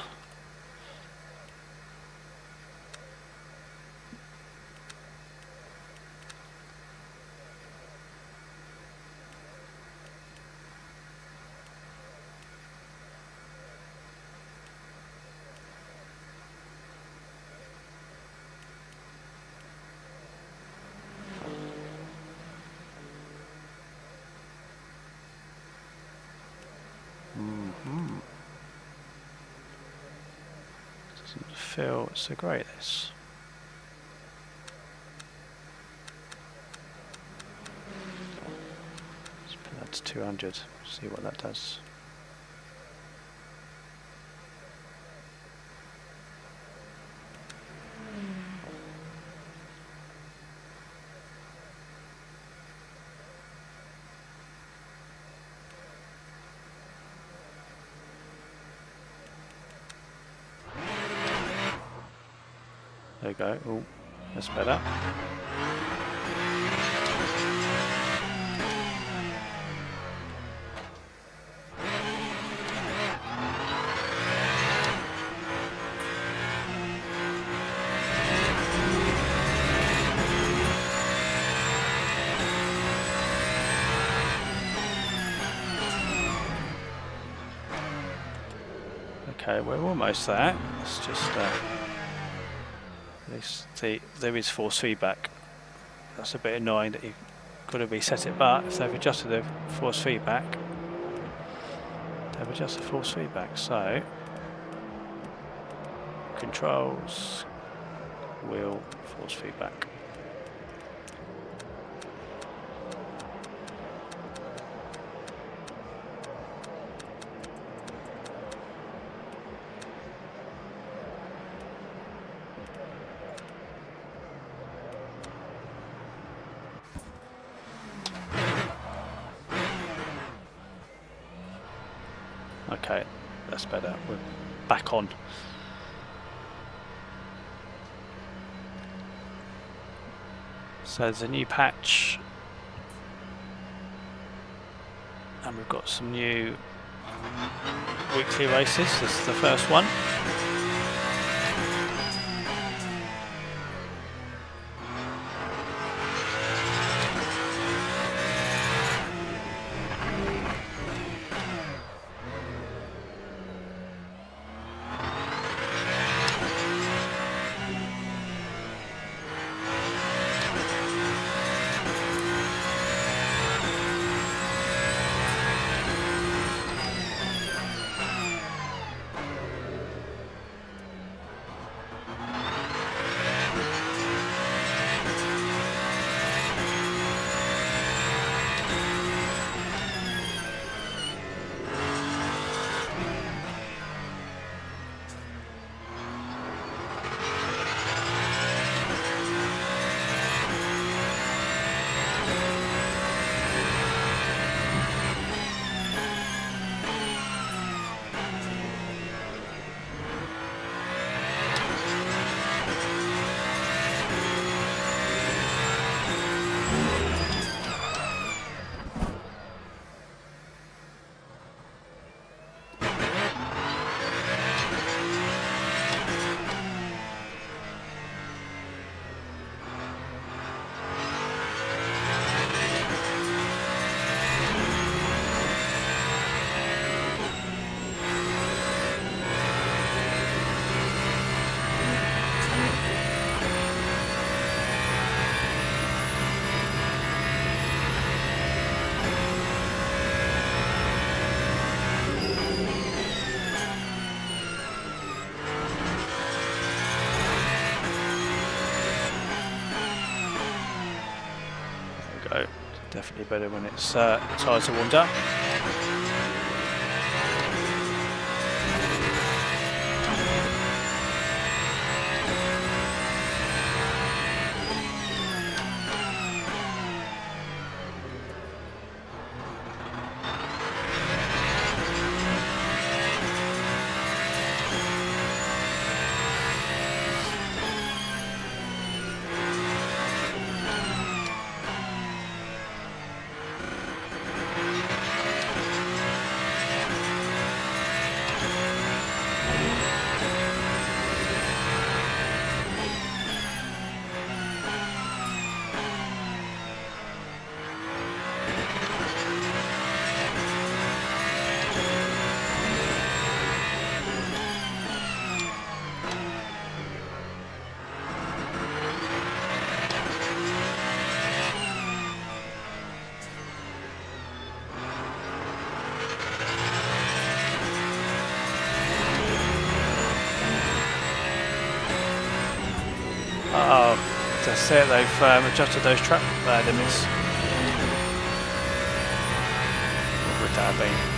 Doesn't feel so great, this. Let's put that to 200, see what that does. There you go. Oh, that's better. Okay, we're almost there. Let's just there is force feedback. That's a bit annoying that got to reset it, but if they've adjusted the force feedback, they've adjusted the force feedback. So controls, wheel, force feedback. Okay, that's better. We're back on. So there's a new patch, and we've got some new weekly races. This is the first one. Definitely better when its tyres are warmed up. Oh, that's it, they've adjusted those track limits. What would that have been?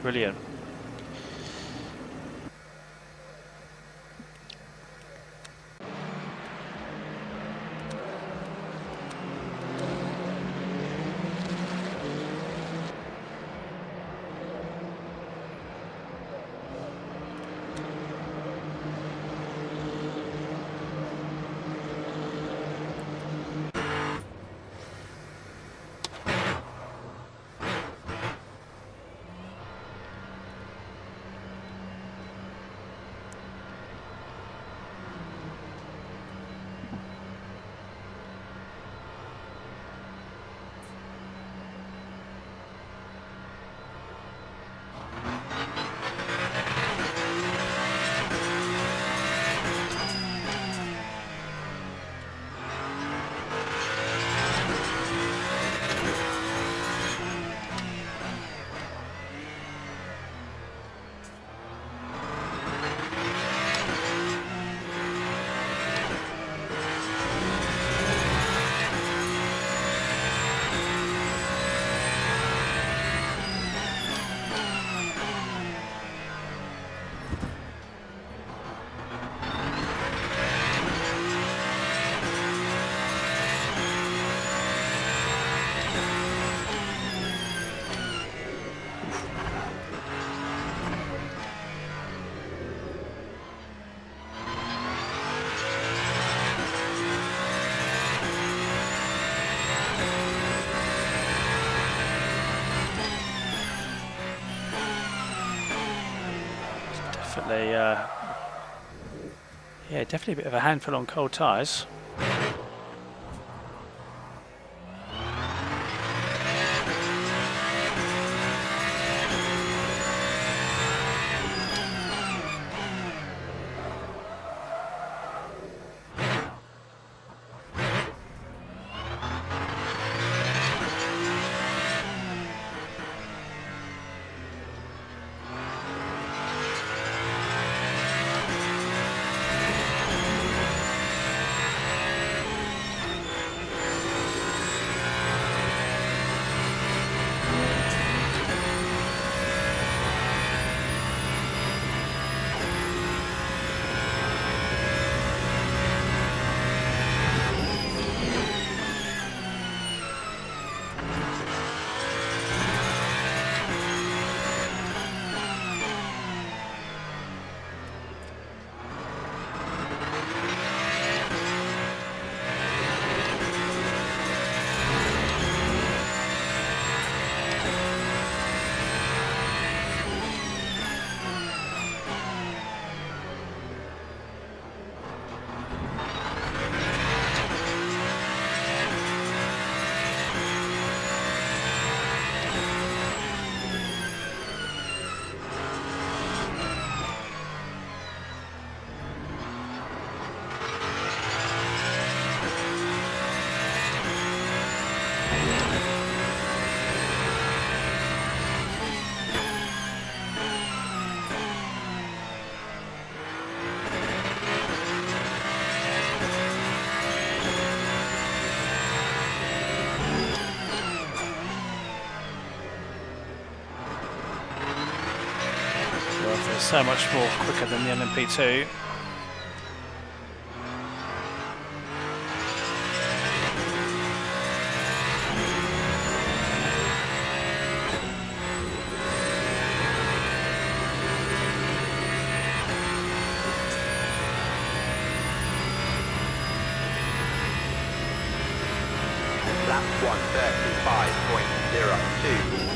Brilliant. Definitely, yeah, definitely a bit of a handful on cold tyres. So much more quicker than the LMP2. Lap 1:35.02.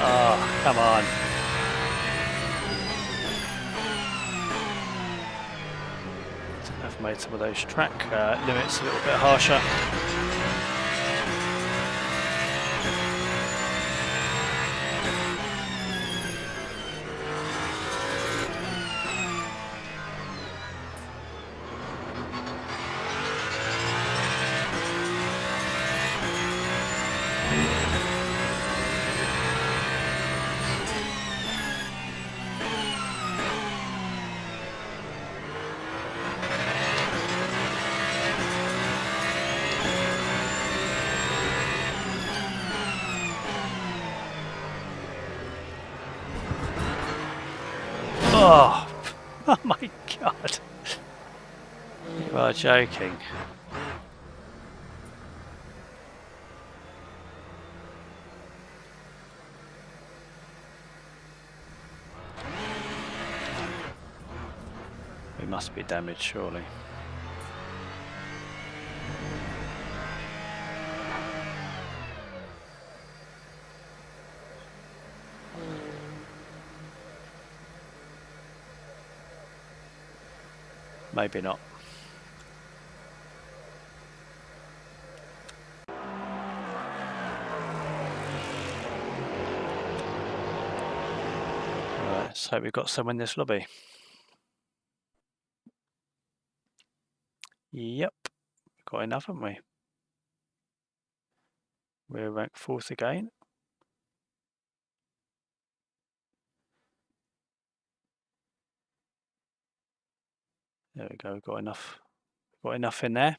Oh, come on. I've made some of those track limits a little bit harsher. Oh, oh my God. You are joking. We must be damaged, surely. Maybe not. Right, let's hope we've got some in this lobby. Yep, got enough, haven't we? We're ranked 4th again. There we go, got enough in there.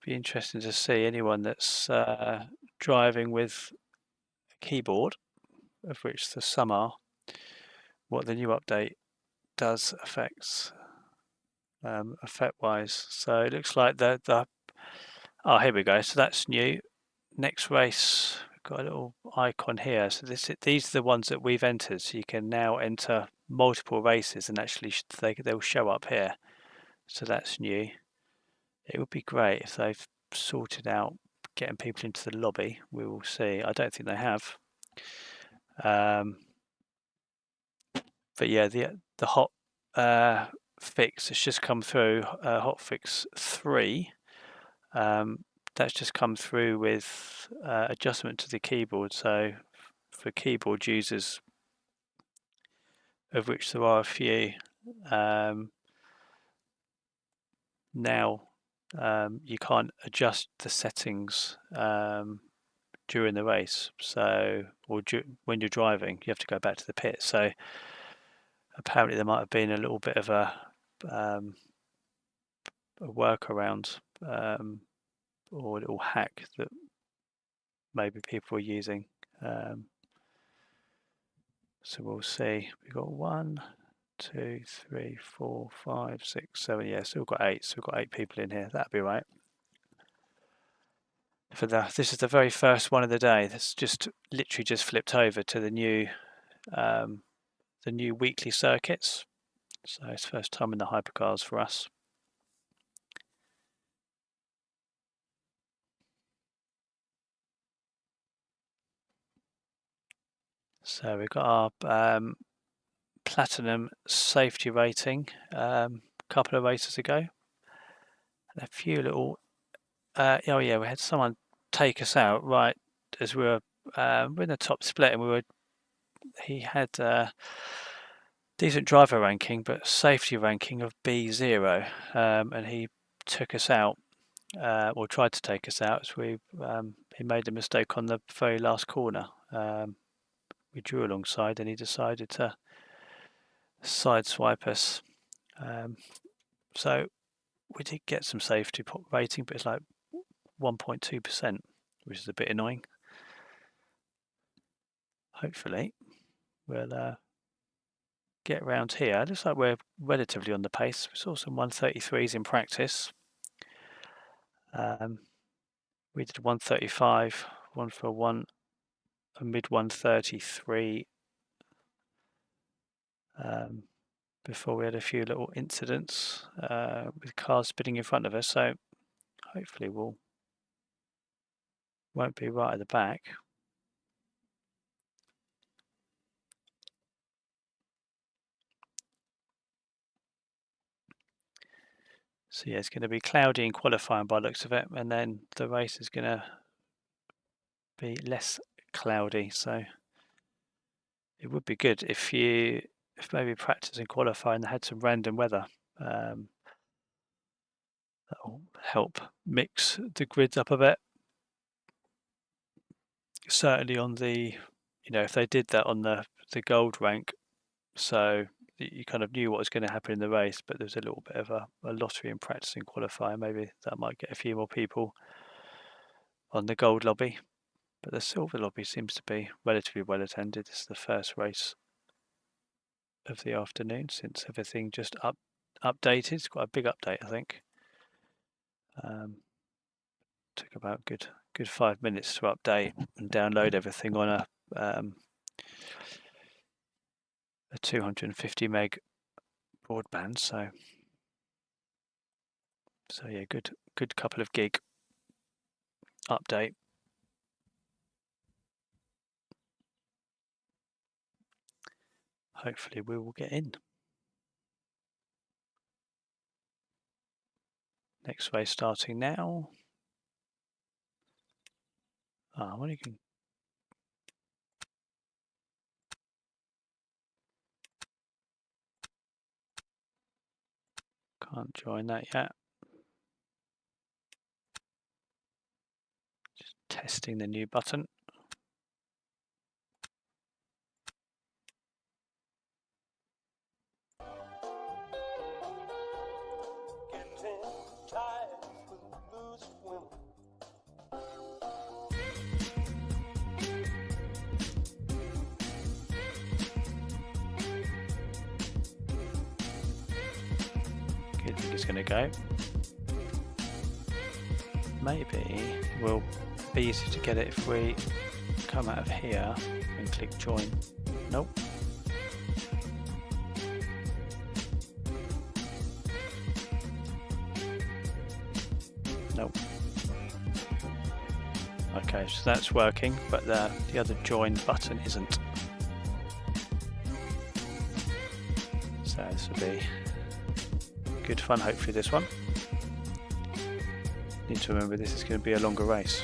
Be interesting to see anyone that's driving with a keyboard, of which there's some are, what the new update does effect wise. So it looks like the oh, here we go. So that's new. Next race, we've got a little icon here. So these are the ones that we've entered. So you can now enter multiple races and actually they'll show up here. So that's new. It would be great if they've sorted out getting people into the lobby. We will see. I don't think they have. But yeah, the hot fix has just come through. Hotfix 3. That's just come through with adjustment to the keyboard. So for keyboard users, of which there are a few, now you can't adjust the settings during the race. So, or when you're driving, you have to go back to the pit. So apparently there might have been a little bit of a workaround or a little hack that maybe people are using. So we'll see. We've got 1, 2, 3, 4, 5, 6, 7. Yeah, so we've got 8. So we've got 8 people in here. That'll be right. This is the very first one of the day. That's just literally just flipped over to the new weekly circuits. So it's first time in the hypercars for us. So we've got our platinum safety rating a couple of races ago. And a few little oh yeah, we had someone take us out right as we were in the top split, and he had decent driver ranking but safety ranking of B0, and he took us out, or tried to take us out, as he made a mistake on the very last corner. We drew alongside and he decided to sideswipe us. So we did get some safety rating, but it's like 1.2%, which is a bit annoying. Hopefully we'll get around here. It looks like we're relatively on the pace. We saw some 133s in practice. We did 135, 1 for 1, a mid 133 before we had a few little incidents with cars spinning in front of us. So hopefully won't be right at the back. So yeah, it's going to be cloudy in qualifying by the looks of it, and then the race is going to be less cloudy. So it would be good if maybe practice and qualifying had some random weather. That'll help mix the grids up a bit. Certainly on the, if they did that on the gold rank, so you kind of knew what was going to happen in the race, but there's a little bit of a lottery in practice and qualifying. Maybe that might get a few more people on the gold lobby. But the silver lobby seems to be relatively well attended. This is the first race of the afternoon since everything just updated. It's quite a big update, I think. Took about good 5 minutes to update and download everything on a 250 meg broadband. So yeah, good couple of gig update. Hopefully we will get in. Next wave starting now. Well, you can. Can't join that yet. Just testing the new button. I think it's going to go. Maybe it will be easy to get it if we come out of here and click join. Nope. Nope. Okay, so that's working, but the other join button isn't. So this will be good fun, hopefully, this one. Need to remember this is going to be a longer race.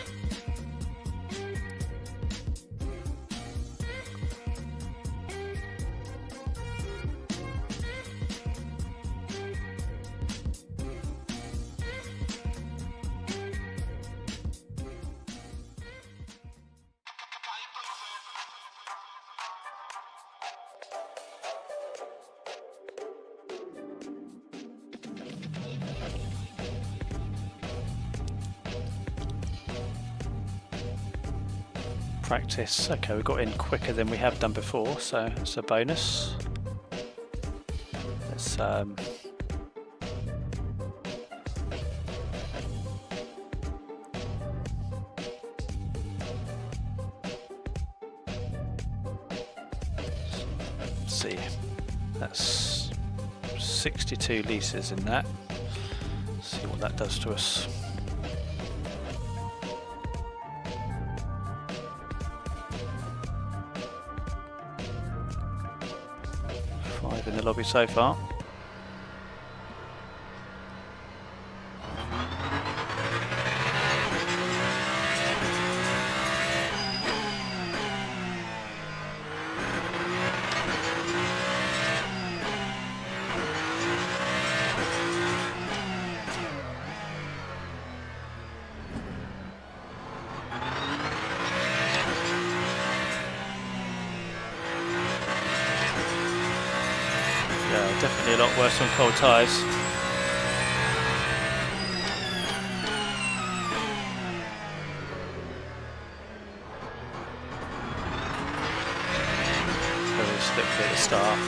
Practice. Okay, we got in quicker than we have done before, so it's a bonus. Let's see. That's 62 litres in that. Let's see what that does to us. In the lobby so far. Definitely a lot worse on cold tyres. Very slippery at the start.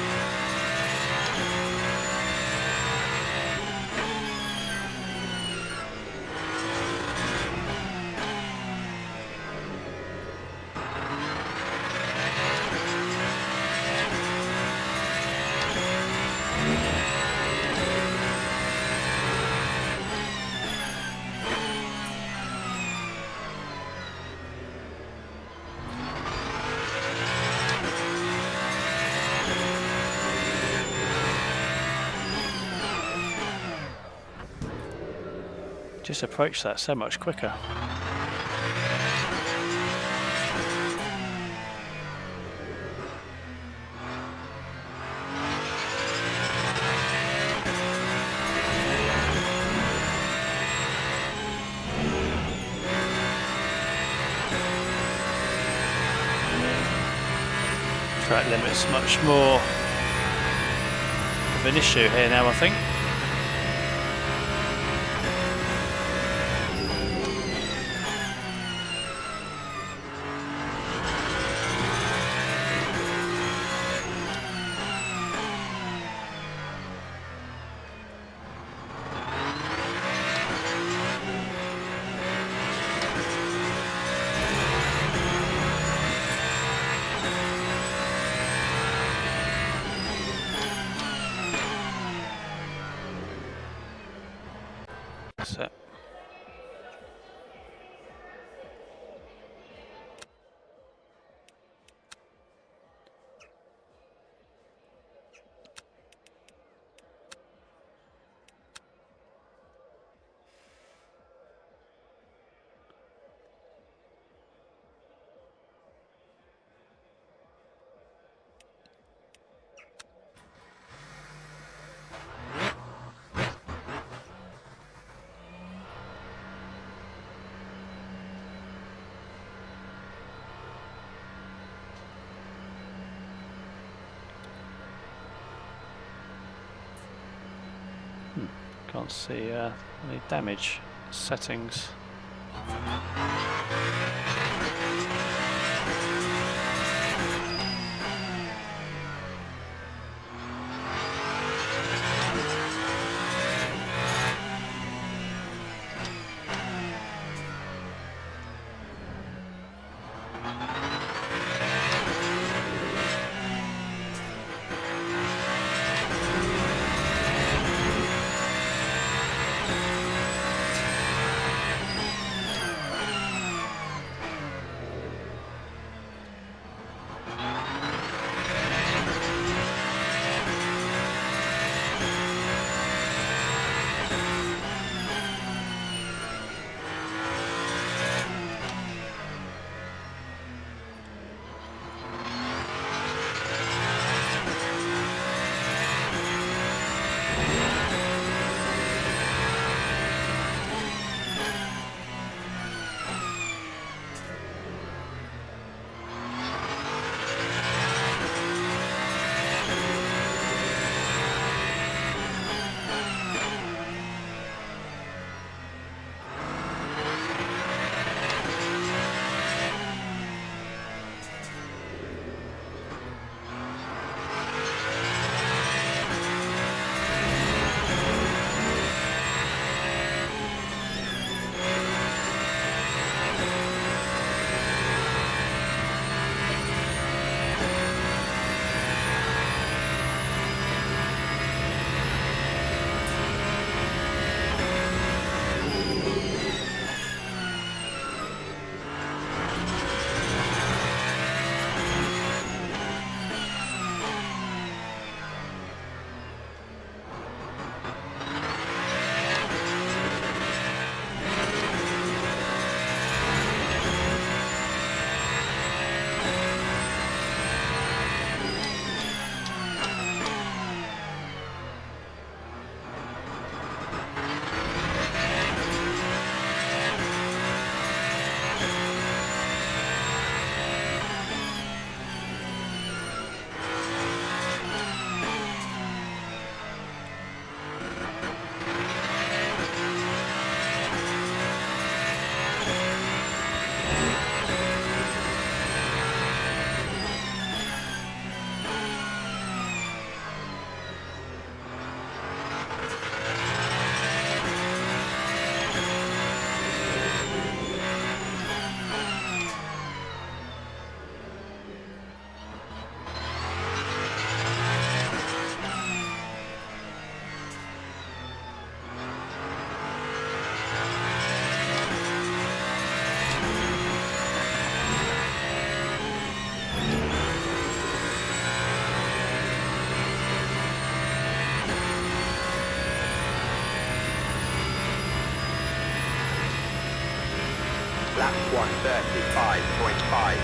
Just approach that so much quicker. Track limit's much more of an issue here now, I think. Can't see any damage settings. Lap 135.50.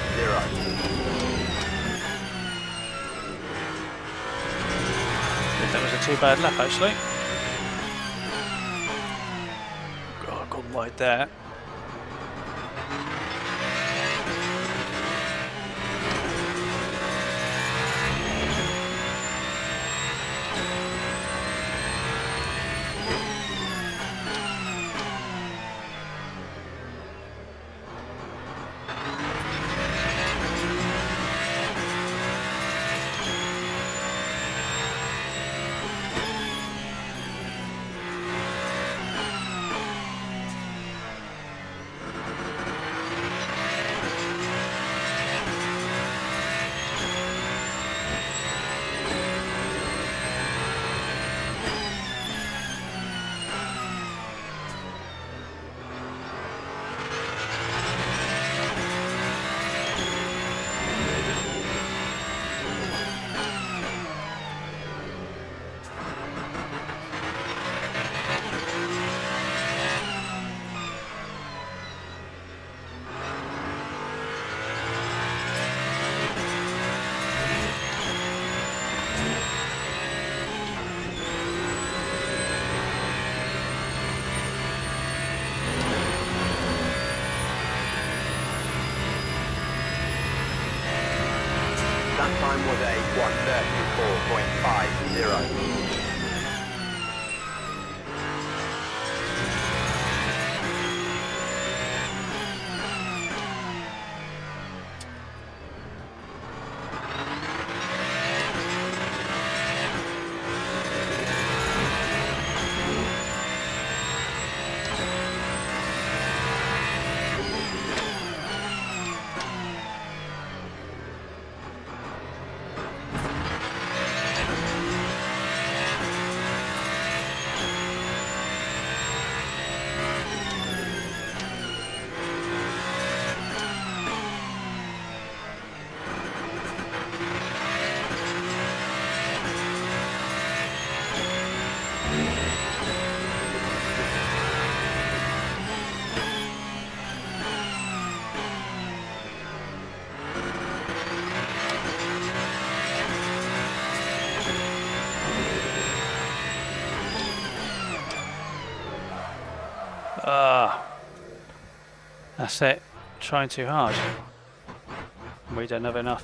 That was a too bad lap actually. Oh, I got wide there. That time was a 134.50. That's it. Trying too hard. We don't have enough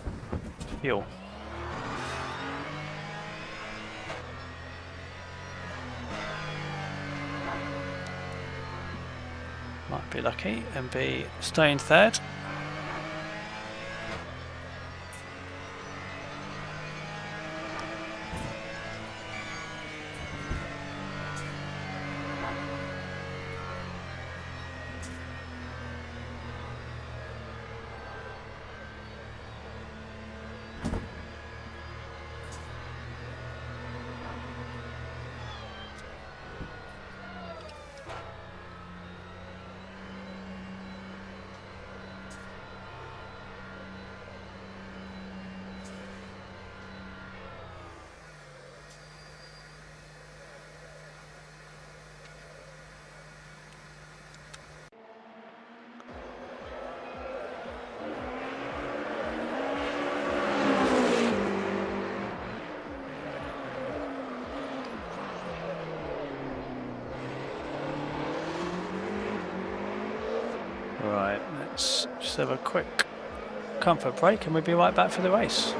fuel. Might be lucky and be staying third. Right, let's just have a quick comfort break and we'll be right back for the race.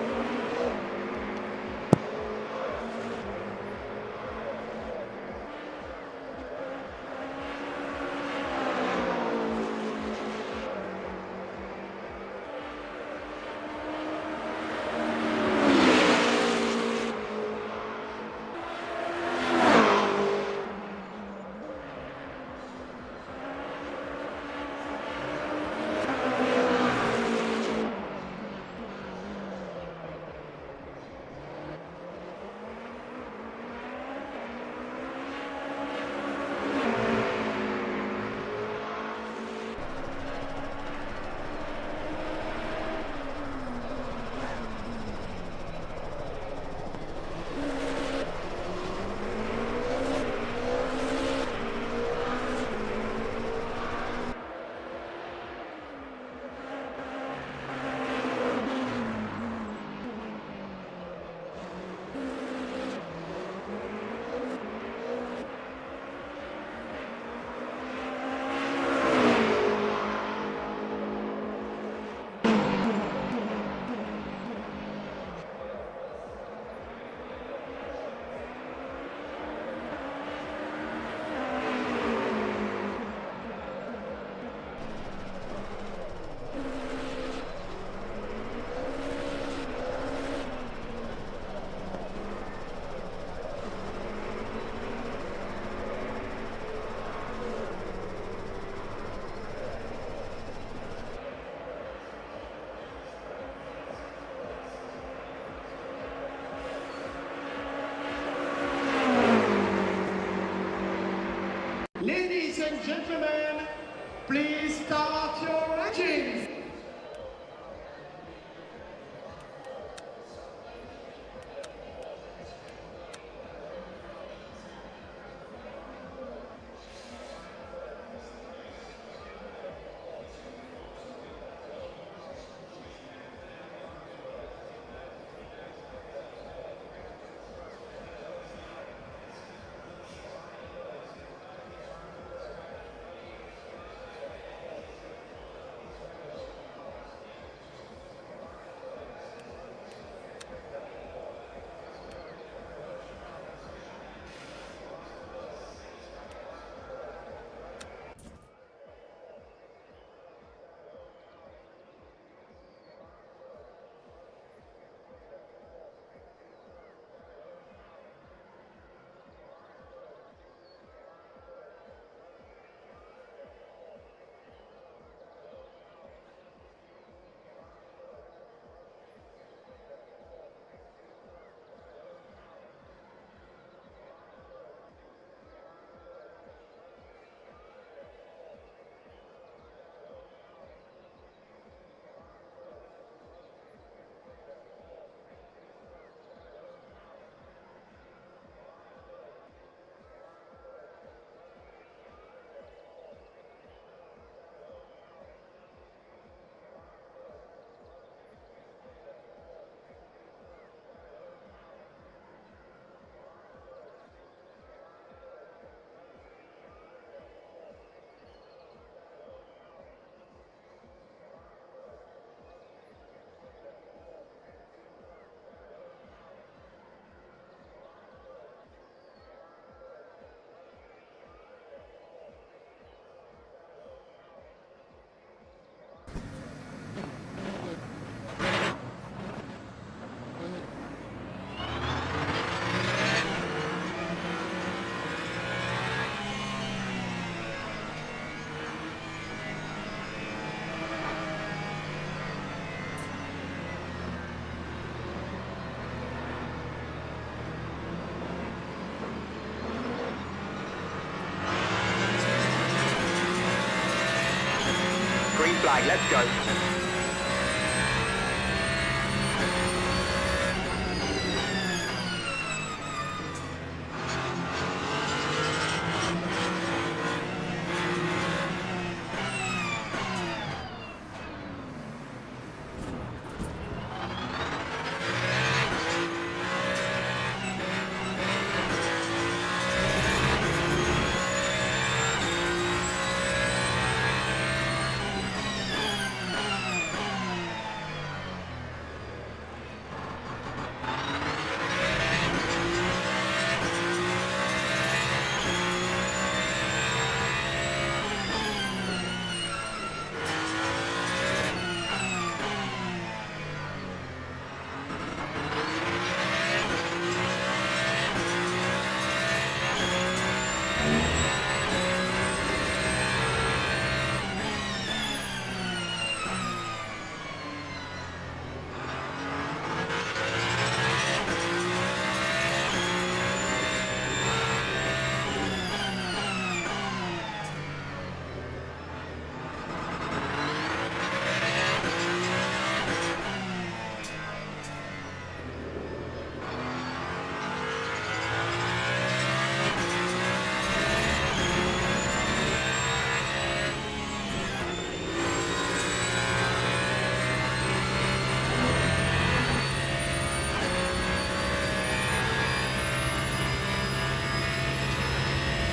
flag, let's go.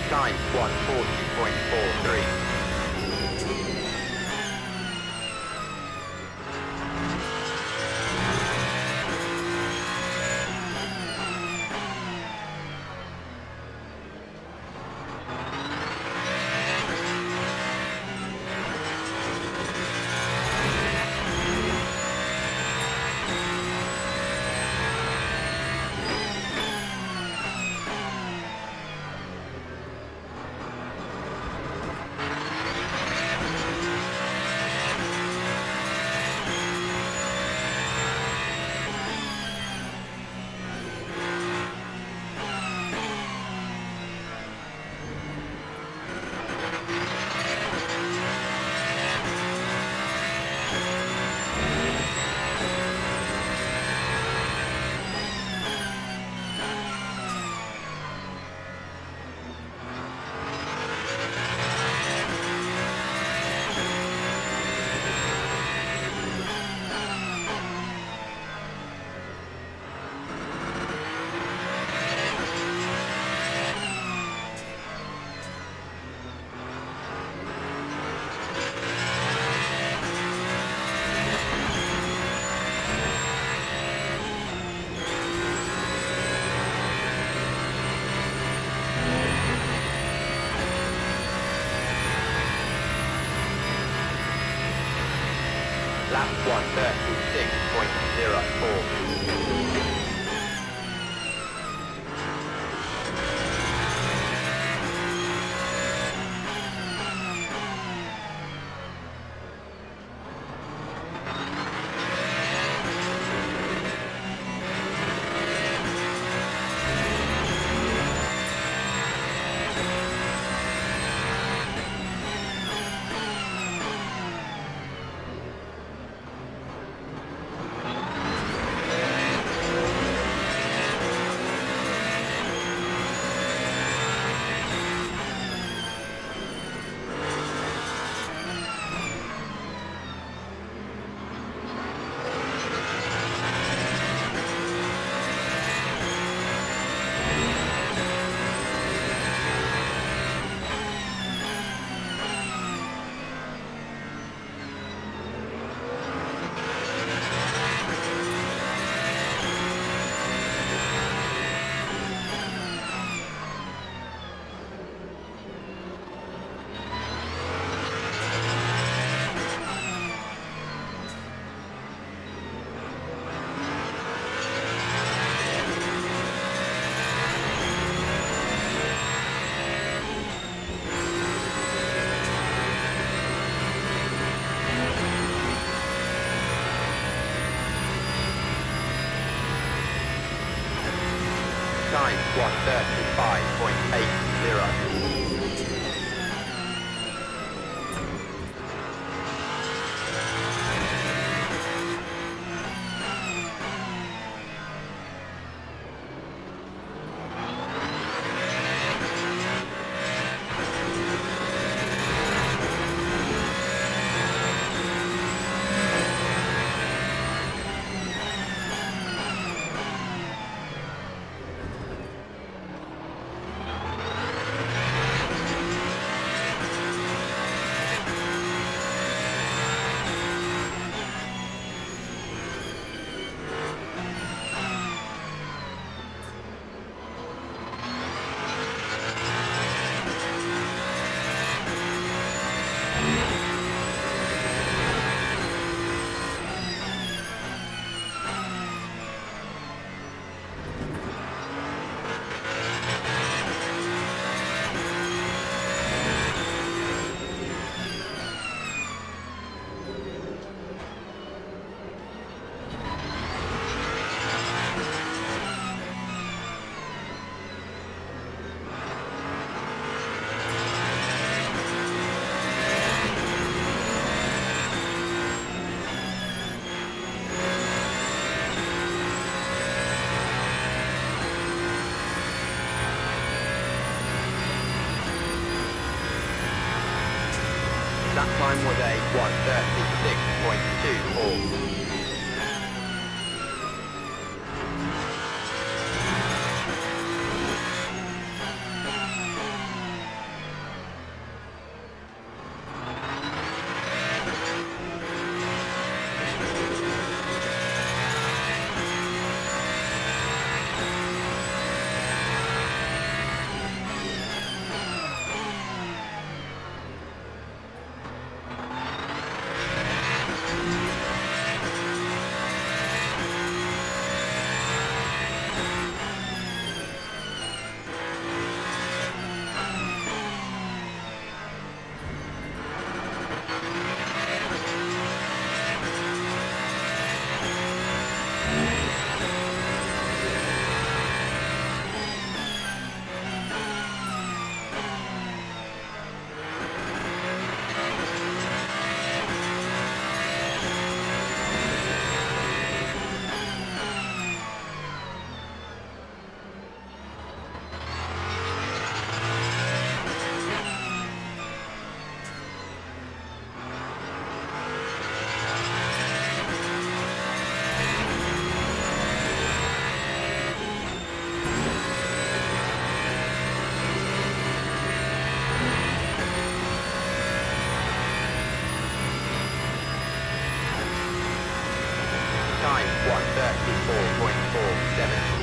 Time 140.43. Lap 136.04. Time 135.80. 136.24. Time 134.47.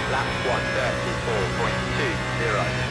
Lap 134.20.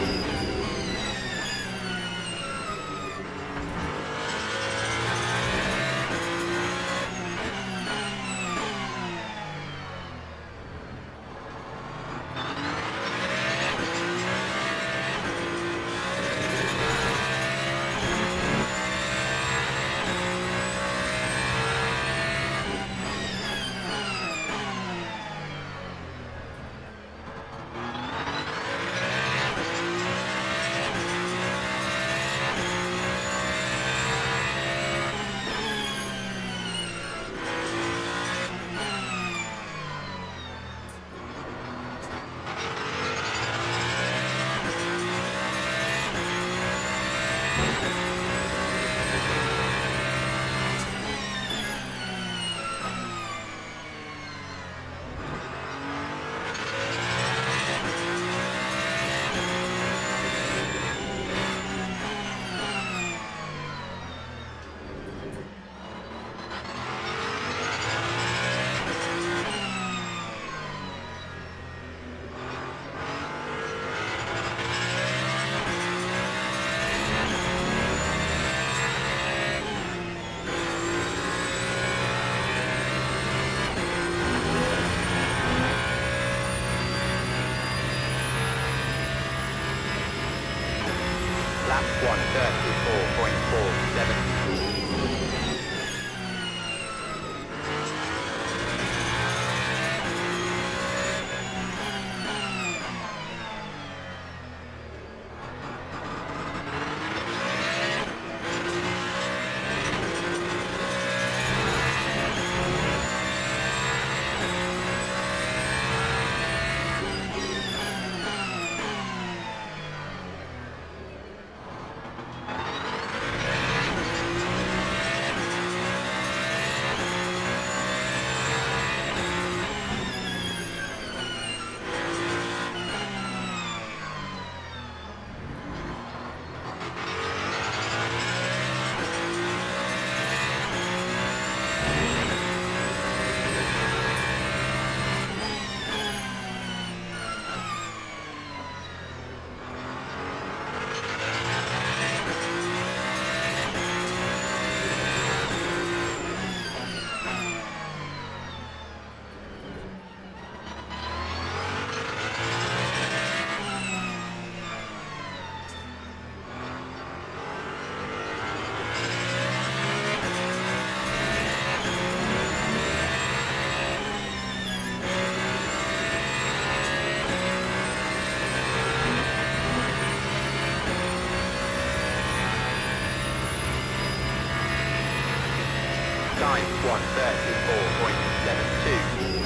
Time 1:34.72.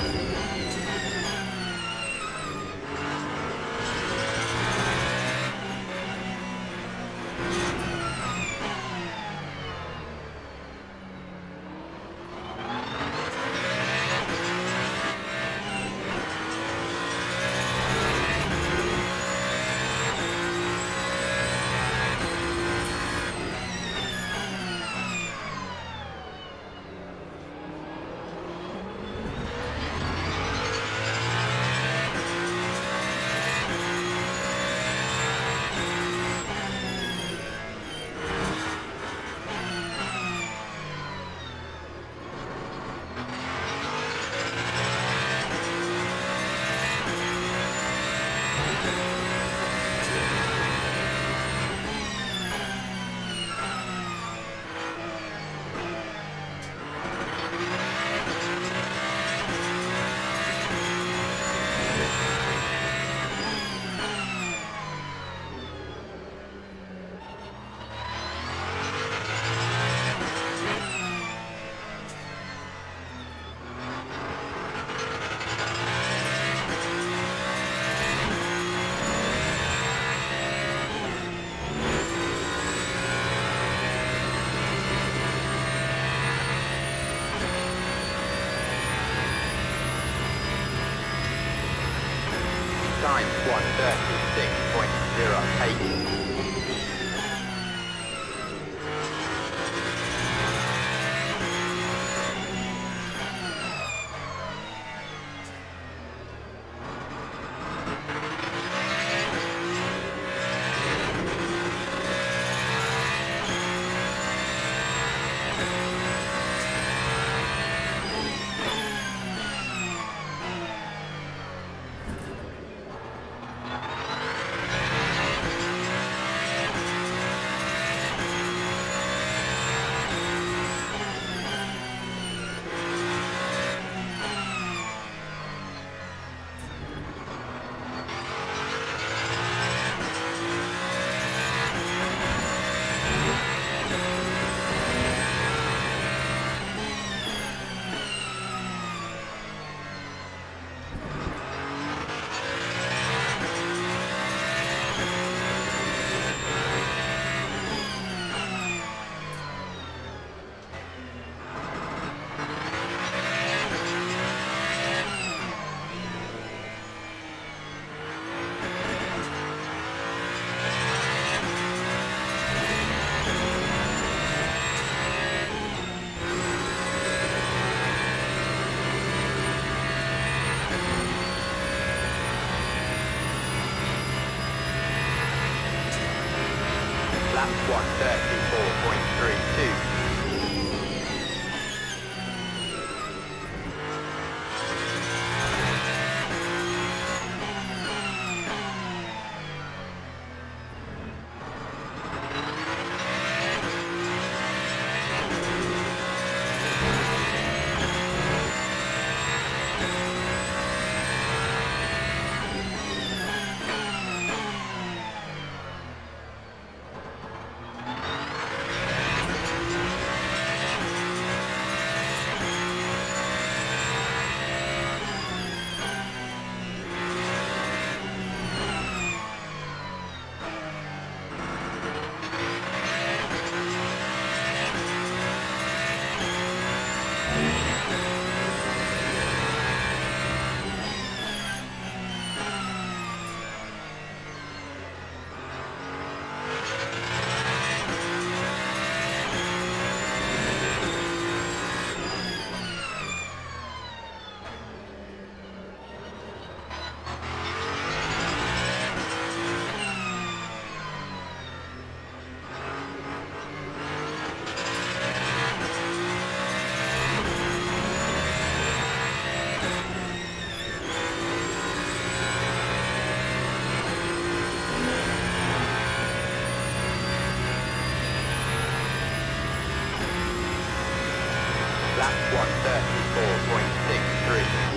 Time 1:36.08. Lap 1:34.32. Lap 1:34.63.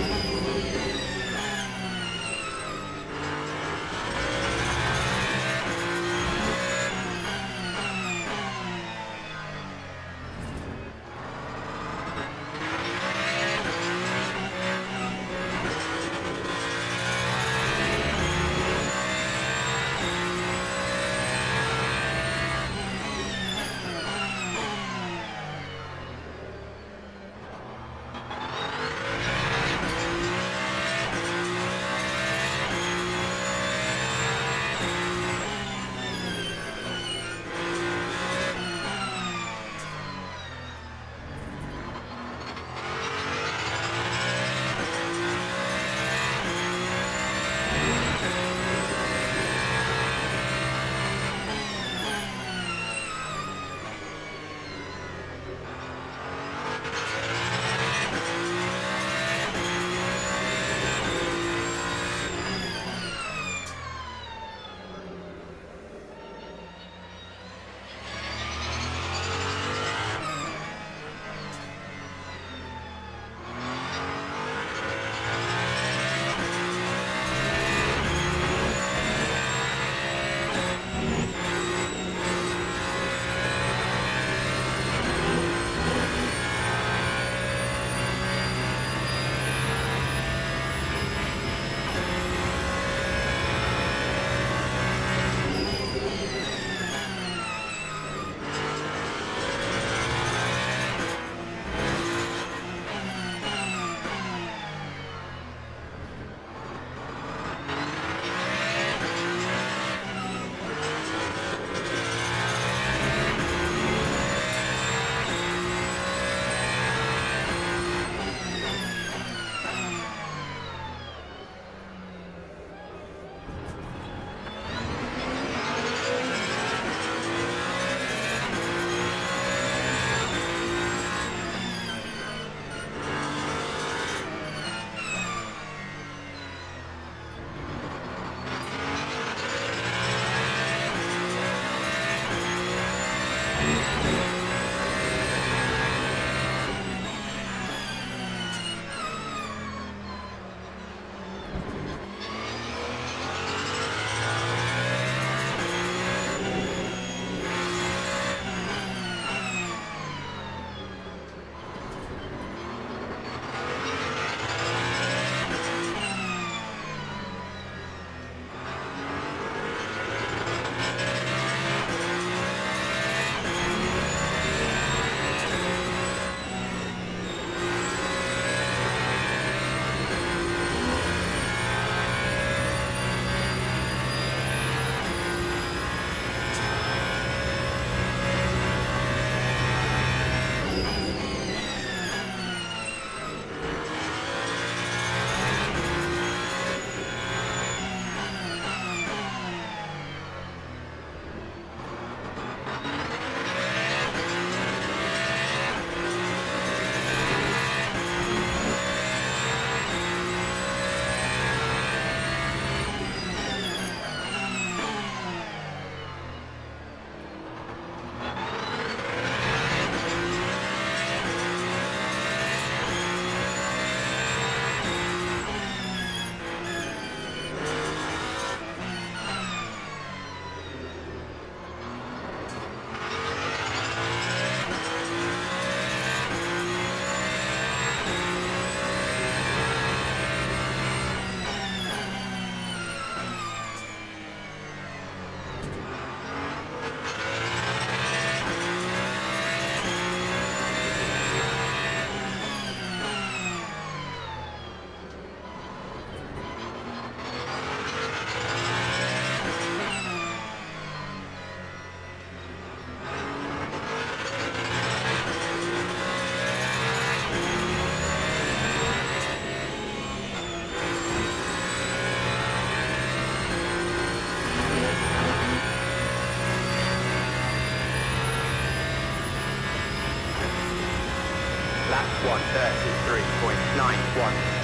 133.91.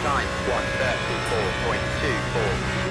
Time 134.24.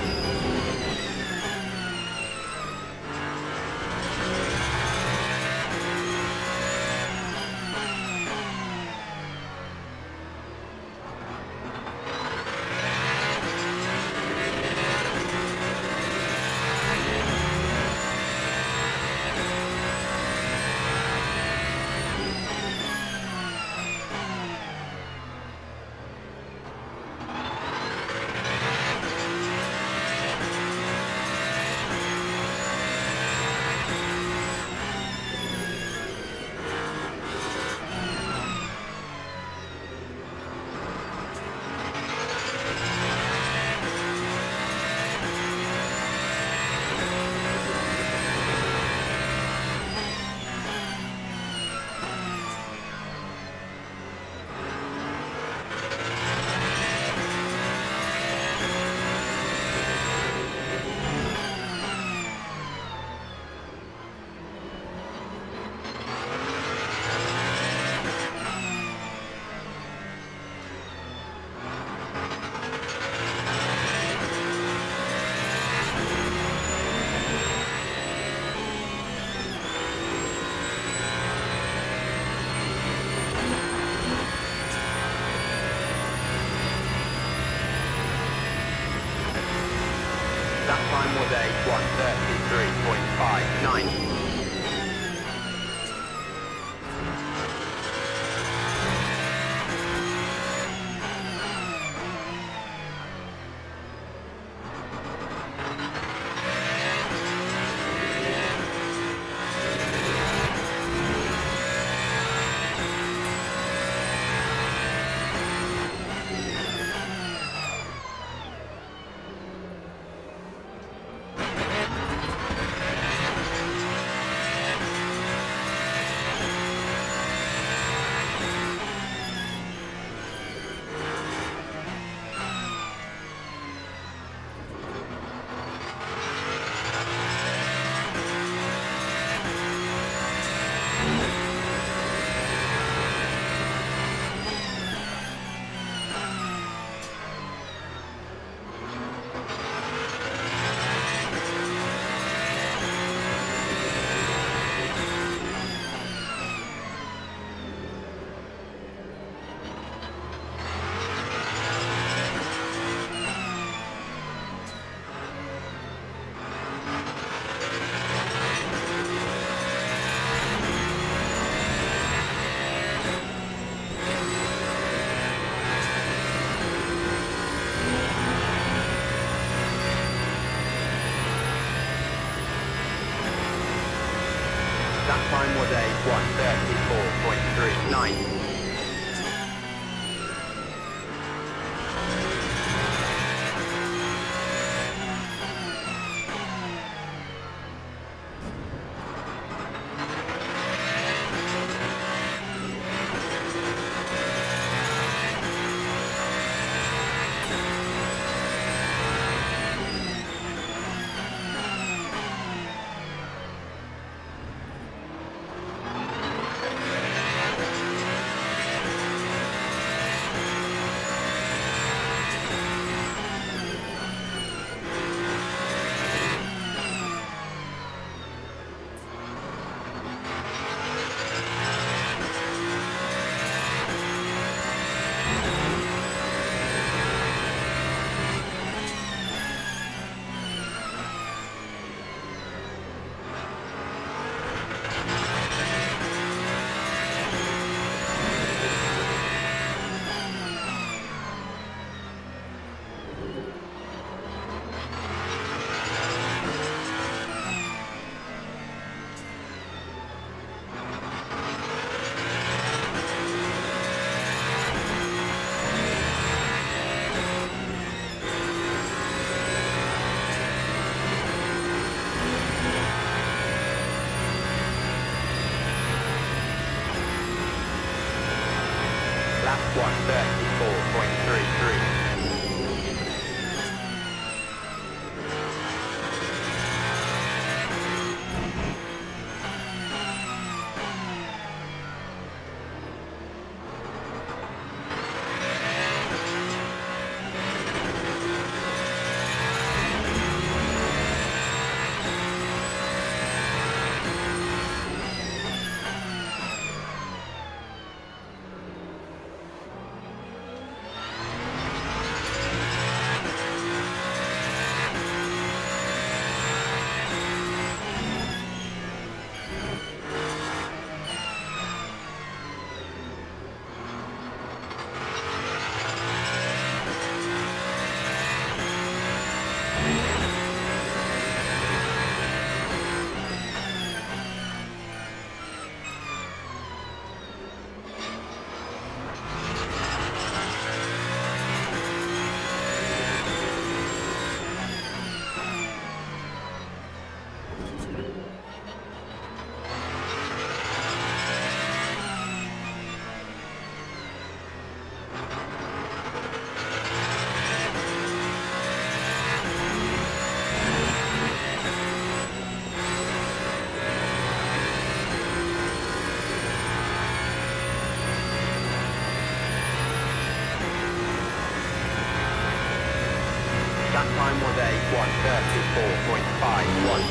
That time was a 133.59. Lap 1:34.33. That time was a 1:34.51.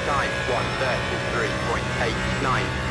Time 1:33.89.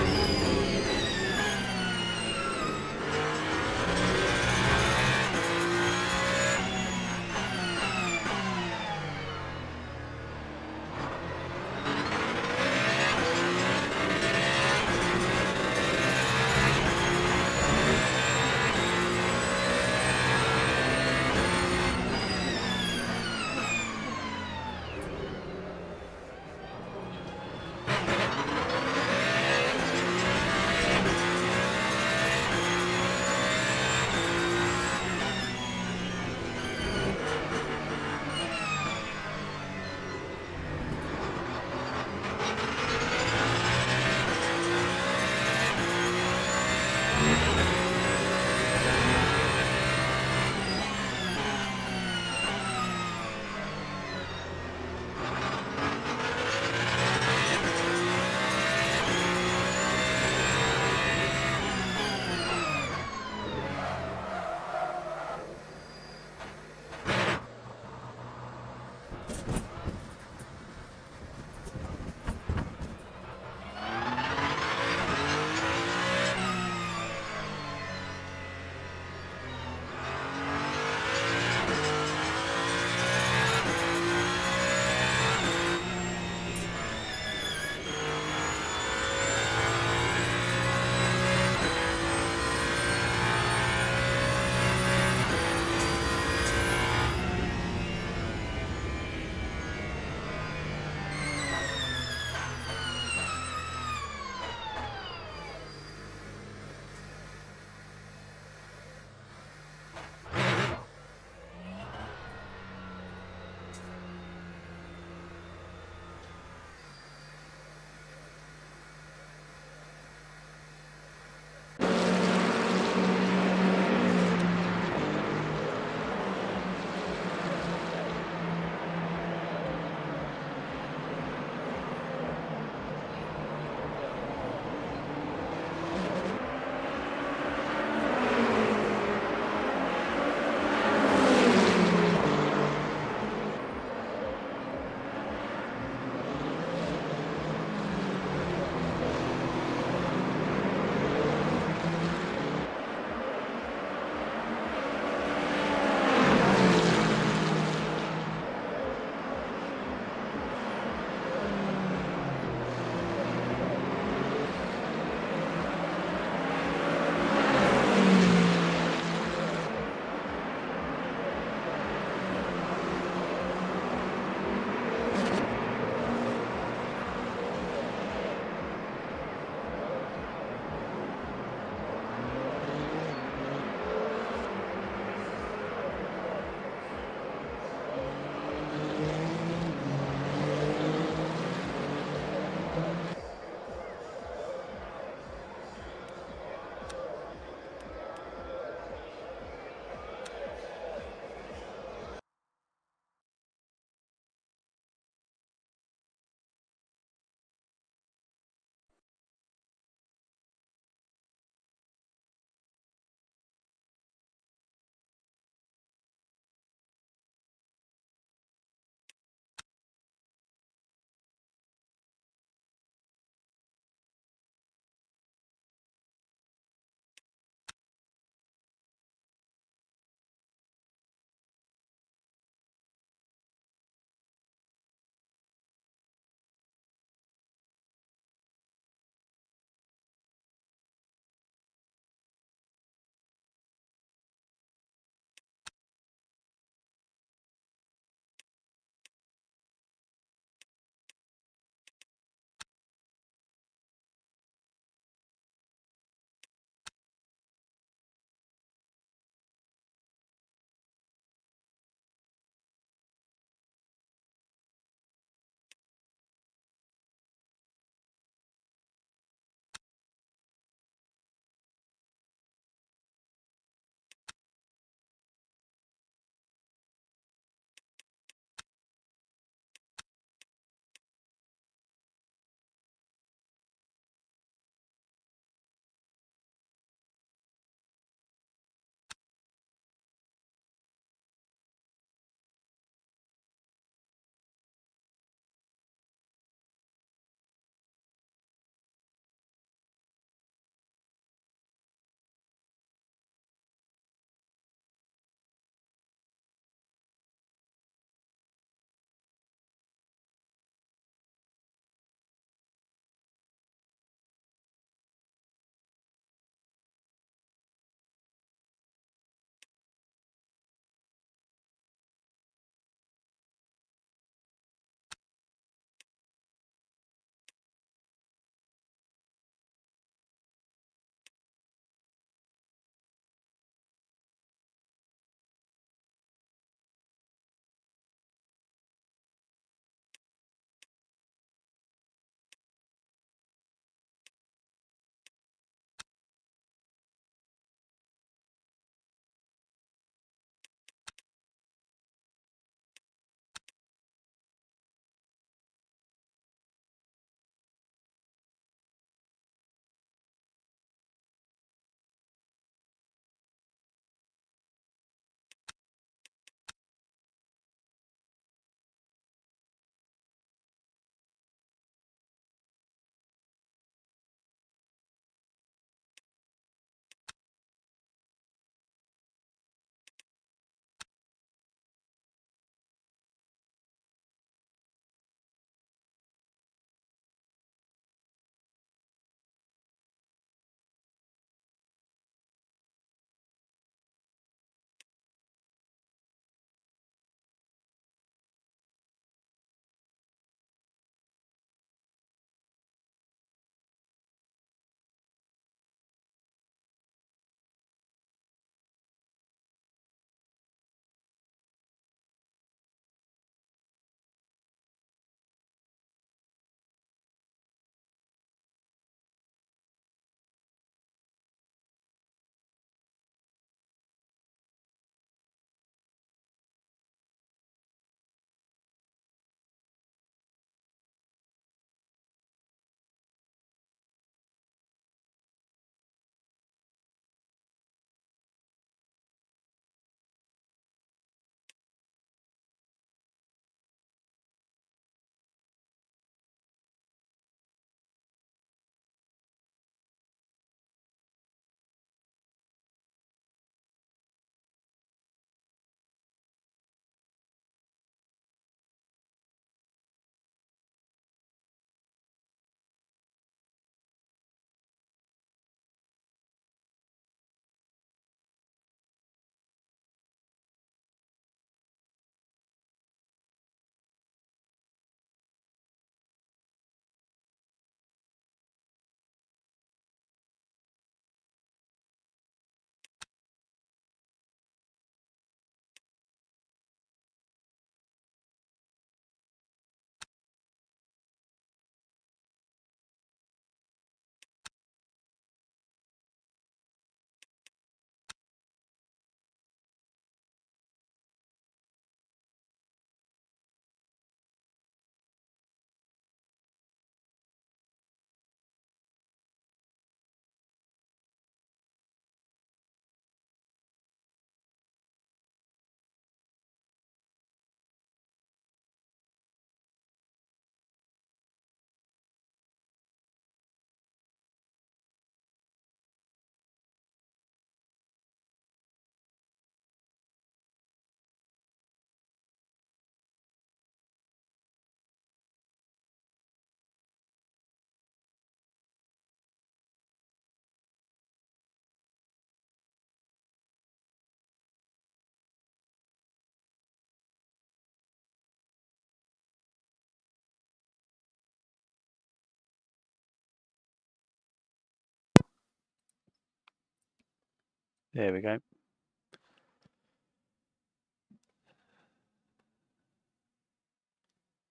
There we go.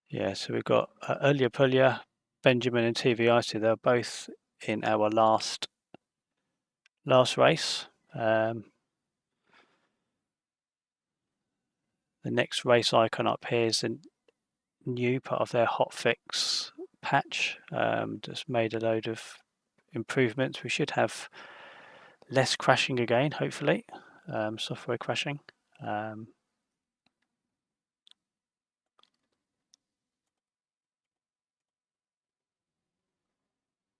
Yeah, so we've got earlier Puglia, Benjamin and TVI, so they're both in our last race. The next race icon up here is a new part of their Hotfix patch. Just made a load of improvements. We should have less crashing again, hopefully, software crashing.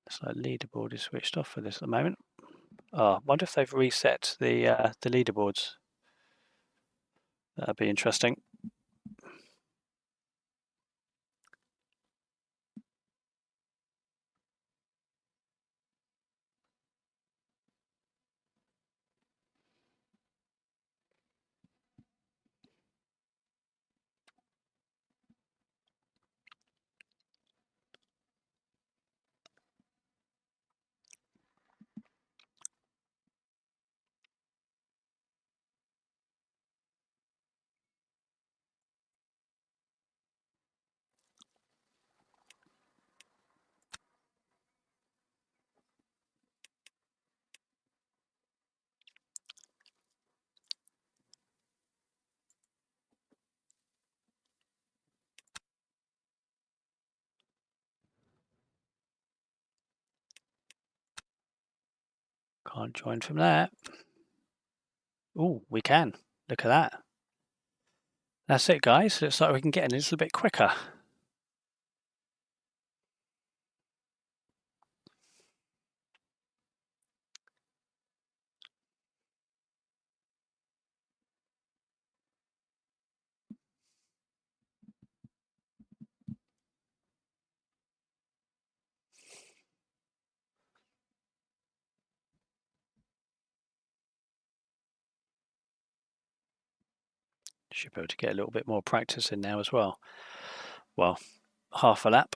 So leaderboard is switched off for this at the moment. Oh, I wonder if they've reset the leaderboards. That'd be interesting. Can't join from there. Oh, we can. Look at that. That's it, guys. Looks like we can get in a little bit quicker. Should be able to get a little bit more practice in now as well. Well, half a lap.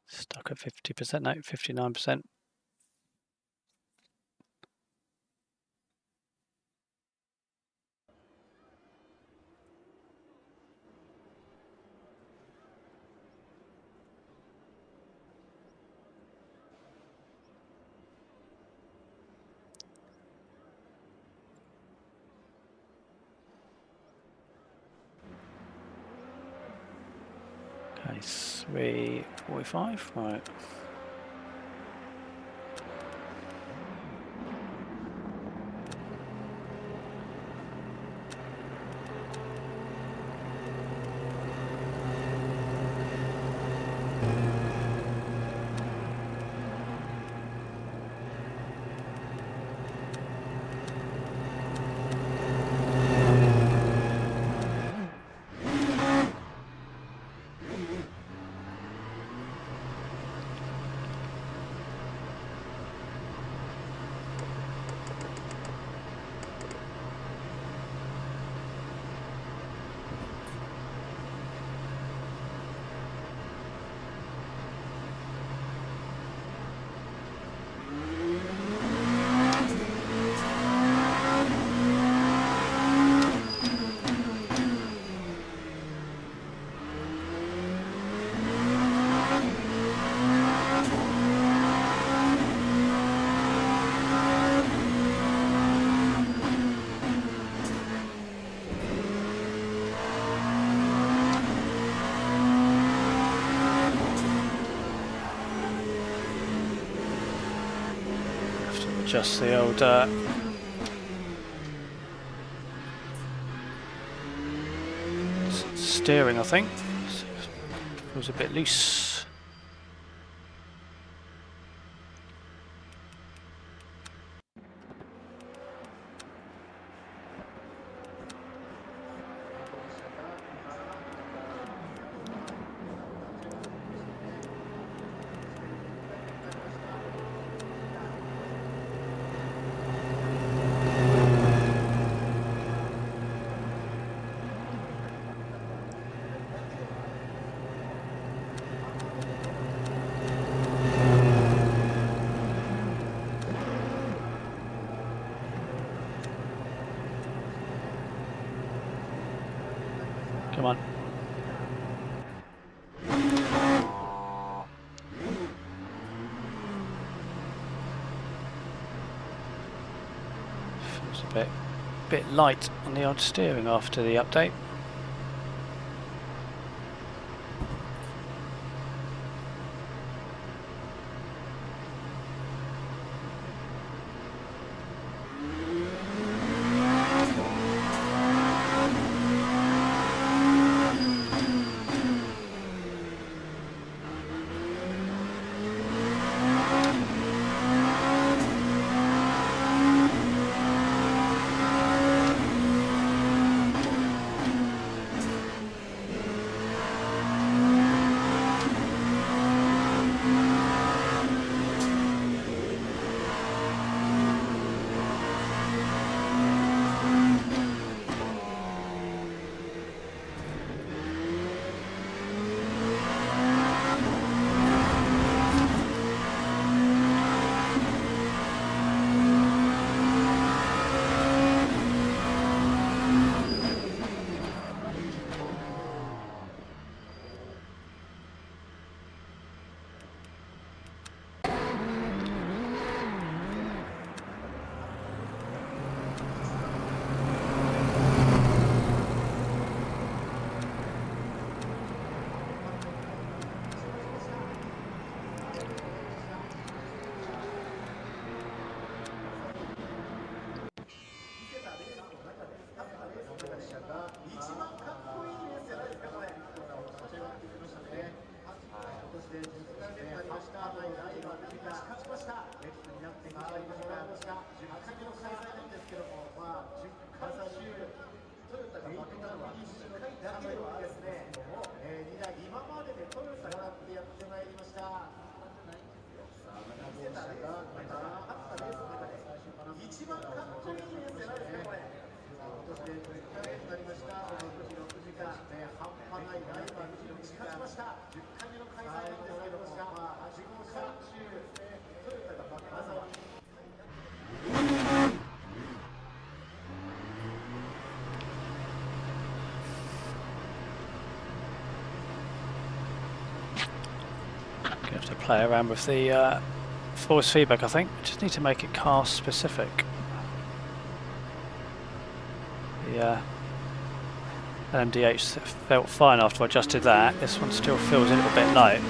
Stuck at 50%, no, 59%. Okay, 3:45, right. Just the old steering, I think. Feels a bit loose. bit light on the old steering after the update. Have to play around with the force feedback. I think just need to make it car specific. The LMDh felt fine after I adjusted that. This one still feels a little bit light.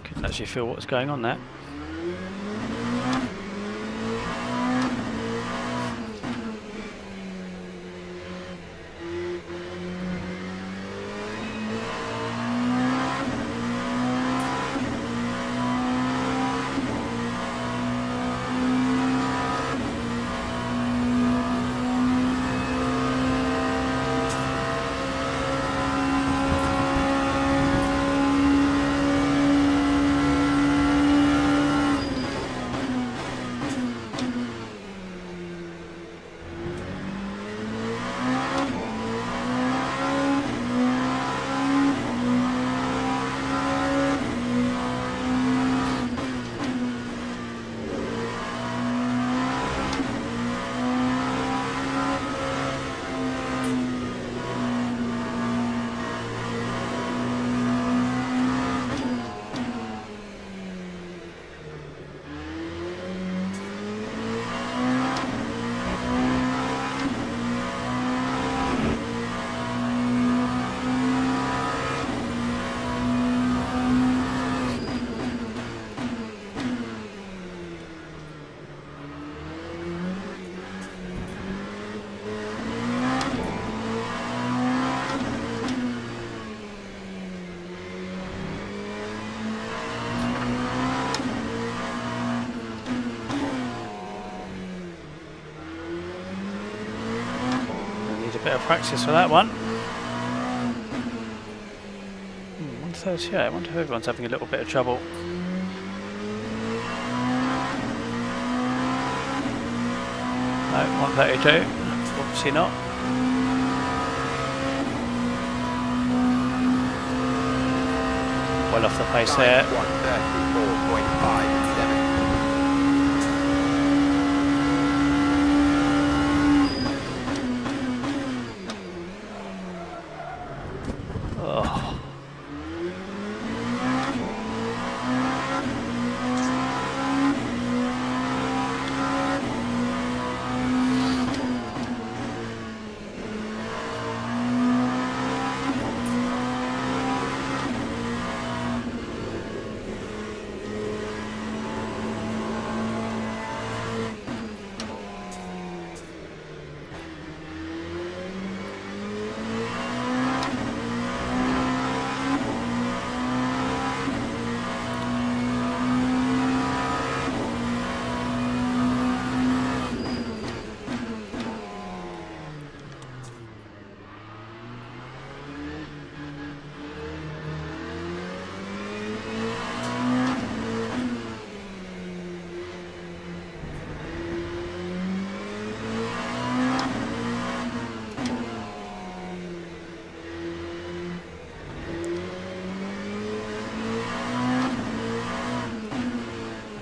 Couldn't actually feel what was going on there. bit of practice for that one. 138. I wonder if everyone's having a little bit of trouble. No, 132. Obviously not. Well off the pace there. 134.57. Oh.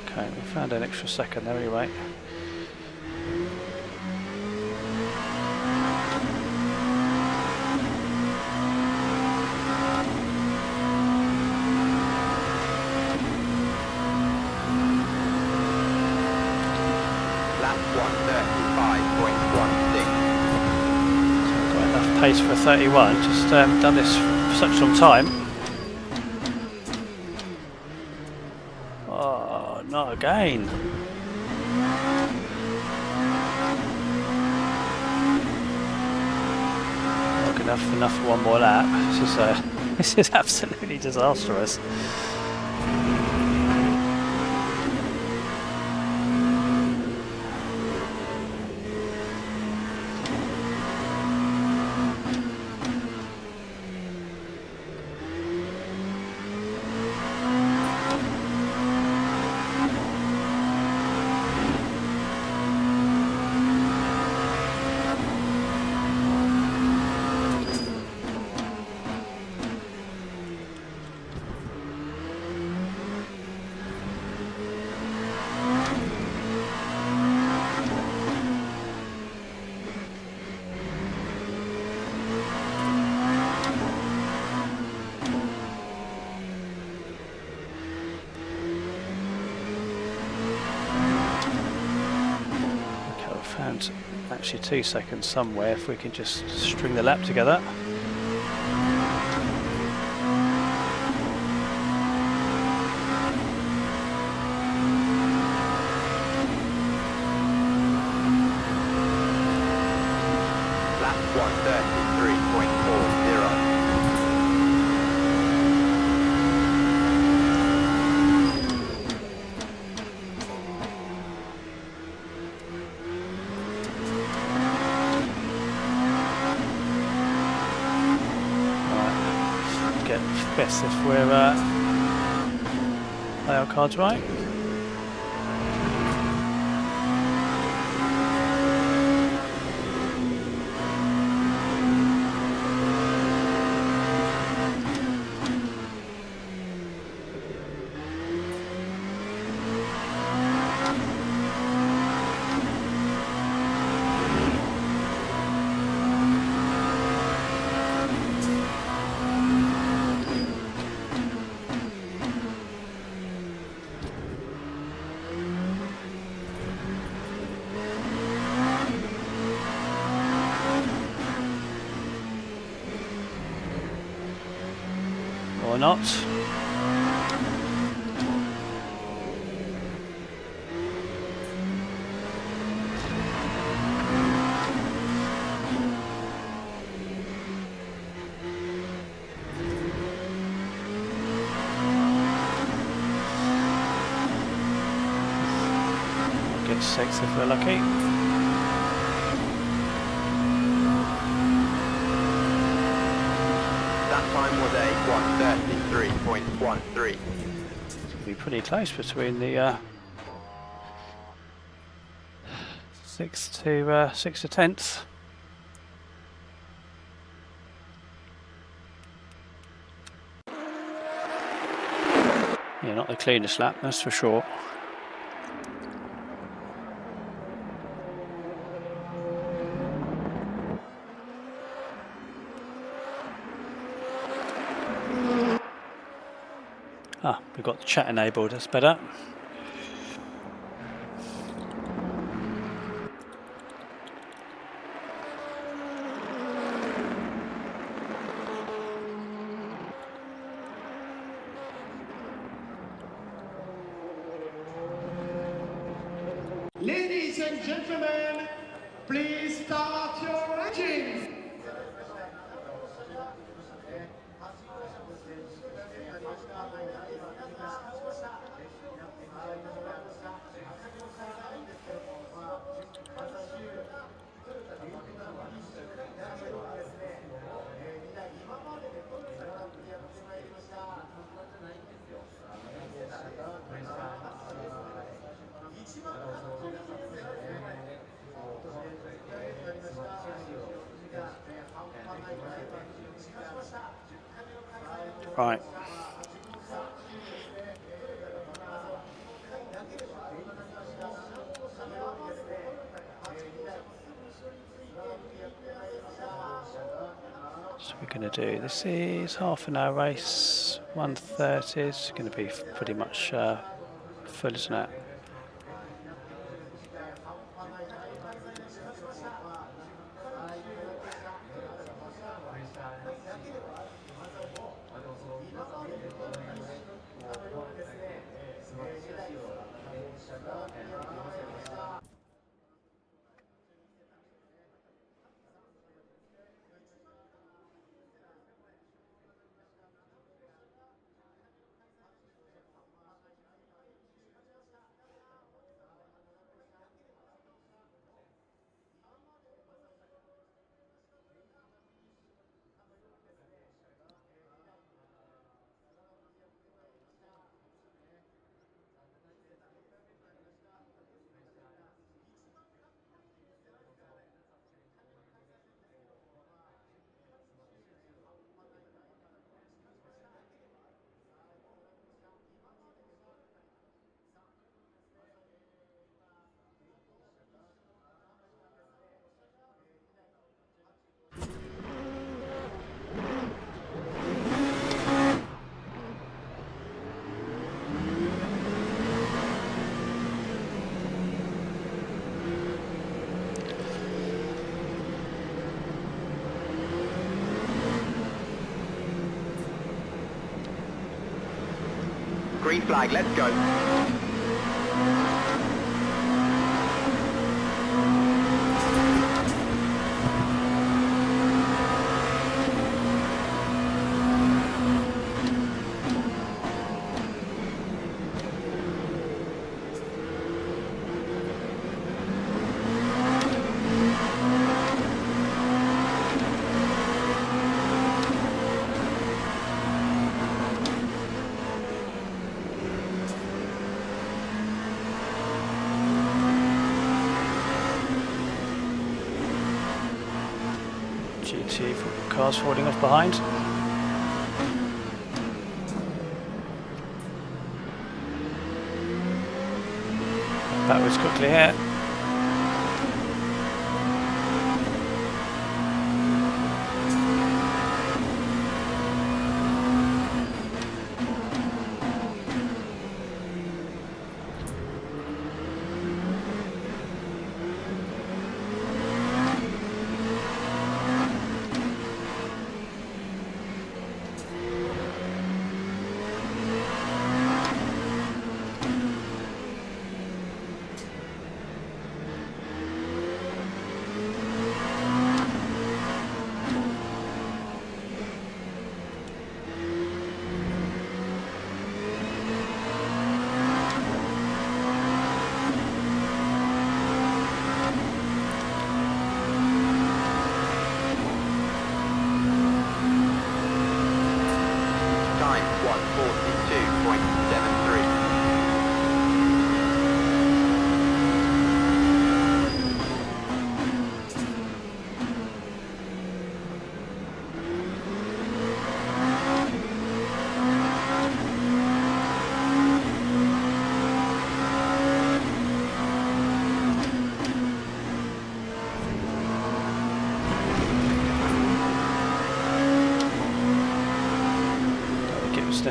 Okay, we found an extra second there anyway. Lap 135.16. Got enough pace for 31, just done this for such a long time. Oh, not again. Not enough for one more lap. This is absolutely disastrous. Found actually 2 seconds somewhere if we can just string the lap together. Lap 133.40. Best if we're play our cards right. Or not. We'll get 6 if we're lucky. 63.13. Be pretty close between the 6 to 10ths. Yeah, not the cleanest lap, that's for sure. Ah, we've got the chat enabled, that's better. Ladies and gentlemen, please start your engines. Right. So we're going to do, this is half an hour race, 1:30, it's going to be pretty much full, isn't it? Green flag, let's go. GT cars falling off behind. Backwards quickly here.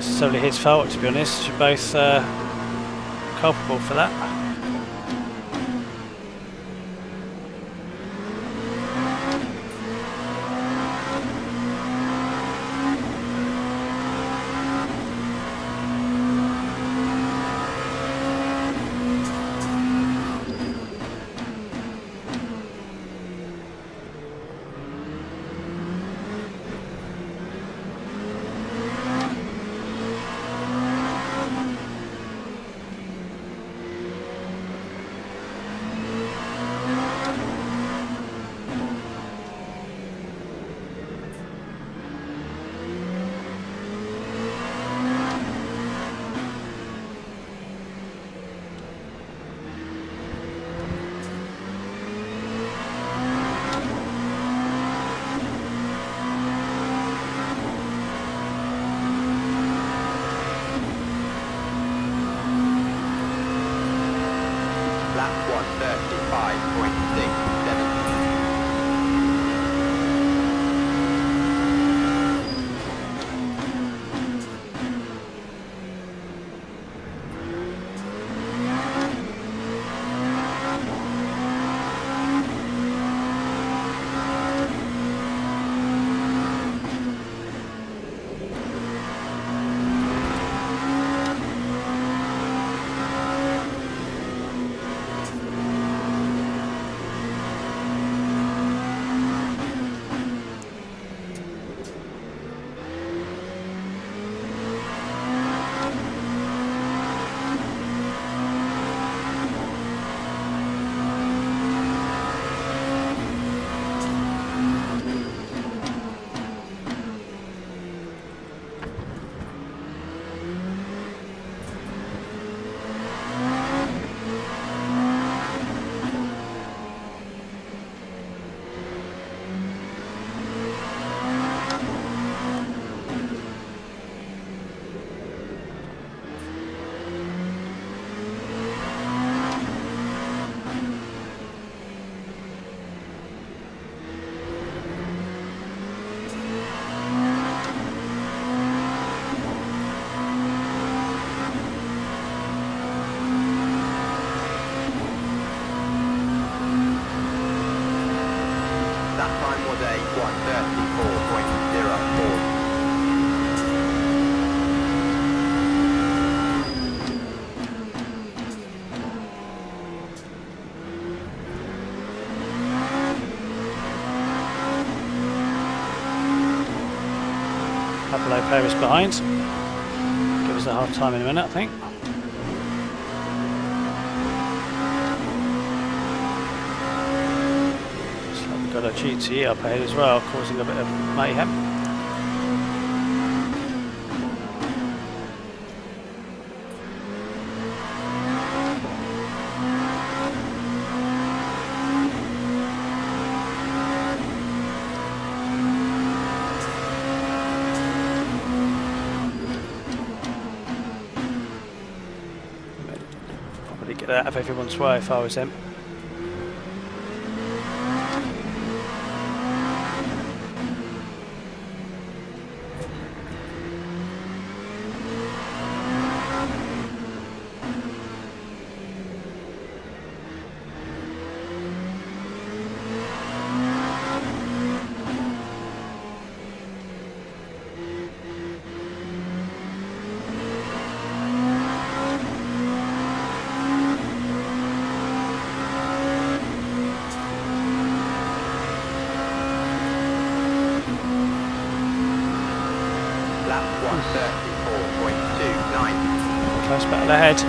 necessarily his fault, to be honest. You're both culpable for that. Couple of players behind. Give us a half time in a minute, I think. Looks like we've got a GTE up ahead as well, causing a bit of mayhem. Get out of everyone's way if I was him. Close battle ahead.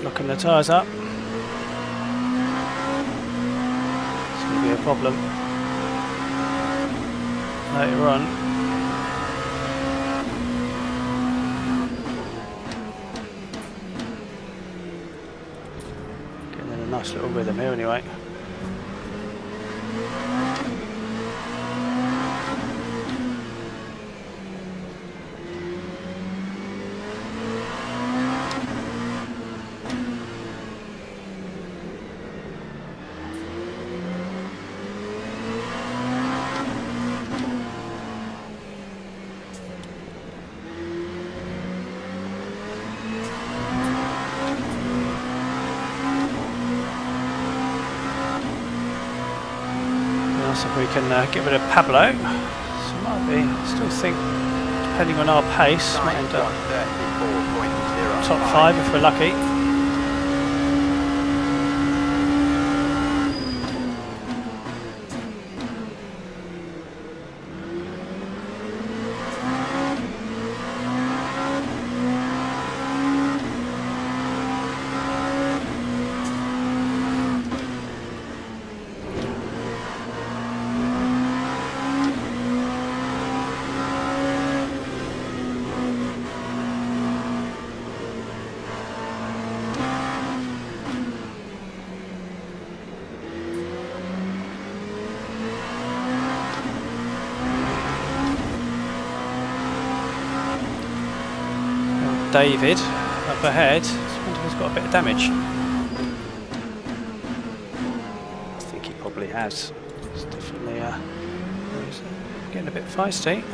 Locking the tyres up. It's going to be a problem. later on. Getting in a nice little rhythm here anyway. If we can get rid of Pablo, so it might be, I still think, depending on our pace, might end up top 5 if we're lucky. David up ahead. I wonder if he's got a bit of damage. I think he probably has. He's definitely he's getting a bit feisty.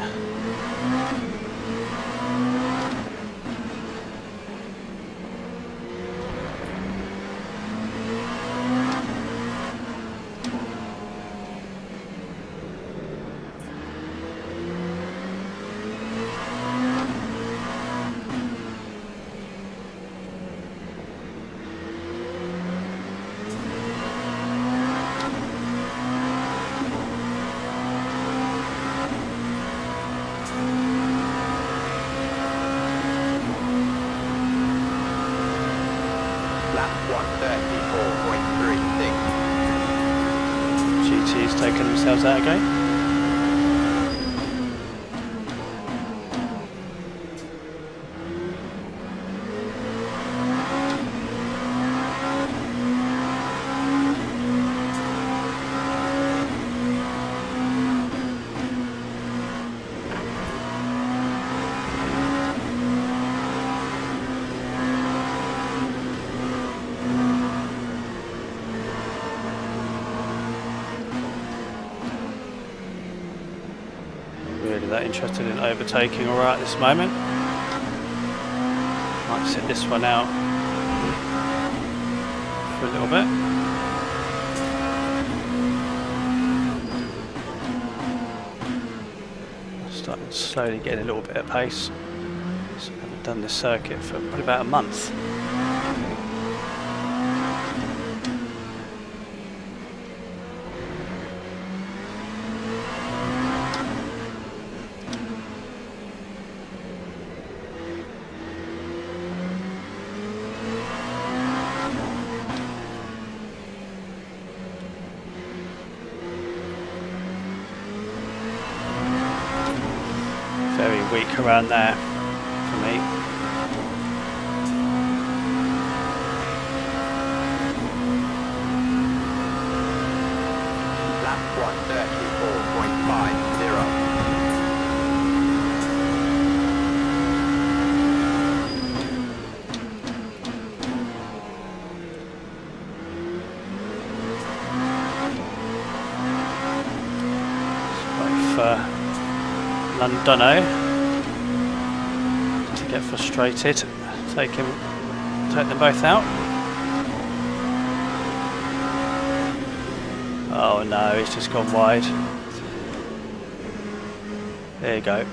GT's taking themselves out again. That interested in overtaking all right at this moment. Might sit this one out for a little bit. Starting slowly getting a little bit of pace. So I haven't done this circuit for probably about a month. Very weak around there for me. Lap 134.50. Londono to get frustrated, take them both out. Oh no, he's just gone wide. There you go.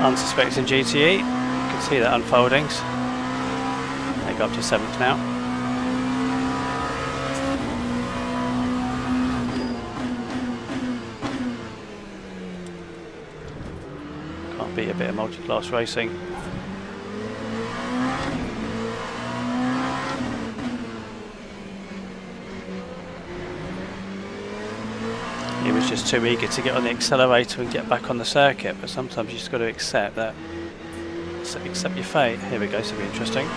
Unsuspecting GTE, you can see that unfolding. They go up to 7th now. Be a bit of multi-class racing. was just too eager to get on the accelerator and get back on the circuit, but sometimes you just got to accept that, accept your fate. Here we go, this will be interesting.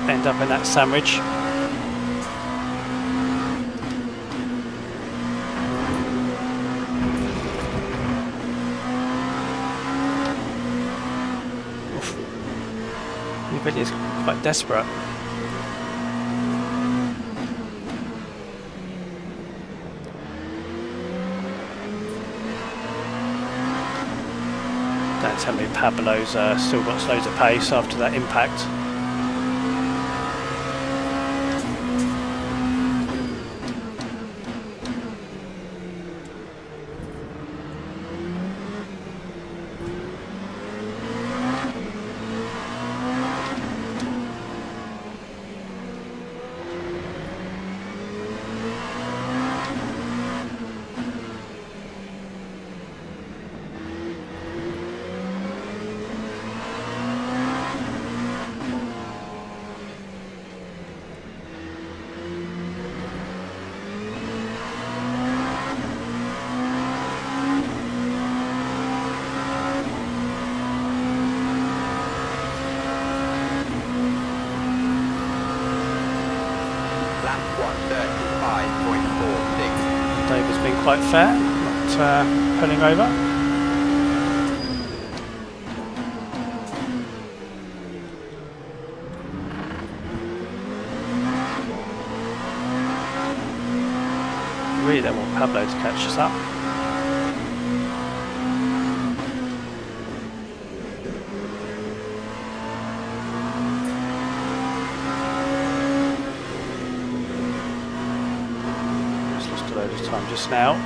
End up in that sandwich. Oof. NVIDIA's quite desperate. Don't tell me Pablo's still got loads of pace after that impact. Quite fair, not pulling over. Really don't want Pablo to catch us up. Time just now.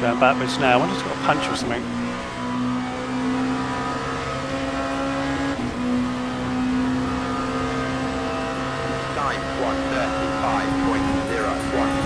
Going backwards now. I wonder if he's got a punch or something. Time 1:35.01.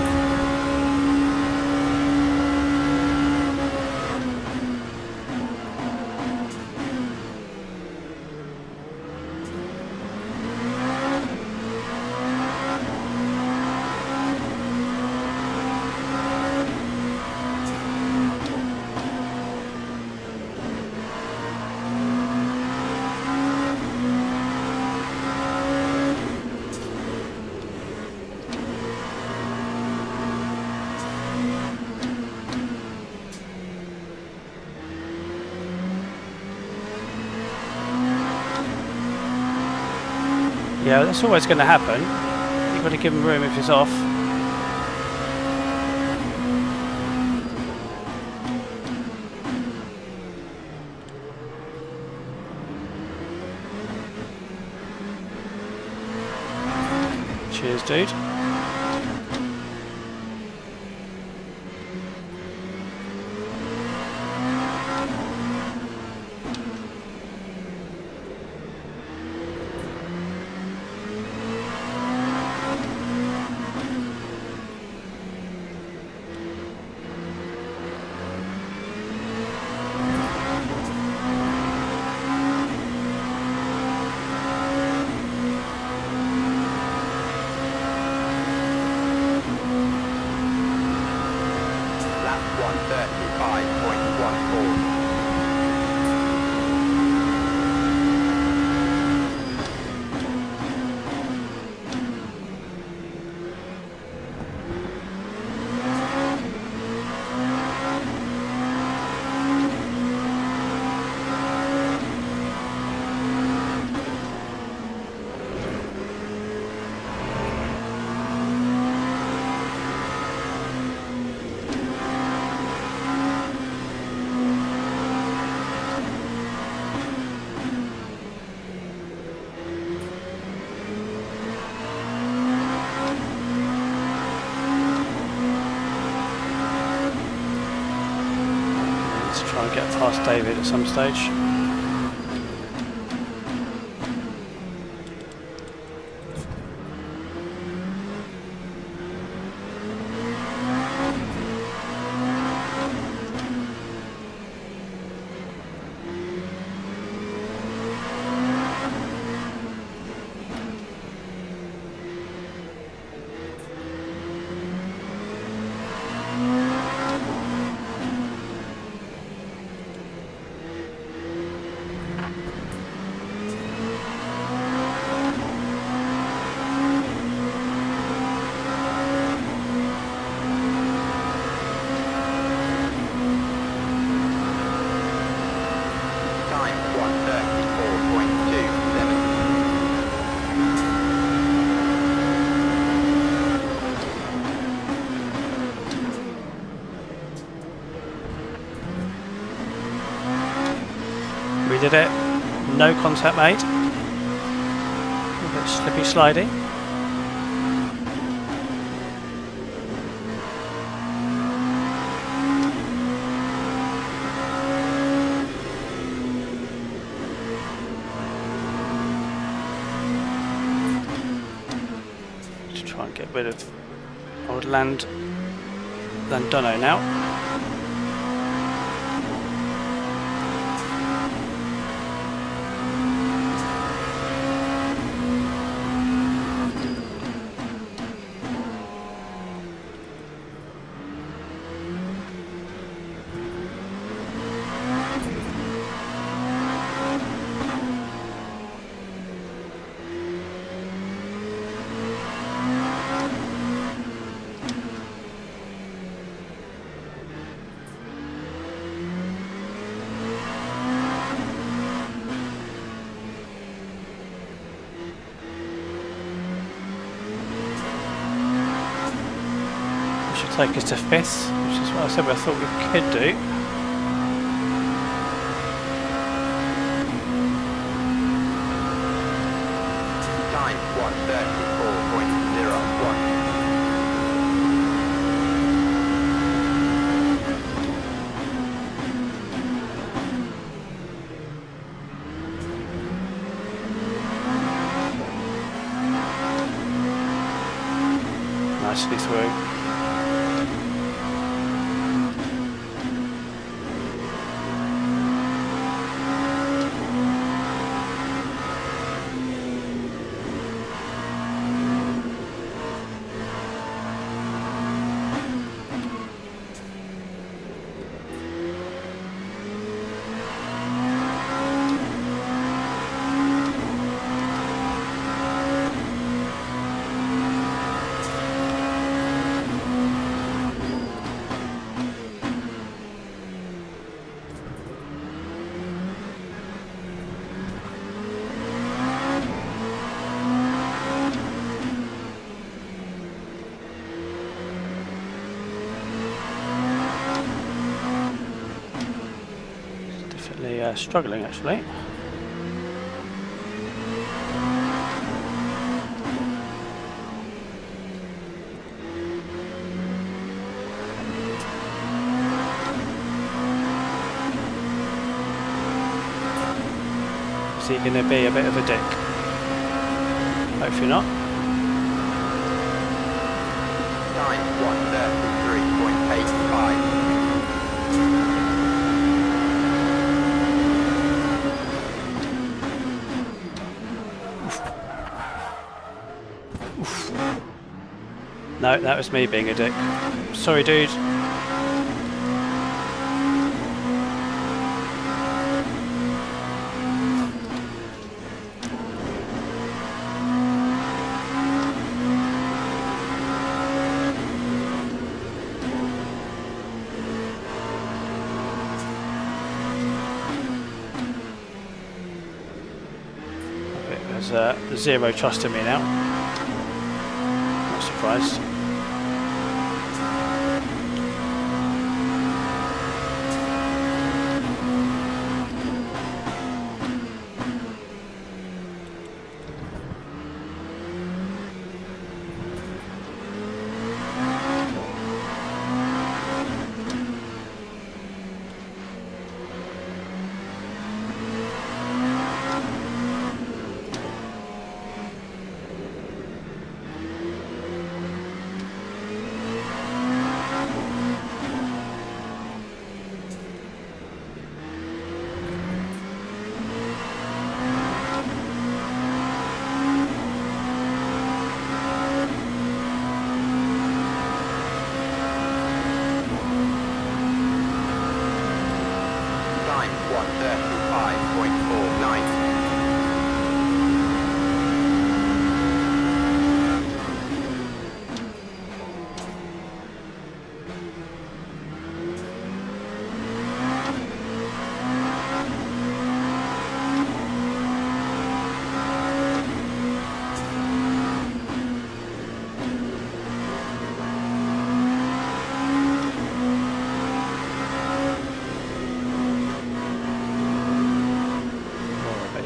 Yeah, that's always going to happen. You've got to give him room if he's off. Cheers, dude. try and get past David at some stage. Time 1:34.27. We did it. No contact made. A bit slippy sliding. Just try and get rid of old Landono now. Take us to 5th, which is what I said I thought we could do. Time 1:34.01. Nicely through. Struggling actually. Is he going to be a bit of a dick? Hopefully not. Time 1:33.85. No, that was me being a dick. Sorry, dude. There's zero trust in me now. Not surprised.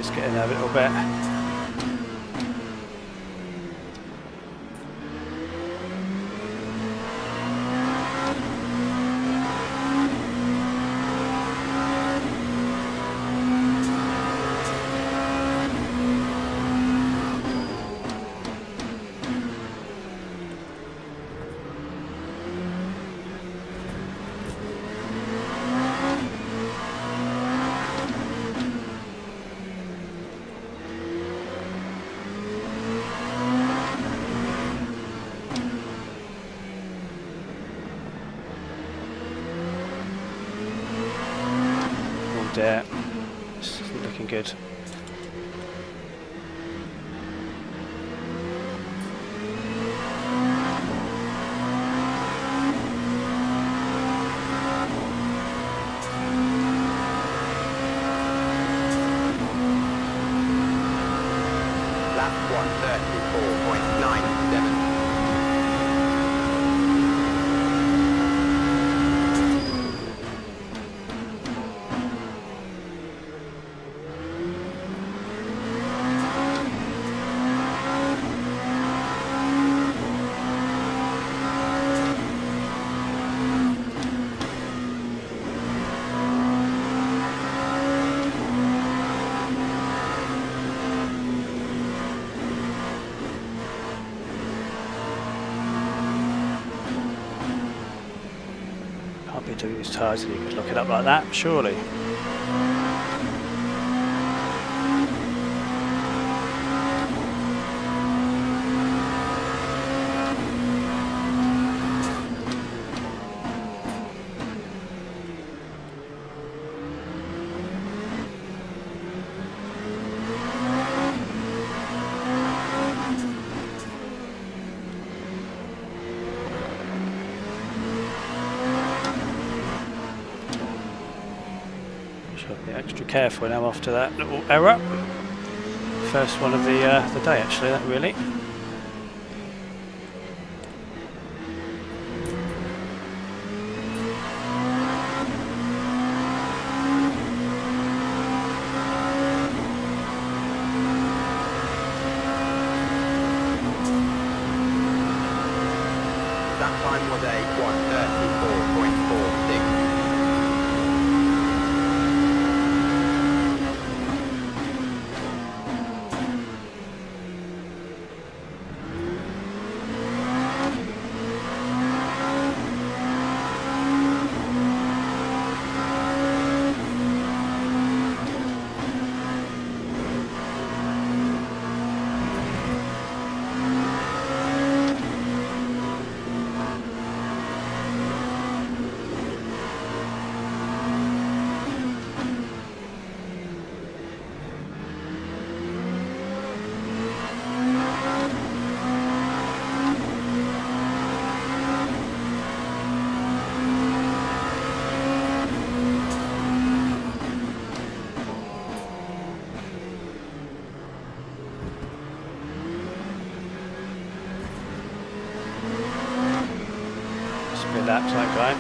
Let's get in there a little bit. Yeah, this isn't looking good. Lap 134.97. Can't be doing these tyres and you could look it up like that, surely. Should be extra careful now after that little error. First one of the day actually, that really. That time was a 134.46. Spin laps that guy.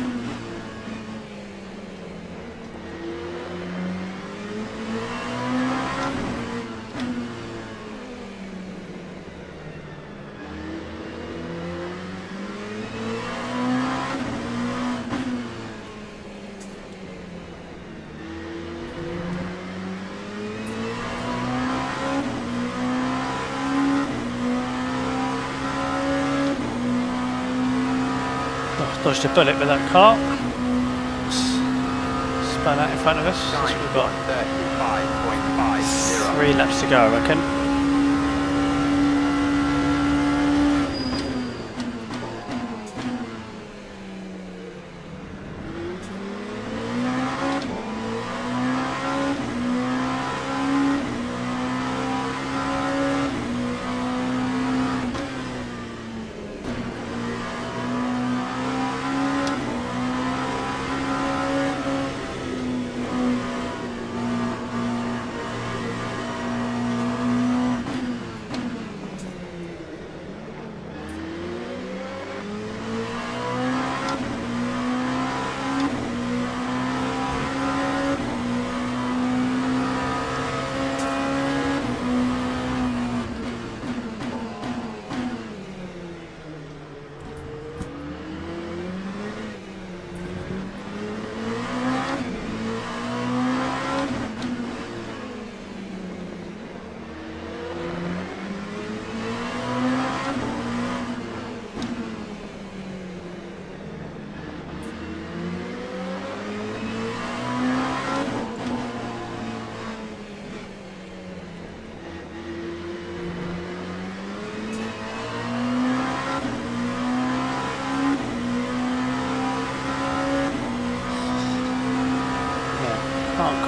Dodged a bullet with that car. Spun out in front of us. So we've got 35.50. 3 laps to go, I reckon.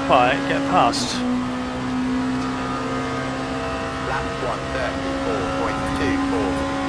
quite get past. Lap 134.24.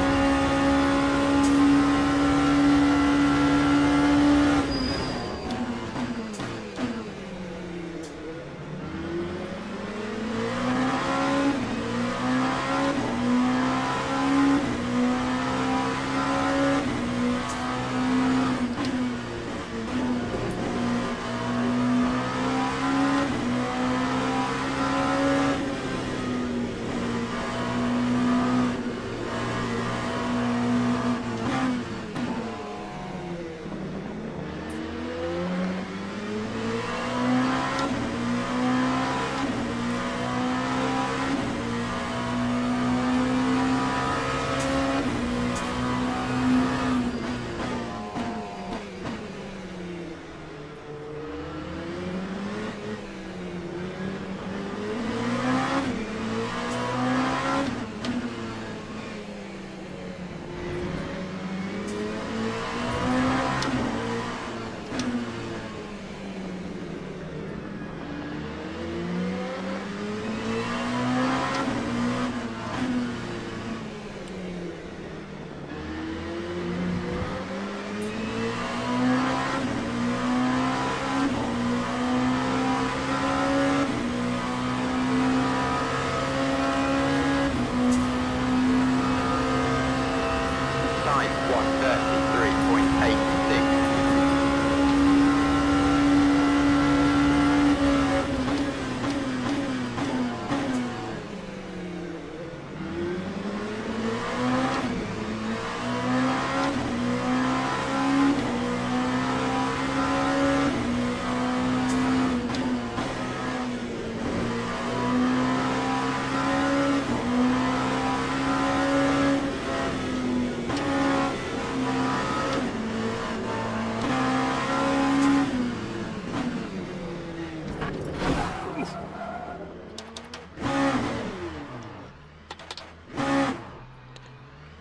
Time 133.86.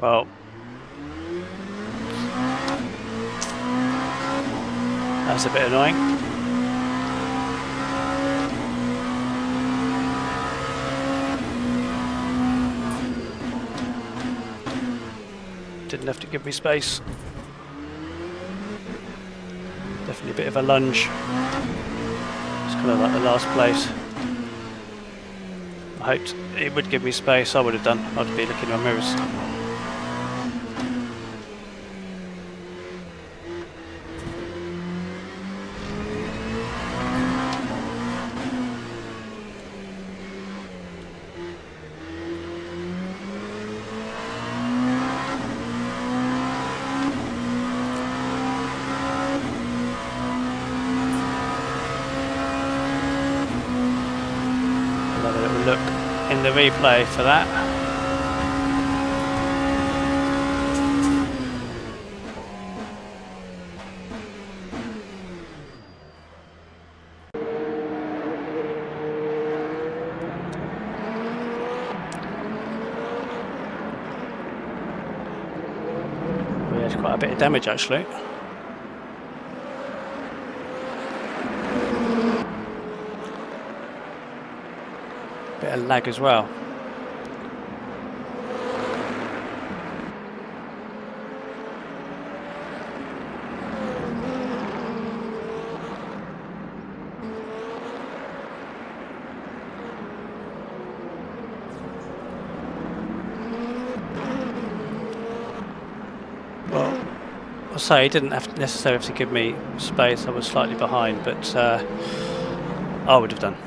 Well, that's a bit annoying. Didn't have to give me space. Definitely a bit of a lunge. It's kind of like the last place. I hoped it would give me space. I would have done. I'd be looking in my mirrors. Another little look in the replay for that. We had quite a bit of damage actually. Bit of lag as well. Well, I'll say it didn't necessarily have to give me space. I was slightly behind, but I would have done.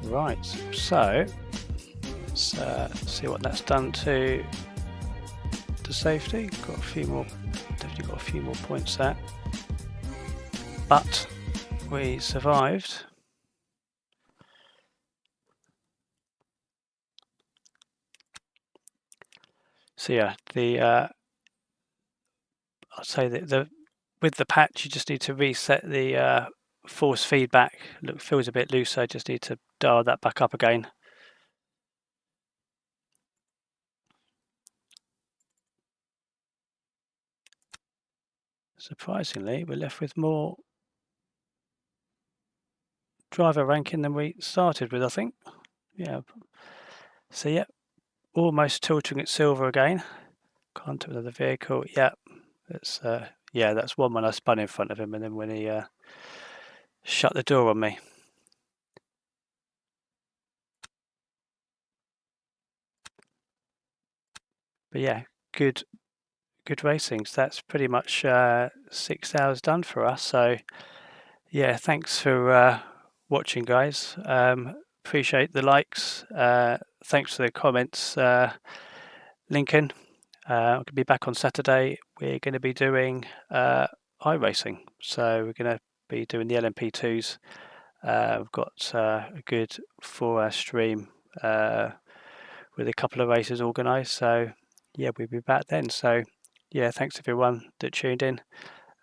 Right, so let's see what that's done to the safety. Got a few more, definitely got a few more points there, but we survived. So yeah, I'd say that with the patch, you just need to reset the force feedback. Look, feels a bit loose, so I just need to dial that back up again. Surprisingly, we're left with more driver ranking than we started with, I think. Yeah. So yeah, almost tilting it silver again. Contact with the vehicle. Yeah, that's that's one when I spun in front of him, and then when he shut the door on me. But yeah, good racing. So that's pretty much 6 hours done for us. So yeah, thanks for watching, guys. Appreciate the likes. Thanks for the comments, Lincoln. I'm going to be back on Saturday. We're going to be doing iRacing. So we're going to be doing the LMP2s. We've got a good 4-hour stream with a couple of races organised. So yeah, we'll be back then. So yeah, thanks everyone that tuned in.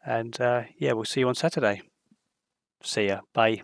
And yeah, we'll see you on Saturday. See ya. Bye.